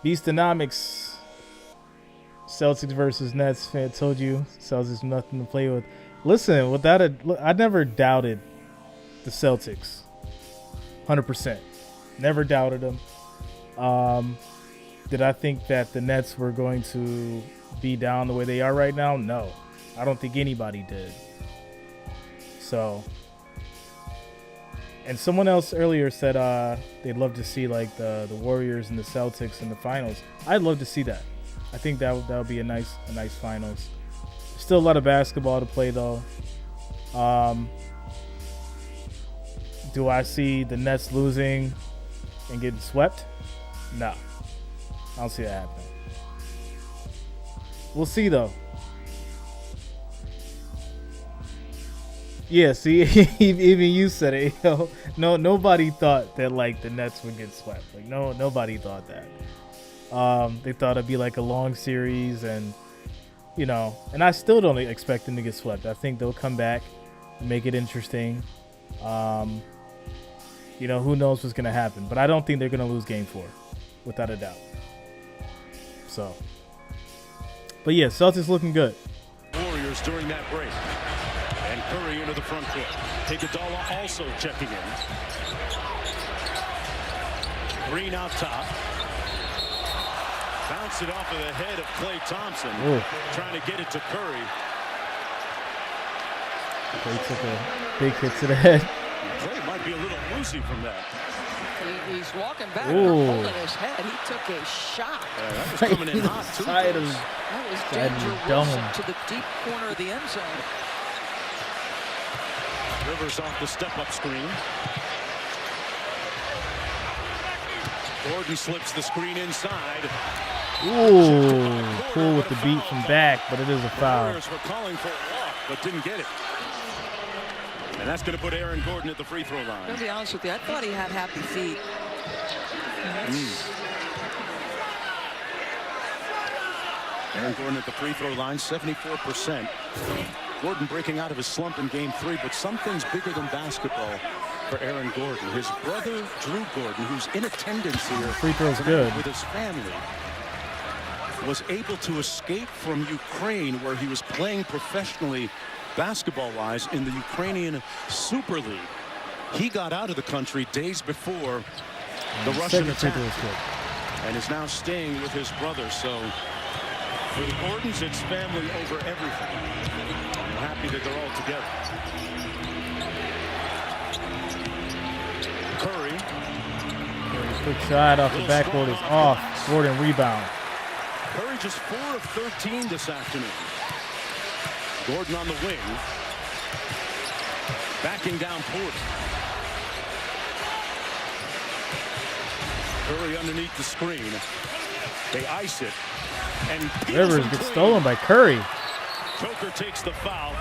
Beastonomics. Celtics versus Nets. Fan told you Celtics nothing to play with. Listen, I never doubted the Celtics. 100%. Never doubted them. Did I think that the Nets were going to be down the way they are right now? No. I don't think anybody did. So, and someone else earlier said they'd love to see like the Warriors and the Celtics in the finals. I'd love to see that. I think that would be a nice finals. Still a lot of basketball to play though. Do I see the Nets losing and getting swept? No. I don't see that happening. We'll see though. Yeah, see, even you said it. You know, nobody thought that like the Nets would get swept. Like nobody thought that. They thought it'd be like a long series, and and I still don't expect them to get swept. I think they'll come back and make it interesting. Who knows what's gonna happen? But I don't think they're gonna lose Game 4, without a doubt. So, but yeah, Celtics looking good.
Warriors during that break. And Curry into the front court. Iguodala also checking in. Green out top. Bounce it off of the head of Klay Thompson.
Ooh.
Trying to get it to Curry.
Klay took a big hit to the head.
Klay might be a little woozy from that.
He's walking back,
Ooh.
holding his head. He took a shot.
That was coming in hot, too.
That was Danger Wilson to the deep corner of the end zone.
Rivers off the step-up screen. Gordon slips the screen inside.
Ooh, cool with the beat from back, but it is a foul.
Warriors were calling for a walk, but didn't get it.
And that's going to put Aaron Gordon at the free throw line.
I'm going to be honest with you. I thought he had happy feet.
Aaron Gordon at the free throw line, 74%. Gordon breaking out of his slump in game 3, but something's bigger than basketball for Aaron Gordon. His brother, Drew Gordon, who's in attendance here
Free throw's good.
with his family, was able to escape from Ukraine, where he was playing professionally basketball-wise in the Ukrainian Super League. He got out of the country days before the Russian attack and is now staying with his brother. So for the Gordons, it's family over everything. I'm happy that they're all together. Curry.
Quick shot off the backboard is off. Gordon rebound.
Curry just 4 of 13 this afternoon. Gordon on the wing. Backing down Porter. Curry underneath the screen. They ice it. And
Rivers gets stolen by Curry.
Joker takes the foul.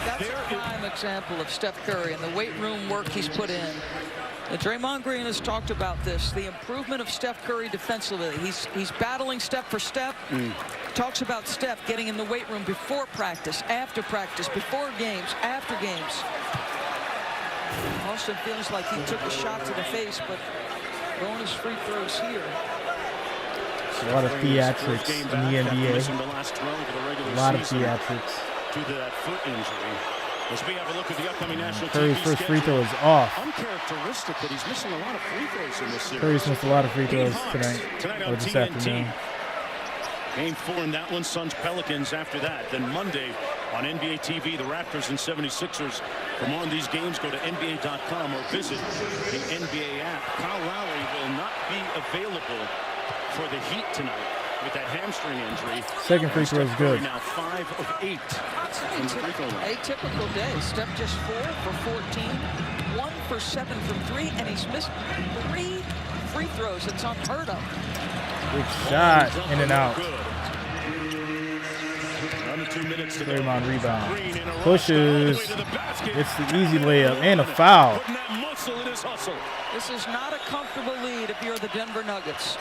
That's a prime example of Steph Curry and the weight room work he's put in. And Draymond Green has talked about this, the improvement of Steph Curry defensively. He's battling step for step. Talks about Steph getting in the weight room before practice, after practice, before games, after games. Austin feels like he took a shot to the face, but bonus free throws here.
A lot of theatrics in the NBA. A lot of theatrics.
To that foot injury. As we have a look at the upcoming national
Curry's
TV
first free
schedule.
throw is off.
Uncharacteristic that he's missing a lot of free throws in this series.
Curry's missed a lot of free throws tonight or this afternoon.
Game 4 in that one, Suns Pelicans after that. Then Monday on NBA TV, the Raptors and 76ers. For more on these games, go to NBA.com or visit the NBA app. Kyle Lowry will not be available for the Heat tonight with that hamstring injury.
Second free throw is good.
Now 5 of 8.
Atypical day. Steph just 4 for 14, 1 for 7 from 3, and he's missed 3 free throws. It's unheard of.
Big shot, in and out.
Under 2 minutes to
Draymond rebound. Pushes. It's the easy layup and a foul.
This is not a comfortable lead if you're the Denver Nuggets.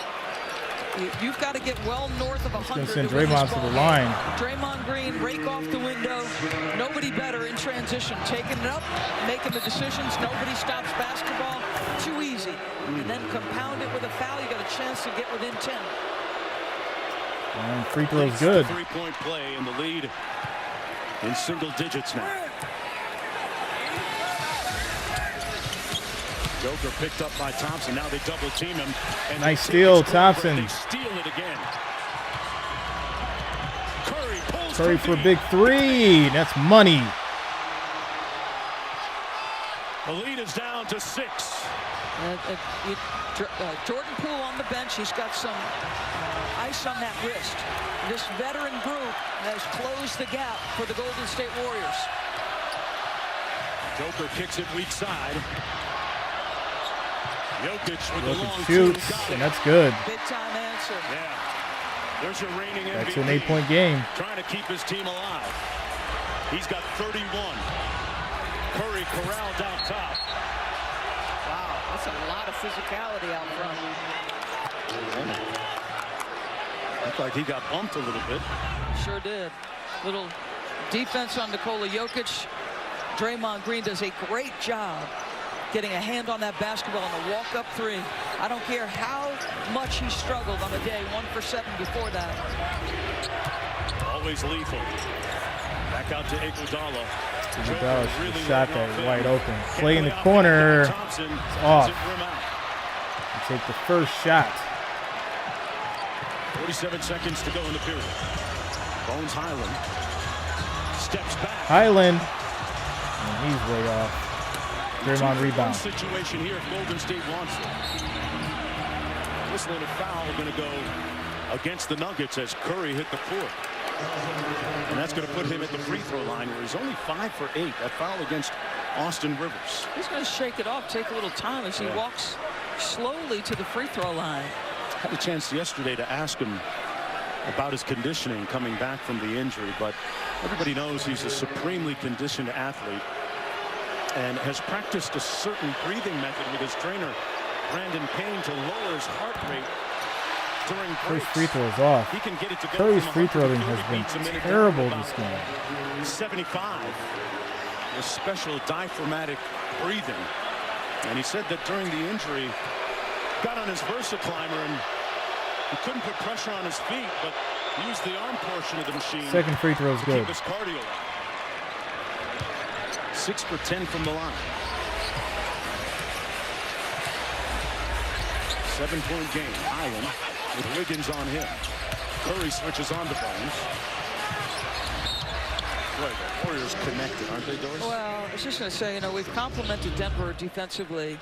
You've got to get well north of 100
Gonna send
to win this
Draymond to
ball
the
game.
line.
Draymond Green, rake off the window. Nobody better in transition. Taking it up, making the decisions. Nobody stops basketball. Too easy. And then compound it with a foul. You got a chance to get within 10.
And free throw's good.
3-point play in the lead in single digits now. Joker picked up by Thompson. Now they double team him. And
Nice steal, Thompson.
They steal it again. Curry pulls
Curry for a big 3. That's money.
The lead is down to 6.
Jordan Poole on the bench. He's got some ice on that wrist. This veteran group has closed the gap for the Golden State Warriors.
Joker kicks it weak side. Jokic with the long
shoots, and that's good.
Big time answer.
Yeah. There's your reigning
Back
MVP.
to an 8-point game.
Trying to keep his team alive. He's got 31. Curry corralled out top.
Wow, that's a lot of physicality out front.
Looked like he got bumped a little bit.
Sure did. Little defense on Nikola Jokic. Draymond Green does a great job getting a hand on that basketball on the walk-up 3. I don't care how much he struggled on the day, 1 for 7 before that.
Always lethal. Back out to Iguodala.
Iguodala should have shot that wide open. Play in the corner. It's off. You take the first shot.
47 seconds to go in the period. Bones Highland steps back.
Highland. And he's way off. Draymond rebound.
Situation here if Golden State wants it. Whistling a foul going to go against the Nuggets as Curry hit the court. And that's going to put him at the free throw line where he's only 5 for 8. That foul against Austin Rivers.
He's going to shake it off, take a little time as he walks slowly to the free throw line.
Had a chance yesterday to ask him about his conditioning coming back from the injury, but everybody knows he's a supremely conditioned athlete. and has practiced a certain breathing method with his trainer, Brandon Payne, to lower his heart rate during breaks.
First free throw is off.
He can get it to go
Curry's
from
free throwing
130
has
beats a
been
minute
terrible
down to
this game.
about 75 with special diaphragmatic breathing. And he said that during the injury, got on his VersaClimber and he couldn't put pressure on his feet, but used the arm portion of the machine.
Second free throw is
to
good.
keep his cardio up. 6 for 10 from the line. 7-point game. Allen with Wiggins on him. Curry switches on to Bones. Boy, the Warriors connected, aren't they, Doris?
Well, I was just going to say, you know, we've complimented Denver defensively.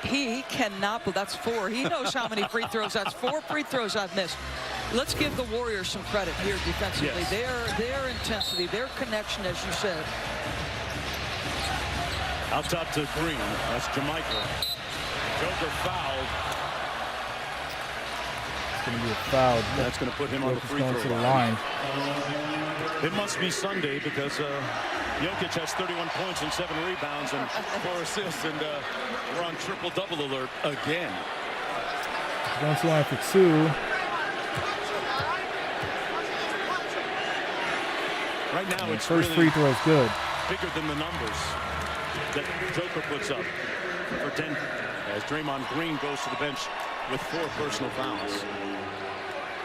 He cannot, but that's 4. He knows how many free throws. That's 4 free throws I've missed. Let's give the Warriors some credit here defensively.
Yes.
Their intensity, their connection, as you said.
Out top to Green. That's Jamaica. Joker fouled.
It's going to be a foul.
That's going to put him on the free
going
throw
to the line.
It must be Sunday because Jokic has 31 points and 7 rebounds and 4 assists, and we're on triple-double alert again.
Going to the line for 2.
Right now,
And
it's
first
really
free throw is good.
bigger than the numbers that Joker puts up for Denver as Draymond Green goes to the bench with 4 personal fouls.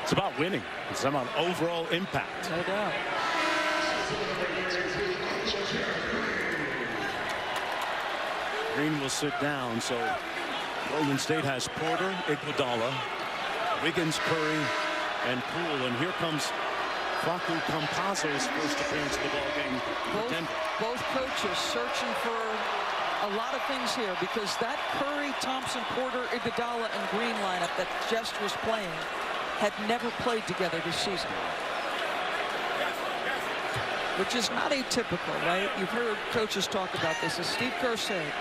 It's about winning. It's about overall impact.
No doubt.
Green will sit down, so Golden State has Porter, Iguodala, Wiggins, Curry, and Poole. And here comes Facu Campazzo's first appearance of the ball game for Denver.
Both coaches searching for a lot of things here, because that Curry, Thompson, Porter, Iguodala, and Green lineup that Just was playing had never played together this season, which is not atypical, right? You've heard coaches talk about this. As Steve Kerr said,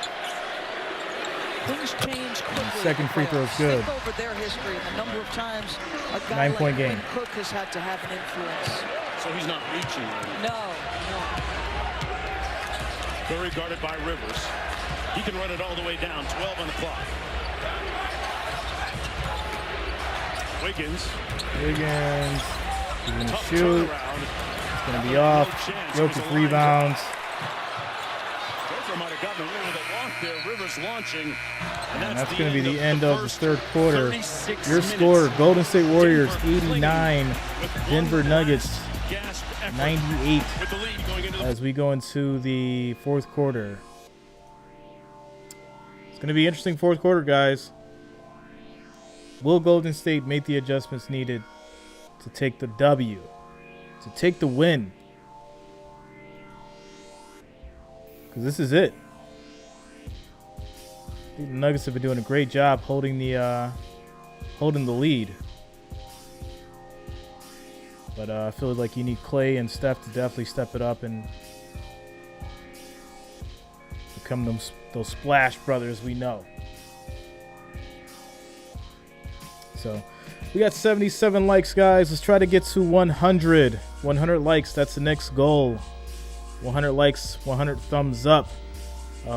things change quickly.
Second free throw is good.
Think over their history and the number of times a guy
9-point
like
game.
Quinn Cook has had to have an influence.
So he's not reaching.
No.
Curry guarded by Rivers. He can run it all the way down. 12 on the clock. Wiggins.
He's going to
Tough
shoot.
turnaround.
It's going to be off. Jokic rebounds.
Joker might have gotten away with a walk there. Rivers launching.
And that's going to be the end of the third quarter.
36
Your score, Golden State Warriors 89, Denver Nuggets 98 as we go into the fourth quarter. It's going to be interesting fourth quarter, guys. Will Golden State make the adjustments needed to take the W, to take the win? Because this is it. The Nuggets have been doing a great job holding the lead. But I feel like you need Clay and Steph to definitely step it up and become those Splash Brothers we know. So we got 77 likes, guys. Let's try to get to 100. 100 likes. That's the next goal. 100 likes, 100 thumbs up.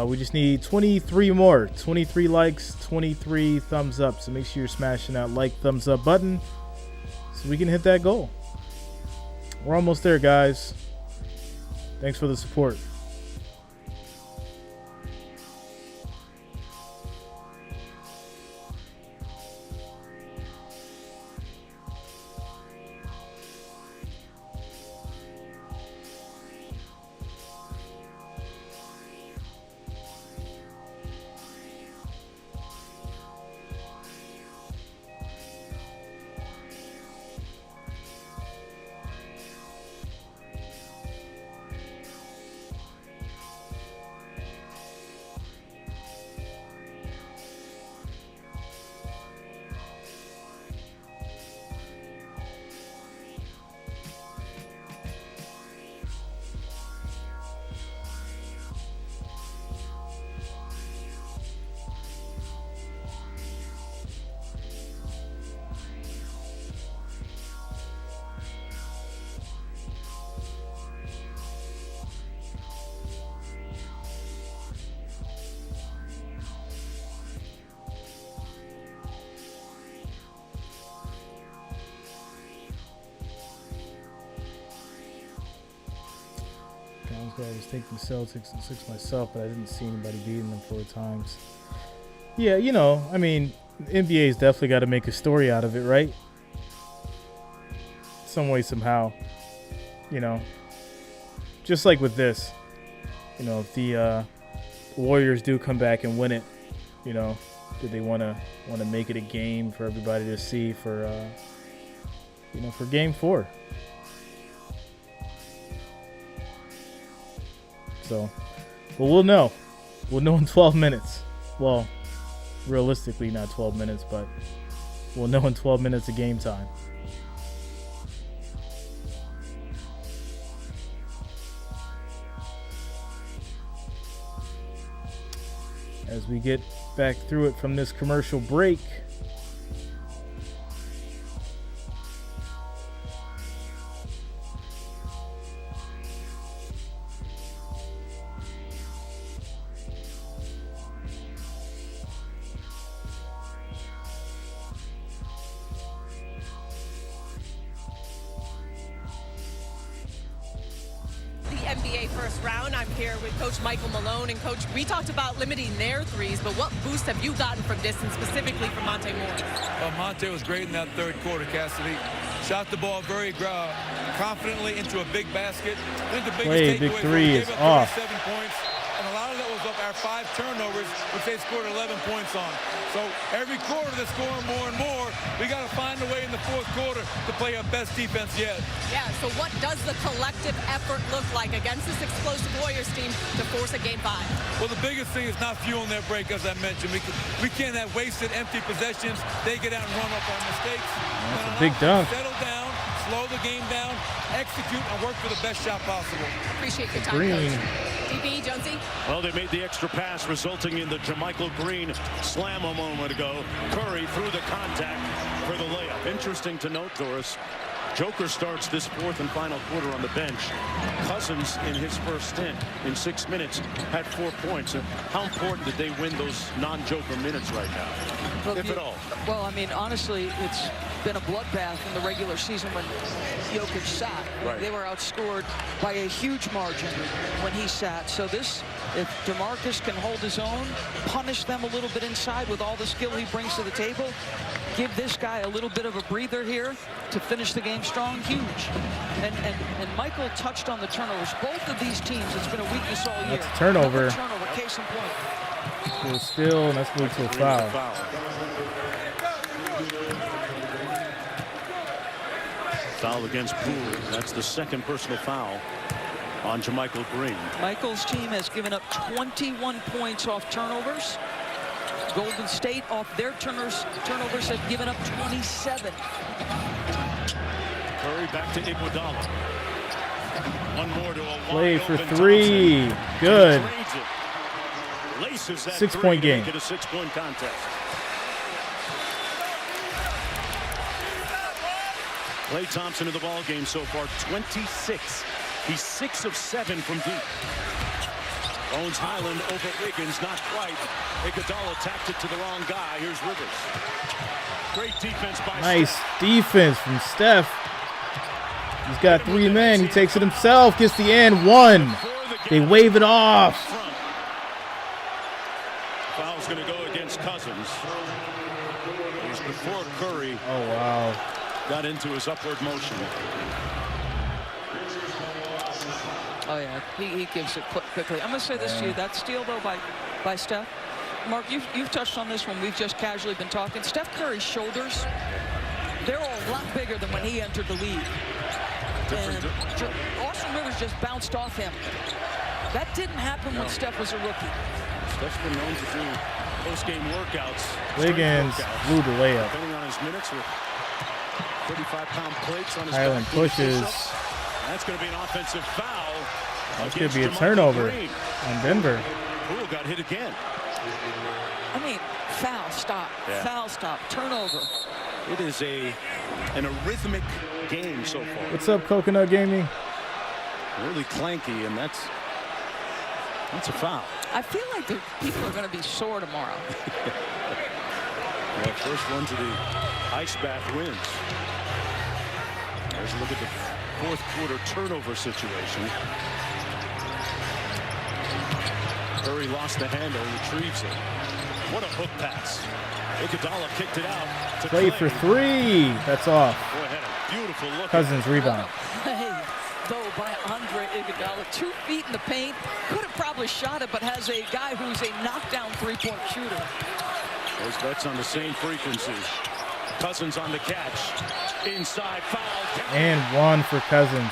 We just need 23 more. 23 likes, 23 thumbs up. So make sure you're smashing that like, thumbs up button so we can hit that goal. We're almost there, guys. Thanks for the support. Yeah, I was taking Celtics and 6 myself, but I didn't see anybody beating them 4 times. Yeah, you know, I mean, the NBA's definitely got to make a story out of it, right? Some way, somehow. You know, just like with this, you know, if the Warriors do come back and win it, you know, do they want to make it a game for everybody to see for, you know, for Game 4? So, but we'll know. We'll know in 12 minutes. Well, realistically, not 12 minutes, but we'll know in 12 minutes of game time. As we get back through it from this commercial break.
Michael Malone and Coach, we talked about limiting their threes, but what boost have you gotten from distance, specifically from Monte Morris?
Monte was great in that third quarter, Cassidy. Shot the ball very confidently into a big basket. I think the biggest
big
takeaway
three
was
is
they gave
off.
up 37 points, and a lot of that was off our 5 turnovers, which they scored 11 points on. So every quarter they're scoring more and more. We got to find a way in the fourth quarter to play our best defense yet.
Yeah, so what does the collective effort look like against this explosive Warriors team to force a Game 5?
Well, the biggest thing is not fueling their break, as I mentioned. We can't have wasted, empty possessions. They get out and run up our mistakes.
That's a big dunk.
Settle down, slow the game down, execute, and work for the best shot possible.
Appreciate your time, Coach. DB, Jonesy?
Well, they made the extra pass, resulting in the JaMychal Green slam a moment ago. Curry through the contact for the layup. Interesting to note, Doris, Joker starts this 4th and final quarter on the bench. Cousins, in his first stint in 6 minutes, had 4 points. How important did they win those non-Joker minutes right now, if at all?
Well, I mean, honestly, it's been a bloodbath in the regular season when Jokic sat.
Right.
They were outscored by a huge margin when he sat. So this, if DeMarcus can hold his own, punish them a little bit inside with all the skill he brings to the table, give this guy a little bit of a breather here to finish the game strong, huge. And Michael touched on the turnovers. Both of these teams, it's been a weakness all year.
That's a turnover.
Another turnover, case in point.
We're still, and that's moved to a foul.
Foul against Poole. That's the 2nd personal foul on JaMychal Green.
Michael's team has given up 21 points off turnovers. Golden State, off their turnovers have given up 27.
Curry back to Iguodala. One more to a
Play for
wide-open
3.
Thompson.
Good.
He trades it. Laces that
6-point
three to
game.
make it a 6-point contest. Klay Thompson in the ball game so far, 26. He's 6 of 7 from deep. Owens Highland over Wiggins, not quite. Iguodala tapped it to the wrong guy. Here's Rivers. Great defense by
Nice
Steph.
defense from Steph. He's got 3 men. He takes it himself. Gets the end. 1. They wave it off.
Foul's going to go against Cousins. It was before Curry.
Oh, wow.
Got into his upward motion.
Oh, yeah, he gives it quickly. I'm going to say this to you. That steal, though, by Steph. Mark, you've touched on this when we've just casually been talking. Steph Curry's shoulders, they're a lot bigger than when he entered the league. And Austin Rivers just bounced off him. That didn't happen when Steph was a rookie.
Steph's been known to do post-game workouts.
Wiggins blew the layup.
Depending on his minutes with 35-pound plates on his
Highland
back.
pushes.
That's going to be an offensive foul.
That could be a turnover on Denver.
Poole got hit again.
I mean, foul, stop, foul, stop, turnover.
It is an arrhythmic game so far.
What's up, Coconut Gaming?
Really clanky, and that's a foul.
I feel like the people are going to be sore tomorrow.
Well, first one to the ice bath wins. There's a look at the fourth quarter turnover situation. Curry lost the handle, retrieves it. What a hook pass. Iguodala kicked it out.
Play for three. That's off.
Boy, had a beautiful look.
Cousins rebound.
Play, though, by Andre Iguodala. 2 feet in the paint. Could have probably shot it, but has a guy who's a knockdown three-point shooter.
Those bets on the same frequency. Cousins on the catch. Inside foul.
And one for Cousins.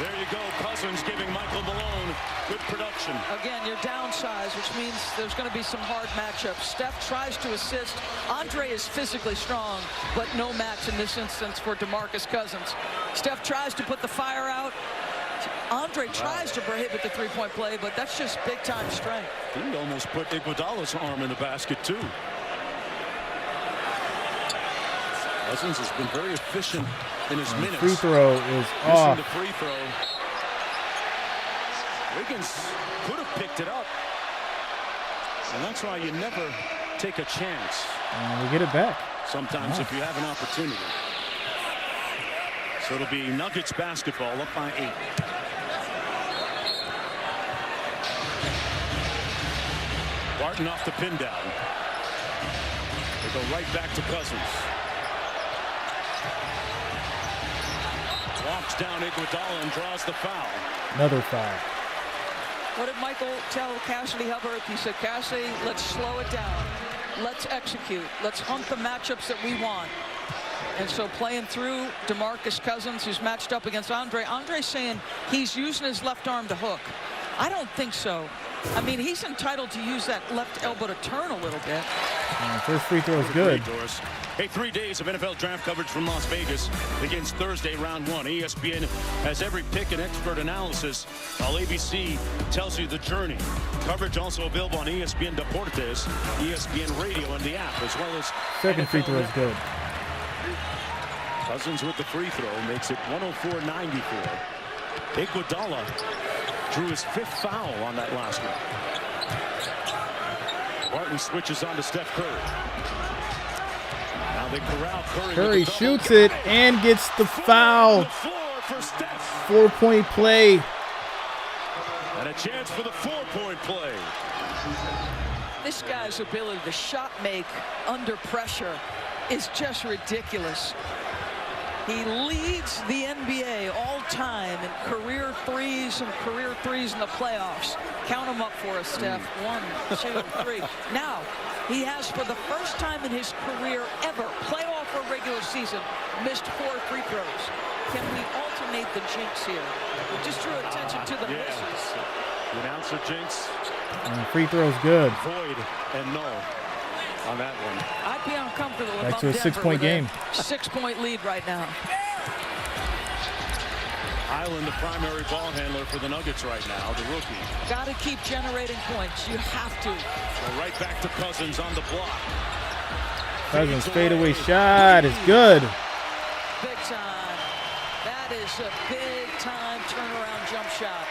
There you go. Cousins giving Michael Malone good production.
Again, you're downsized, which means there's going to be some hard matchups. Steph tries to assist. Andre is physically strong, but no match in this instance for DeMarcus Cousins. Steph tries to put the fire out. Andre tries to prohibit the three-point play, but that's just big-time strength.
He almost put Iguodala's arm in the basket, too. Cousins has been very efficient in his minutes.
Free throw is off.
The free throw. Wiggins could have picked it up. And that's why you never take a chance.
And we get it back.
Sometimes if you have an opportunity. So it'll be Nuggets basketball up by 8. Barton off the pin down. They go right back to Cousins. Walks down Iguodala and draws the foul.
Another foul.
What did Michael tell Cassidy Hubbard? He said, Cassidy, let's slow it down. Let's execute. Let's hunt the matchups that we want. And so playing through DeMarcus Cousins, who's matched up against Andre. Andre's saying he's using his left arm to hook. I don't think so. I mean, he's entitled to use that left elbow to turn a little bit.
First free throw is good.
Hey, 3 days of NFL draft coverage from Las Vegas begins Thursday, round 1. ESPN has every pick and expert analysis, while ABC tells you the journey. Coverage also available on ESPN Deportes, ESPN Radio, and the app, as well as
second free throw is good.
Cousins with the free throw makes it 104-94. Iguodala drew his 5th foul on that last one. Barton switches on to Steph Curry. Now they corral Curry.
Curry shoots it and gets the foul. 4-point play.
And a chance for the 4-point play.
This guy's ability to shot make under pressure is just ridiculous. He leads the NBA all time in career threes and career threes in the playoffs. Count them up for us, Steph. 1, 2, 3. Now, he has, for the first time in his career ever, playoff or regular season, missed 4 free throws. Can we alternate the jinx here? We just drew attention to the misses.
The announcer jinx.
And free throw's good.
Void and null on that one.
I'd be uncomfortable
back
if
to
I'm
a 6-point game.
6-point lead right now.
Island, the primary ball handler for the Nuggets right now, the rookie.
Got to keep generating points. You have to.
So right back to Cousins on the block.
Cousins fadeaway shot is good.
Big time. That is a big time turnaround jump shot.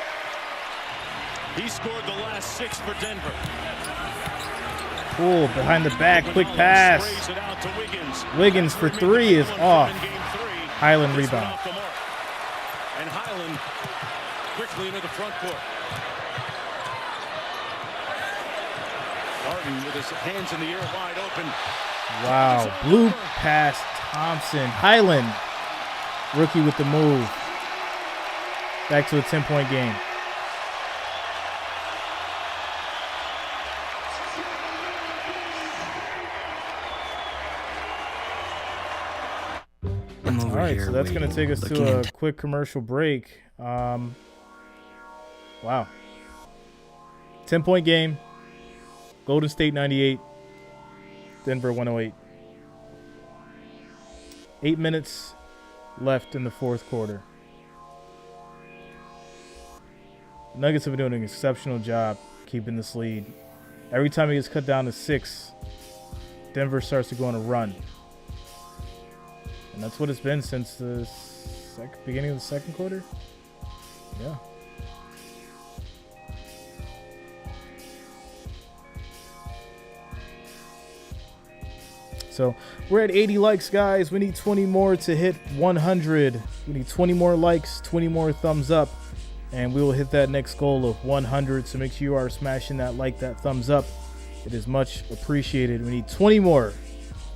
He scored the last 6 for Denver.
Cool, behind the back, quick pass. Wiggins for 3 is off. Highland rebound.
And Highland quickly into the front court. Barton with his hands in the air wide open.
Wow, blue pass Thompson. Highland, rookie with the move. Back to a 10-point game. All right, so that's going to take us to a quick commercial break. Wow. 10-point game. Golden State 98. Denver 108. 8 minutes left in the fourth quarter. The Nuggets have been doing an exceptional job keeping this lead. Every time it gets cut down to 6, Denver starts to go on a run. And that's what it's been since the beginning of the second quarter. Yeah. So we're at 80 likes, guys. We need 20 more to hit 100. We need 20 more likes, 20 more thumbs up and we will hit that next goal of 100. So make sure you are smashing that like, that thumbs up. It is much appreciated. We need 20 more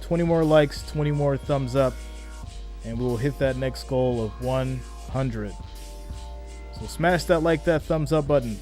likes, 20 more thumbs up, and we will hit that next goal of 100. So smash that like, that thumbs up button.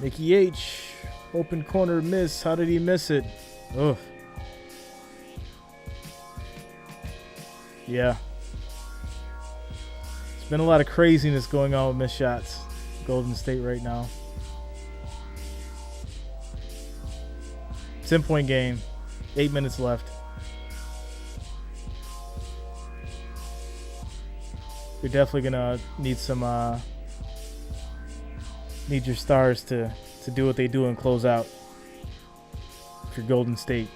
Mickey H, open corner miss. How did he miss it? Ugh. Yeah. There's been a lot of craziness going on with missed shots. Golden State right now. 10-point game. 8 minutes left. You're definitely gonna need some need your stars to do what they do and close out if you're Golden State.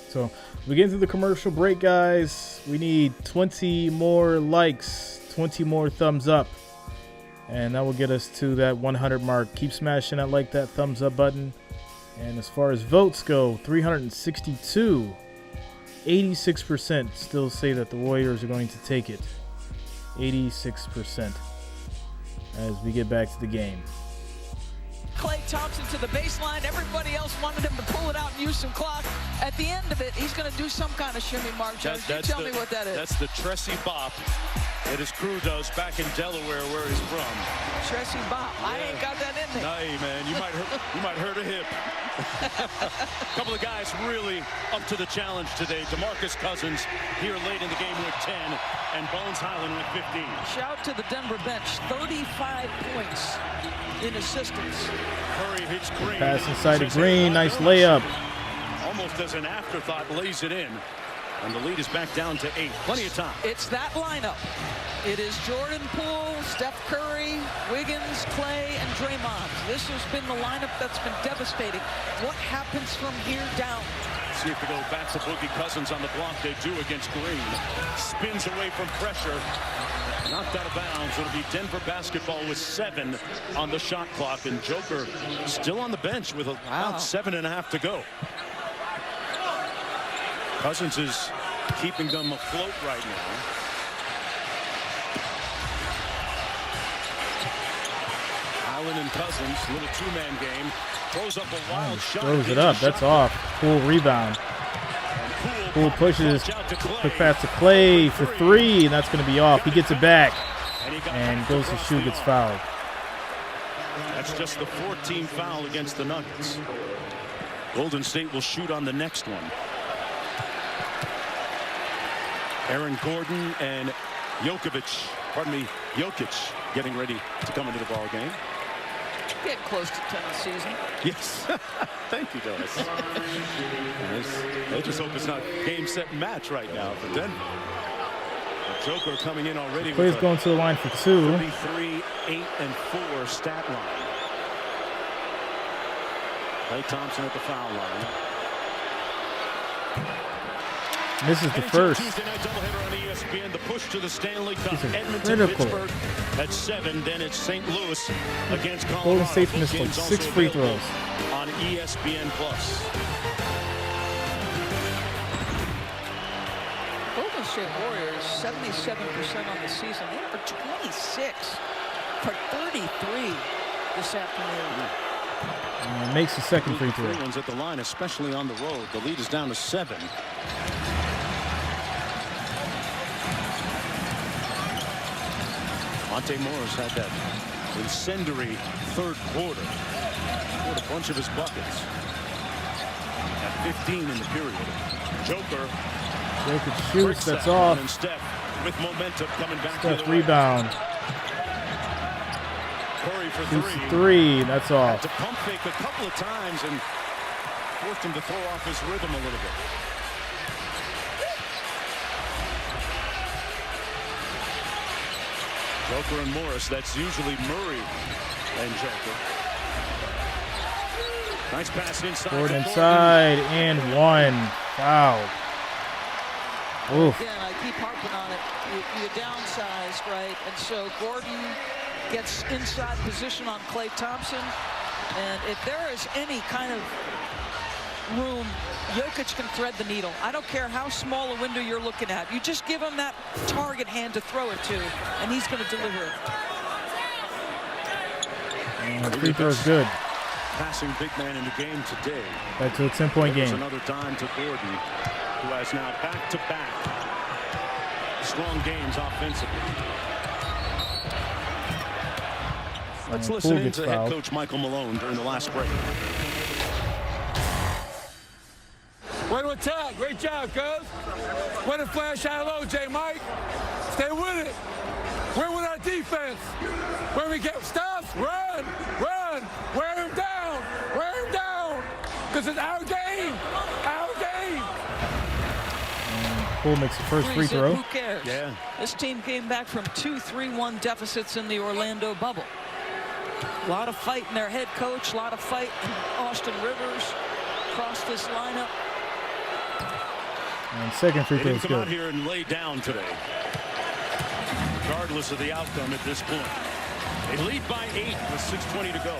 So we get into the commercial break, guys. We need 20 more likes, 20 more thumbs up, and that will get us to that 100 mark. Keep smashing that like, that thumbs up button. And as far as votes go, 362, 86% still say that the Warriors are going to take it. 86% as we get back to the game.
Klay Thompson to the baseline. Everybody else wanted him to pull it out and use some clock. At the end of it, he's going to do some kind of shimmy, Mark Jones. You tell me what that is.
That's the Tressie Bop that his crew does back in Delaware, where he's from.
Tressie Bop. Yeah. I ain't got that in me.
Hey, man, you might hurt a hip. A couple of guys really up to the challenge today. DeMarcus Cousins here late in the game with 10, and Bones Highland with 15.
Shout to the Denver bench. 35 points in assistance.
Curry hits Green.
Pass inside of Green. Nice layup.
Almost as an afterthought, lays it in. And the lead is back down to 8. Plenty of time.
It's that lineup. It is Jordan Poole, Steph Curry, Wiggins, Klay, and Draymond. This has been the lineup that's been devastating. What happens from here down?
See if they go back to Boogie Cousins on the block. They do against Green. Spins away from pressure. Knocked out of bounds. It'll be Denver basketball with 7 on the shot clock. And Joker still on the bench with about 7.5 to go. Cousins is keeping them afloat right now. Allen and Cousins, little two-man game. Throws up a wild shot.
Throws it up. That's off. Poole rebound. Poole pushes. Quick pass to Klay for 3, and that's going to be off. He gets it back and goes to shoot, gets fouled.
That's just the 14th foul against the Nuggets. Golden State will shoot on the next one. Aaron Gordon and Jokic getting ready to come into the ball game.
Getting close to 10 this season.
Yes. Thank you, Dennis. I just hope it's not game, set, and match right now for Denver. The Joker coming in already.
Clay's going to the line for 2.
33, 8, and 4 stat line. Klay Thompson at the foul line.
This is the first.
Tuesday night doubleheader on ESPN. The push to the Stanley Cup. Edmonton,
critical.
Pittsburgh at 7. Then it's St. Louis against Colorado.
Golden State's missed like 6 free throws
on ESPN Plus.
Golden State Warriors 77% on the season. They are 26 for 33 this afternoon.
And makes the second free throw.
One's at the line, especially on the road. The lead is down to 7. Monte Morris had that incendiary third quarter. Scored a bunch of his buckets. And
15 in the period. Joker.
Jokic shoots. That's off.
And Steph with momentum coming back.
Steph rebound.
Curry for
Shoots three. That's off.
Had to pump fake a couple of times and forced him to throw off his rhythm a little bit. Joker and Morris. That's usually Murray and Joker. Nice pass inside.
Forward inside and one. Foul. Oof.
Again, I keep harping on it. You downsized, right? And so Gordon gets inside position on Klay Thompson. And if there is any kind of room, Jokic can thread the needle. I don't care how small a window you're looking at. You just give him that target hand to throw it to, and he's going to deliver it.
And the free throw is good.
Passing big man in the game today.
Back to a 10-point game.
Another dime to Gordon, who has now back-to-back strong games offensively. Let's listen in to head coach Michael Malone during the last break.
Way to attack. Great job, cuz. Way to flash high low, J. Mike. Stay with it. Win with our defense. When we get stops, run, run. Wear him down. Wear him down. Because it's our game. Our game.
Poole makes the first free throw.
Who cares?
Yeah.
This team came back from 2 3-1 deficits in the Orlando bubble. A lot of fight in their head coach, a lot of fight in Austin Rivers across this lineup.
And second free throw is
They didn't come out
good.
here and lay down today, regardless of the outcome at this point. They lead by 8 with 6:20 to go.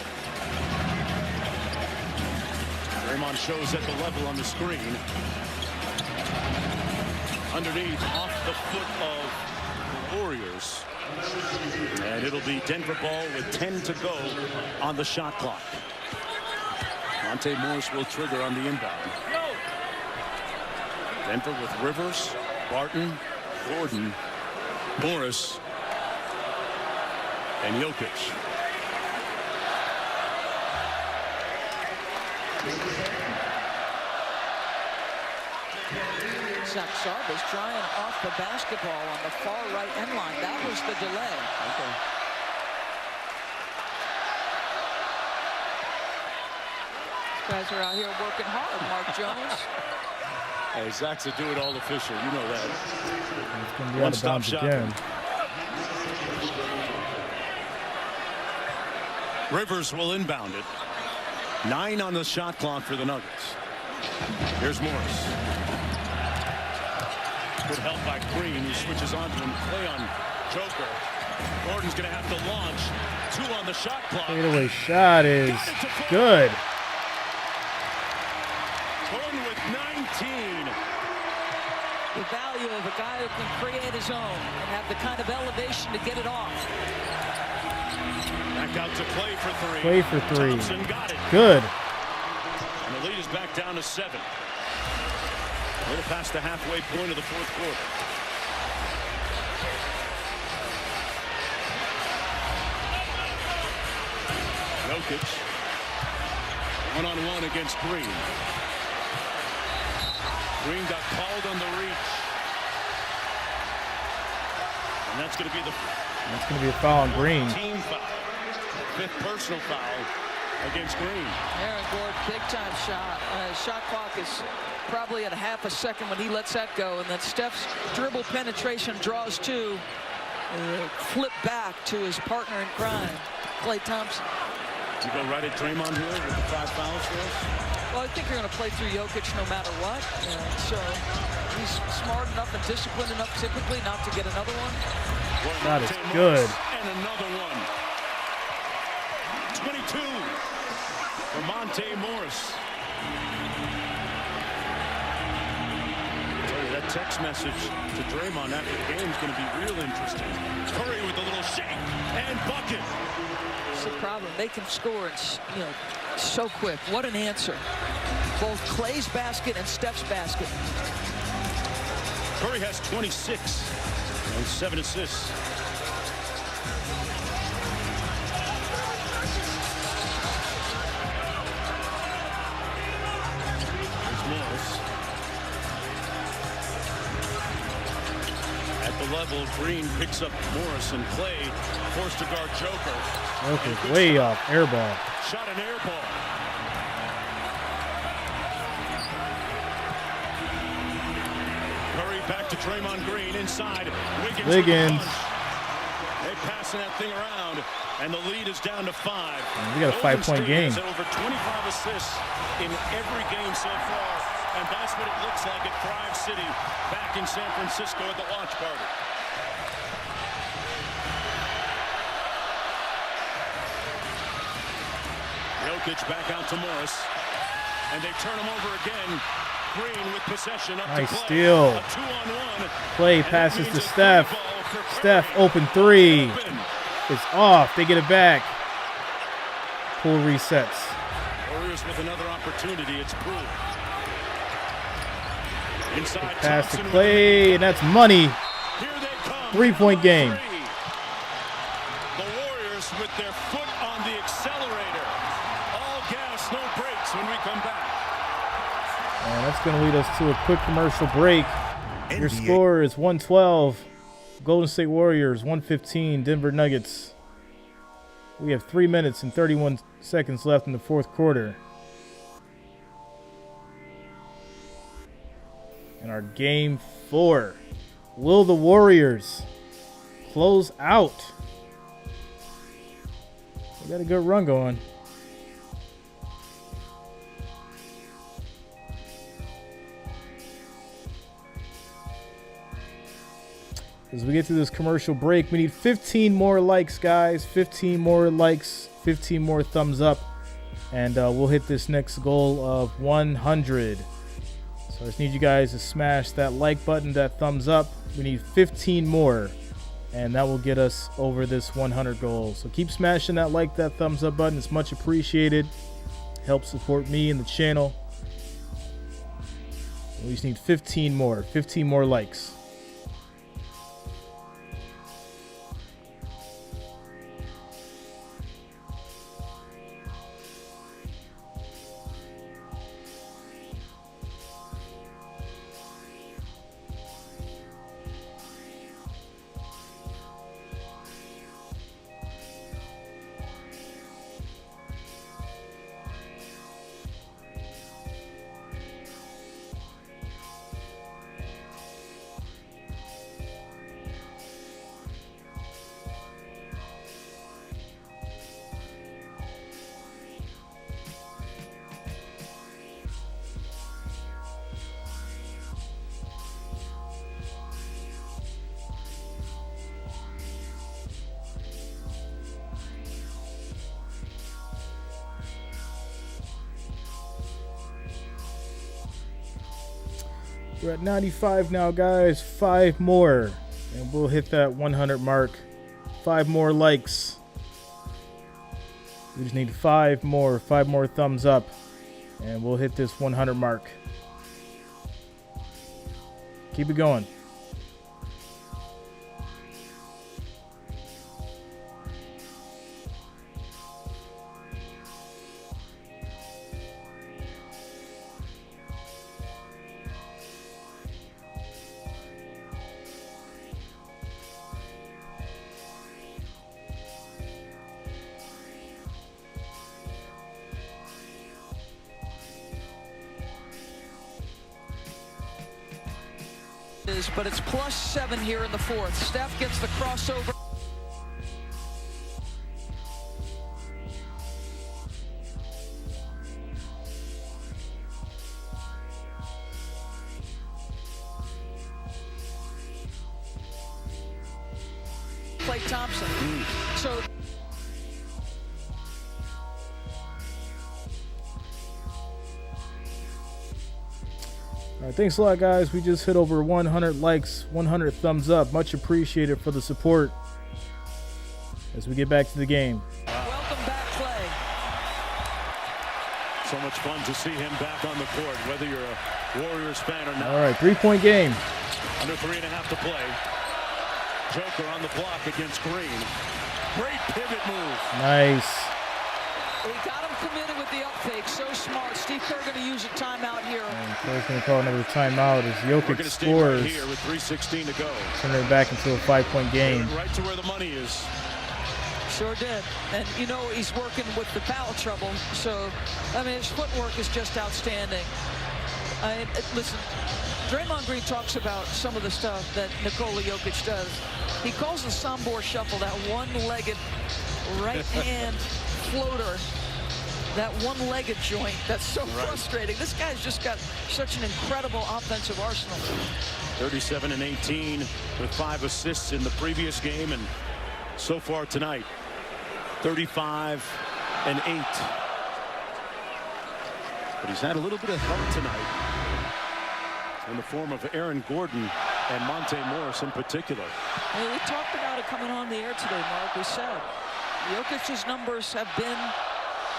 Draymond shows at the level on the screen. Underneath, off the foot of the Warriors. And it'll be Denver ball with 10 to go on the shot clock. Monte Morris will trigger on the inbound. Denver with Rivers, Barton, Gordon, Morris, and Jokic.
Zach Sarba's trying off the basketball on the far right end line. That was the delay.
Okay.
These guys are out here working hard, Mark Jones.
Hey, Zach's a do-it-all official. You know that.
It's going to be out of bounds again.
Rivers will inbound it. 9 on the shot clock for the Nuggets. Here's Morris. Good help by Green, who switches on to him. Play on Joker. Gordon's going to have to launch. 2 on the shot clock.
Fadeaway shot is good.
Gordon with 19.
The value of a guy who can create his own and have the kind of elevation to get it off.
Back out to Klay for 3.
Klay for 3.
Thompson got it.
Good.
And the lead is back down to 7. A little past the halfway point of the fourth quarter. Jokic. One-on-one against Green. Green got called on the reach. And that's going to be
a foul on Green.
Team foul. 5th personal foul against Green.
Aaron Gordon, big time shot. Shot clock is probably at a half a second when he lets that go. And then Steph's dribble penetration draws 2. Flip back to his partner in crime, Klay Thompson.
You go right at Draymond here with the 5 fouls for us?
Well, I think you're going to play through Jokic no matter what. So he's smart enough and disciplined enough typically not to get another one.
That is good.
And another one. 22 for Monte Morris. That text message to Draymond after the game is going to be real interesting. Curry with a little shake and bucket.
That's the problem. They can score, so quick. What an answer. Both Klay's basket and Steph's basket.
Curry has 26 and 7 assists. There's
the level. Green picks up Morris, and Clay forced to guard Joker.
Okay, way off. Air ball.
Shot an air ball. Curry back to Draymond Green inside.
Wiggins.
They passing that thing around, and the lead is down to 5.
We got a 5-point game.
Has over 25 assists in every game so far, and that's what it looks like at Thrive City back in San Francisco at the launch party. Jokic back out to Morris, and they turn him over again. Green with possession up
nice
to Clay.
steal.
A 2-on-1.
Clay passes to Steph. Steph open 3. It's off. They get it back. Pool resets.
Warriors with another opportunity. It's Poole. Inside
Pass to Clay, and that's money. 3-point game.
The Warriors with their foot on the accelerator. All gas, no brakes when we come back.
And that's going to lead us to a quick commercial break. Your score is 112. Golden State Warriors, 115. Denver Nuggets. We have 3 minutes and 31 seconds left in the fourth quarter. And our game 4. Will the Warriors close out? We got a good run going. As we get through this commercial break, we need 15 more likes, guys. 15 more likes, 15 more thumbs up, and we'll hit this next goal of 100. So I just need you guys to smash that like button, that thumbs up. We need 15 more, and that will get us over this 100 goal. So keep smashing that like, that thumbs up button. It's much appreciated. Helps support me and the channel. We just need 15 more likes. We're at 95 now, guys. 5 more, and we'll hit that 100 mark. 5 more likes. We just need 5 more thumbs up, and we'll hit this 100 mark. Keep it going.
But it's +7 here in the fourth. Steph gets the crossover. Klay Thompson. So
all right, thanks a lot, guys. We just hit over 100 likes, 100 thumbs up. Much appreciated for the support as we get back to the game.
Welcome back, Clay.
So much fun to see him back on the court, whether you're a Warriors fan or not.
All right, 3-point game.
Under 3.5 to play. Joker on the block against Green. Great pivot move.
Nice.
He got him committed with the up fake. So smart. Steve Kerr going to use a timeout here.
And Kerr's going to call another timeout as Jokic scores.
Right here with 3:16 to go.
Turning it back into a 5-point game.
Right to where the money is.
Sure did. And, you know, he's working with the foul trouble. So, I mean, his footwork is just outstanding. Listen, Draymond Green talks about some of the stuff that Nikola Jokic does. He calls the Scoreboard shuffle, that one-legged right-hand floater, that one-legged joint. That's so frustrating. This guy's just got such an incredible offensive arsenal.
37 and 18 with 5 assists in the previous game, and so far tonight, 35 and 8. But he's had a little bit of help tonight in the form of Aaron Gordon and Monte Morris in particular.
Well, we talked about it coming on the air today, Mark. We said Jokic's numbers have been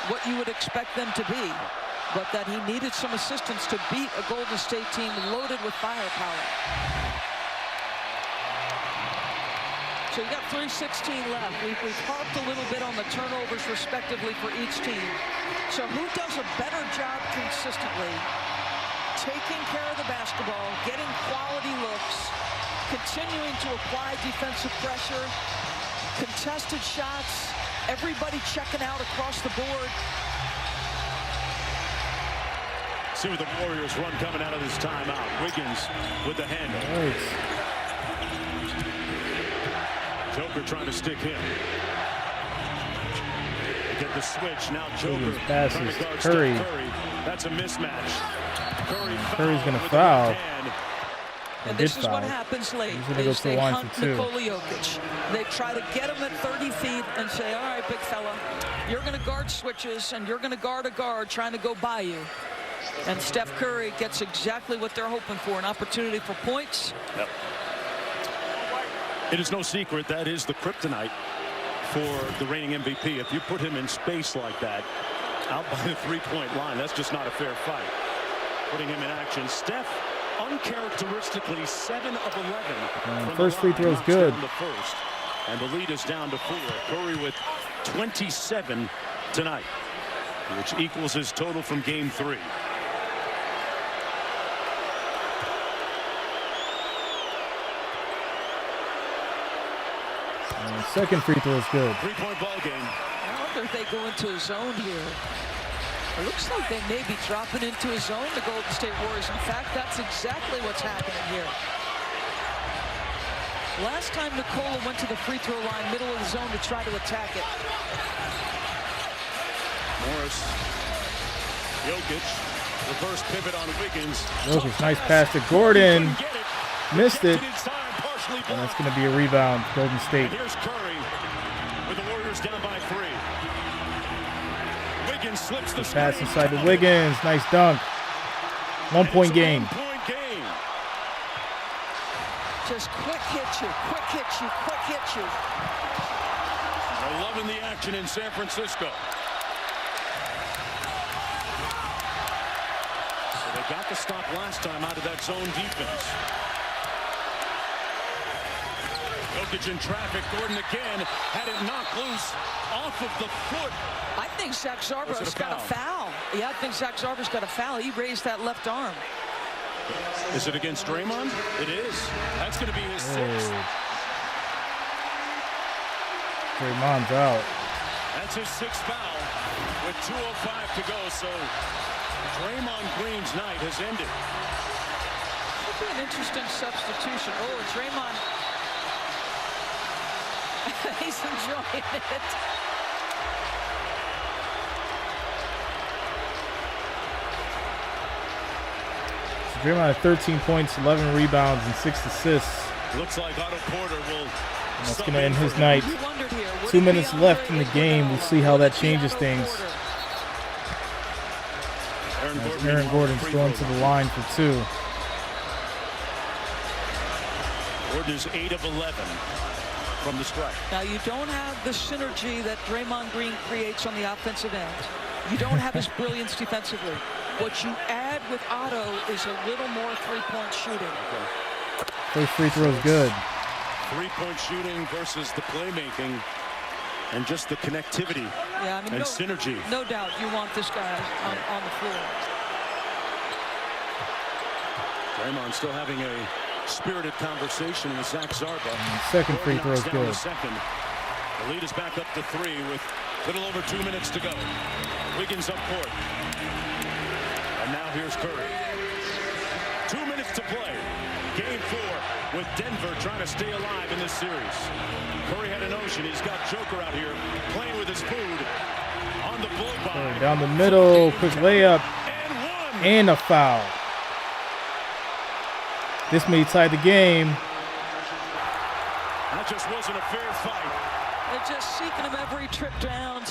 what you would expect them to be, but that he needed some assistance to beat a Golden State team loaded with firepower. So you got 3:16 left. We've harped a little bit on the turnovers respectively for each team. So who does a better job consistently taking care of the basketball, getting quality looks, continuing to apply defensive pressure, contested shots, everybody checking out across the board.
See what the Warriors run coming out of this timeout. Wiggins with the handle. Joker trying to stick him. They get the switch. Now Joker trying to guard
Curry.
Steph Curry. That's a mismatch.
Curry's going to foul.
And this is what happens late. Is they hunt Nikola Jokic. They try to get him at 30 feet and say, all right, big fella, you're going to guard switches and you're going to guard a guard trying to go by you. And Steph Curry gets exactly what they're hoping for, an opportunity for points.
Yep. It is no secret that is the kryptonite for the reigning MVP. If you put him in space like that, out by the three-point line, that's just not a fair fight. Putting him in action. Steph, uncharacteristically 7 of 11.
First free throw is good.
The first, and the lead is down to 4. Curry with 27 tonight, which equals his total from Game 3.
Second free throw is good.
3-point ball game.
I wonder if they go into a zone here. It looks like they may be dropping into a zone, the Golden State Warriors. In fact, that's exactly what's happening here. Last time Nikola went to the free throw line, middle of the zone to try to attack it.
Morris. Jokic. Reverse pivot on Wiggins.
Jokic, nice pass to Gordon. Missed it. And that's going to be a rebound, Golden State.
And here's Curry with the Warriors down by 3. Wiggins slips the
pass inside to Wiggins. Nice dunk. 1-point game.
1-point game.
Just quick hit you, quick hit you, quick hit you.
They're loving the action in San Francisco. So they got the stop last time out of that zone defense. Jokic in traffic. Gordon again had it knocked loose off of the foot.
I think Zach Zarbo's got a foul. Yeah, I think Zach Zarbo's got a foul. He raised that left arm.
Is it against Draymond? It is. That's going to be his 6th.
Draymond's out.
That's his 6th foul with 2:05 to go. So Draymond Green's night has ended.
Could be an interesting substitution. Oh, Draymond. He's enjoying it.
So Draymond had 13 points, 11 rebounds, and 6 assists.
Looks like Otto Porter will.
And that's going to end his night. 2 minutes left in the game. We'll see how that changes things. As Aaron Gordon's going to the line for 2.
Gordon is 8 of 11. From the strike.
Now you don't have the synergy that Draymond Green creates on the offensive end. You don't have his brilliance defensively. What you add with Otto is a little more three-point shooting.
First free throw is good.
3-point shooting versus the playmaking and just the connectivity
Yeah, I mean,
and synergy.
No doubt you want this guy on the floor.
Draymond still having a spirited conversation with Zach Zarba.
Second free throw is good.
Second. The lead is back up to 3 with a little over 2 minutes to go. Wiggins up court. And now here's Curry. 2 minutes to play. Game 4 with Denver trying to stay alive in this series. Curry had a notion. He's got Joker out here playing with his food on the blow by.
Down the middle, quick layup, and a foul. This may tie the game.
That just wasn't a fair fight.
They're just seeking him every trip down.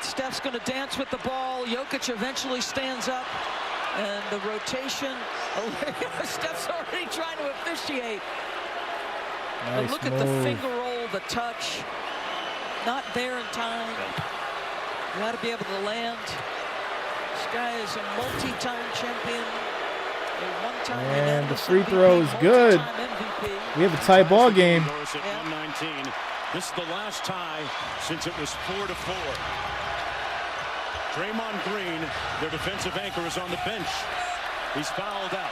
Steph's going to dance with the ball. Jokic eventually stands up. And the rotation. Steph's already trying to officiate.
Nice
look at
move.
the finger roll, the touch. Not there in time. You got to be able to land. This guy is a multi-time champion.
And the free throw is good. We have a tie ball game.
At 119. This is the last tie since it was 4-4. Draymond Green, their defensive anchor, is on the bench. He's fouled out.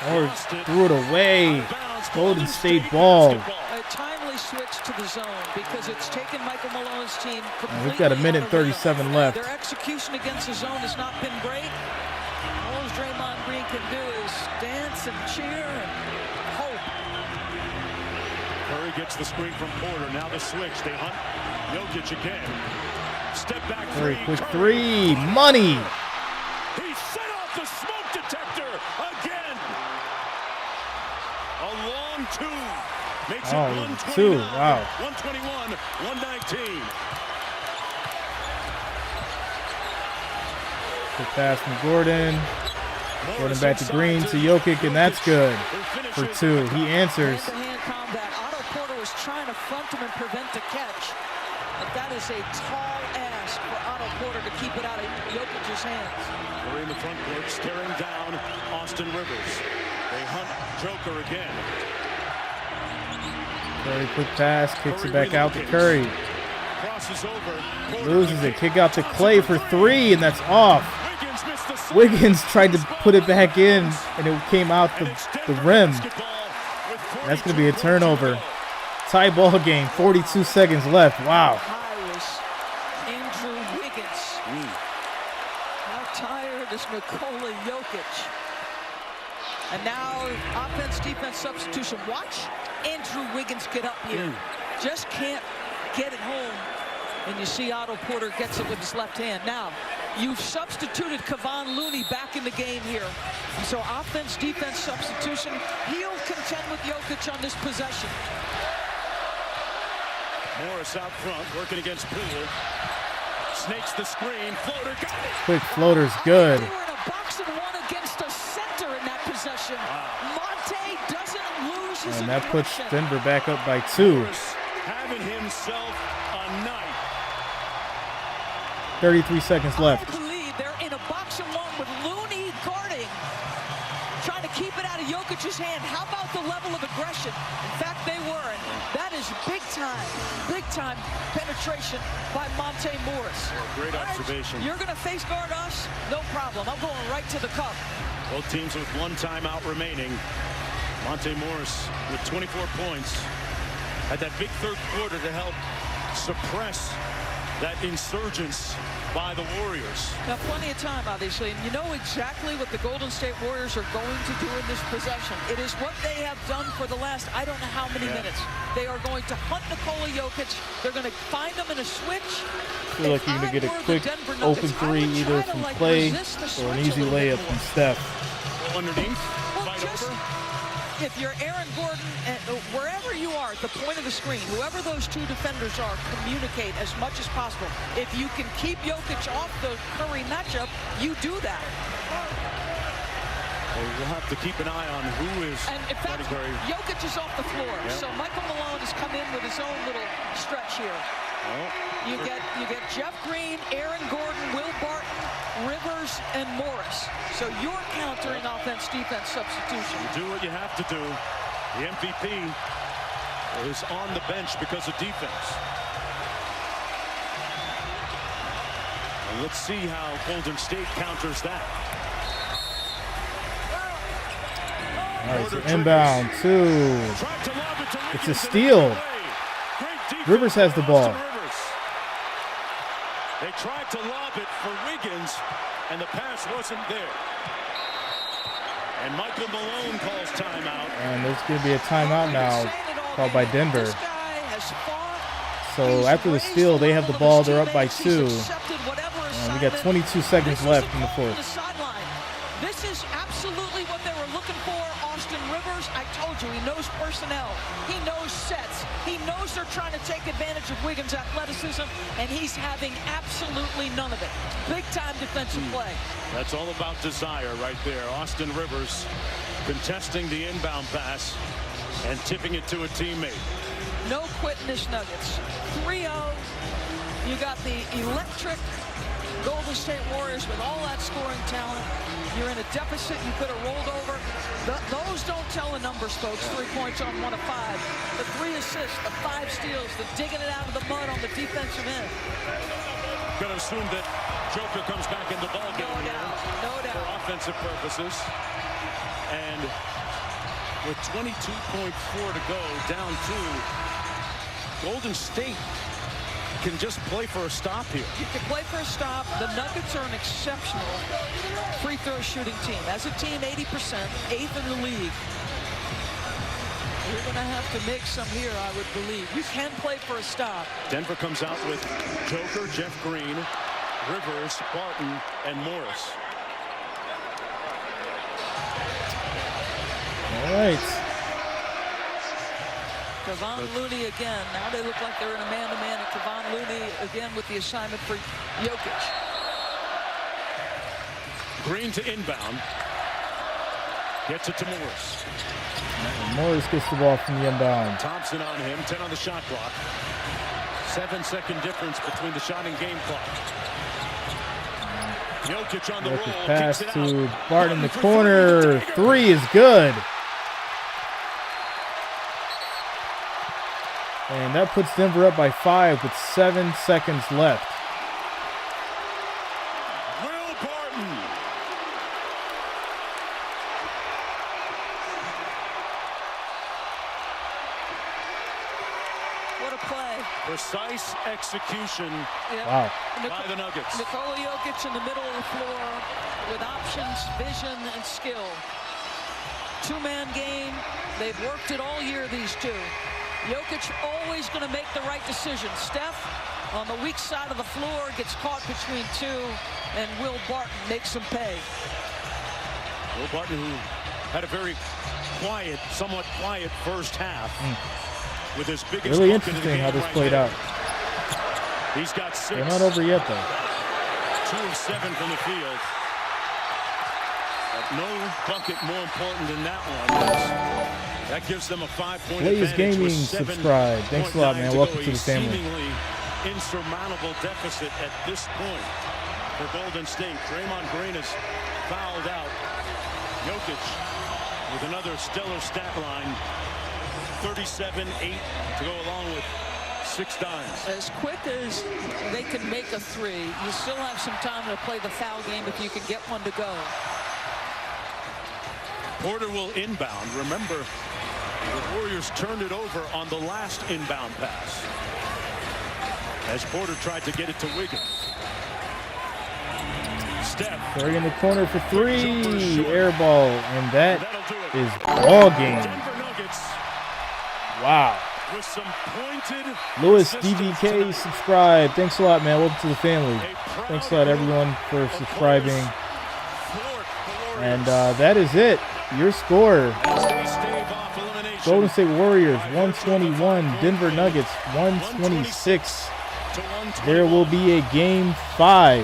Morris threw it away. Golden State ball.
A timely switch to the zone because it's taken Michael Malone's team completely.
We've got a minute 37 left.
Their execution against the zone has not been great. All Draymond Green can do is dance and cheer and hope.
Curry gets the screen from Porter. Now the switch. They hunt Jokic again. Step back
Very
three.
quick three. Money.
He set off the smoke detector again. A long two. Makes it 129.
Wow.
121, 119.
Good pass from Gordon. Gordon back to Green to Jokic, and that's good for 2. He answers.
Hand-to-hand combat. Otto Porter was trying to front him and prevent the catch. But that is a tall ask for Otto Porter to keep it out of Jokic's hands.
We're in the front court, staring down Austin Rivers. They hunt Joker again.
Very quick pass, kicks it back out to Curry.
Crosses over.
Loses it, kick out to Clay for 3, and that's off. Wiggins tried to put it back in, and it came out the rim. That's going to be a turnover. Tie ball game, 42 seconds left. Wow.
Andrew Wiggins. How tired is Nikola Jokic? And now offense-defense substitution. Watch Andrew Wiggins get up here. Just can't get it home. And you see Otto Porter gets it with his left hand. Now, you've substituted Kevon Looney back in the game here. So offense-defense substitution. He'll contend with Jokic on this possession.
Morris out front, working against Poole. Snakes the screen. Floater got it.
Quick floater's good.
They were in a box and 1 against a center in that possession. Monte doesn't lose his
And that puts Denver back up by 2.
Having himself a night.
33 seconds left.
They're in a box and 1 with Looney guarding, trying to keep it out of Jokic's hand. How about the level of aggression? In fact, they were. And that is big time penetration by Monte Morris.
Great observation.
You're going to face guard us? No problem. I'm going right to the cup.
Both teams with 1 timeout remaining. Monte Morris with 24 points. Had that big third quarter to help suppress that insurgence by the Warriors.
Now, plenty of time, obviously, and you know exactly what the Golden State Warriors are going to do in this possession. It is what they have done for the last, I don't know how many minutes. They are going to hunt Nikola Jokic. They're going to find him in a switch.
I feel like you're going to get a quick open 3 either from Clay or an easy layup from Steph.
Underneath,
if you're Aaron Gordon, wherever you are at the point of the screen, whoever those 2 defenders are, communicate as much as possible. If you can keep Jokic off the Curry matchup, you do that.
We'll have to keep an eye on who is.
And in fact, Jokic is off the floor, so Michael Malone has come in with his own little stretch here. You get Jeff Green, Aaron Gordon, Will Barton, Rivers, and Morris. So you're countering offense-defense substitution.
You do what you have to do. The MVP is on the bench because of defense. And let's see how Golden State counters that.
All right, so inbound two. It's a steal. Rivers has the ball.
They tried to lob it for Wiggins, and the pass wasn't there. And Michael Malone calls timeout.
And there's going to be a timeout now called by Denver. So after the steal, they have the ball. They're up by 2. And we got 22 seconds left in the fourth.
This is absolutely what they were looking for. Austin Rivers, I told you, he knows personnel. He knows sets. He knows they're trying to take advantage of Wiggins' athleticism, and he's having absolutely none of it. Big-time defensive play.
That's all about desire right there. Austin Rivers contesting the inbound pass and tipping it to a teammate.
No quitness Nuggets. 3-0. You got the electric Golden State Warriors with all that scoring talent. You're in a deficit. You could have rolled over. Those don't tell the numbers, folks. 3 points on 1 of 5. The 3 assists, the 5 steals, the digging it out of the mud on the defensive end.
Going to assume that Joker comes back in the ball game.
No doubt.
For offensive purposes. And with 22.4 to go, down 2, Golden State can just play for a stop here.
You can play for a stop. The Nuggets are an exceptional free throw shooting team. As a team, 80%, 8th in the league. You're going to have to make some here, I would believe. You can play for a stop.
Denver comes out with Joker, Jeff Green, Rivers, Barton, and Morris.
All right.
Kevon Looney again. Now they look like they're in a man-to-man. And Kevon Looney again with the assignment for Jokic.
Green to inbound. Gets it to Morris.
Morris gets the ball from the inbound.
Thompson on him. 10 on the shot clock. 7-second difference between the shot and game clock. Jokic on the roll.
Pass to Barton in the corner. 3 is good. And that puts Denver up by 5 with 7 seconds left.
Will Barton.
What a play.
Precise execution.
Wow.
By the Nuggets.
Nikola Jokic in the middle of the floor with options, vision, and skill. 2-man game. They've worked it all year, these two. Jokic always going to make the right decision. Steph on the weak side of the floor gets caught between 2, and Will Barton makes him pay.
Will Barton, who had a very quiet, somewhat quiet first half, with his biggest
really
bucket
interesting
of the
how
game
this played out.
He's got 6.
They're not over yet, though.
2 of 7 from the field. But no bucket more important than that one. That gives them a 5-point
Blaze
advantage.
Gaming, subscribe. Thanks a lot, man. Welcome to the family.
Seemingly insurmountable deficit at this point for Golden State. Draymond Green is fouled out. Jokic with another stellar stat line. 37-8 to go along with 6 dimes.
As quick as they can make a 3, you still have some time to play the foul game if you can get one to go.
Porter will inbound. Remember, the Warriors turned it over on the last inbound pass as Porter tried to get it to Wiggins. Steph.
3 in the corner for 3. Air ball. And that is ball game. Wow.
With some pointed
Lewis DVK, subscribe. Thanks a lot, man. Welcome to the family. Thanks a lot, everyone, for subscribing. And that is it. Your score. Golden State Warriors 121, Denver Nuggets 126. There will be a game 5.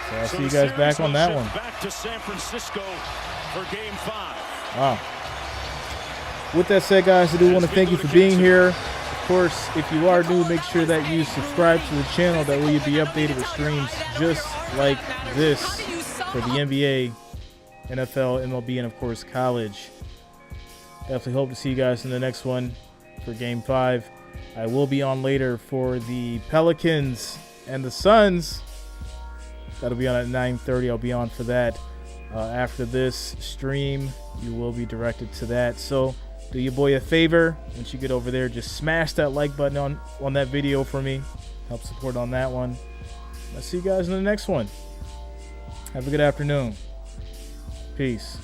So I'll see you guys back on that one.
Back to San Francisco for game 5.
Wow. With that said, guys, I do want to thank you for being here. Of course, if you are new, make sure that you subscribe to the channel. That way you'll be updated with streams just like this for the NBA, NFL, MLB, and of course college. Definitely hope to see you guys in the next one for Game 5. I will be on later for the Pelicans and the Suns. That'll be on at 9:30. I'll be on for that. After this stream, you will be directed to that. So do your boy a favor. Once you get over there, just smash that like button on that video for me. Help support on that one. I'll see you guys in the next one. Have a good afternoon. Peace.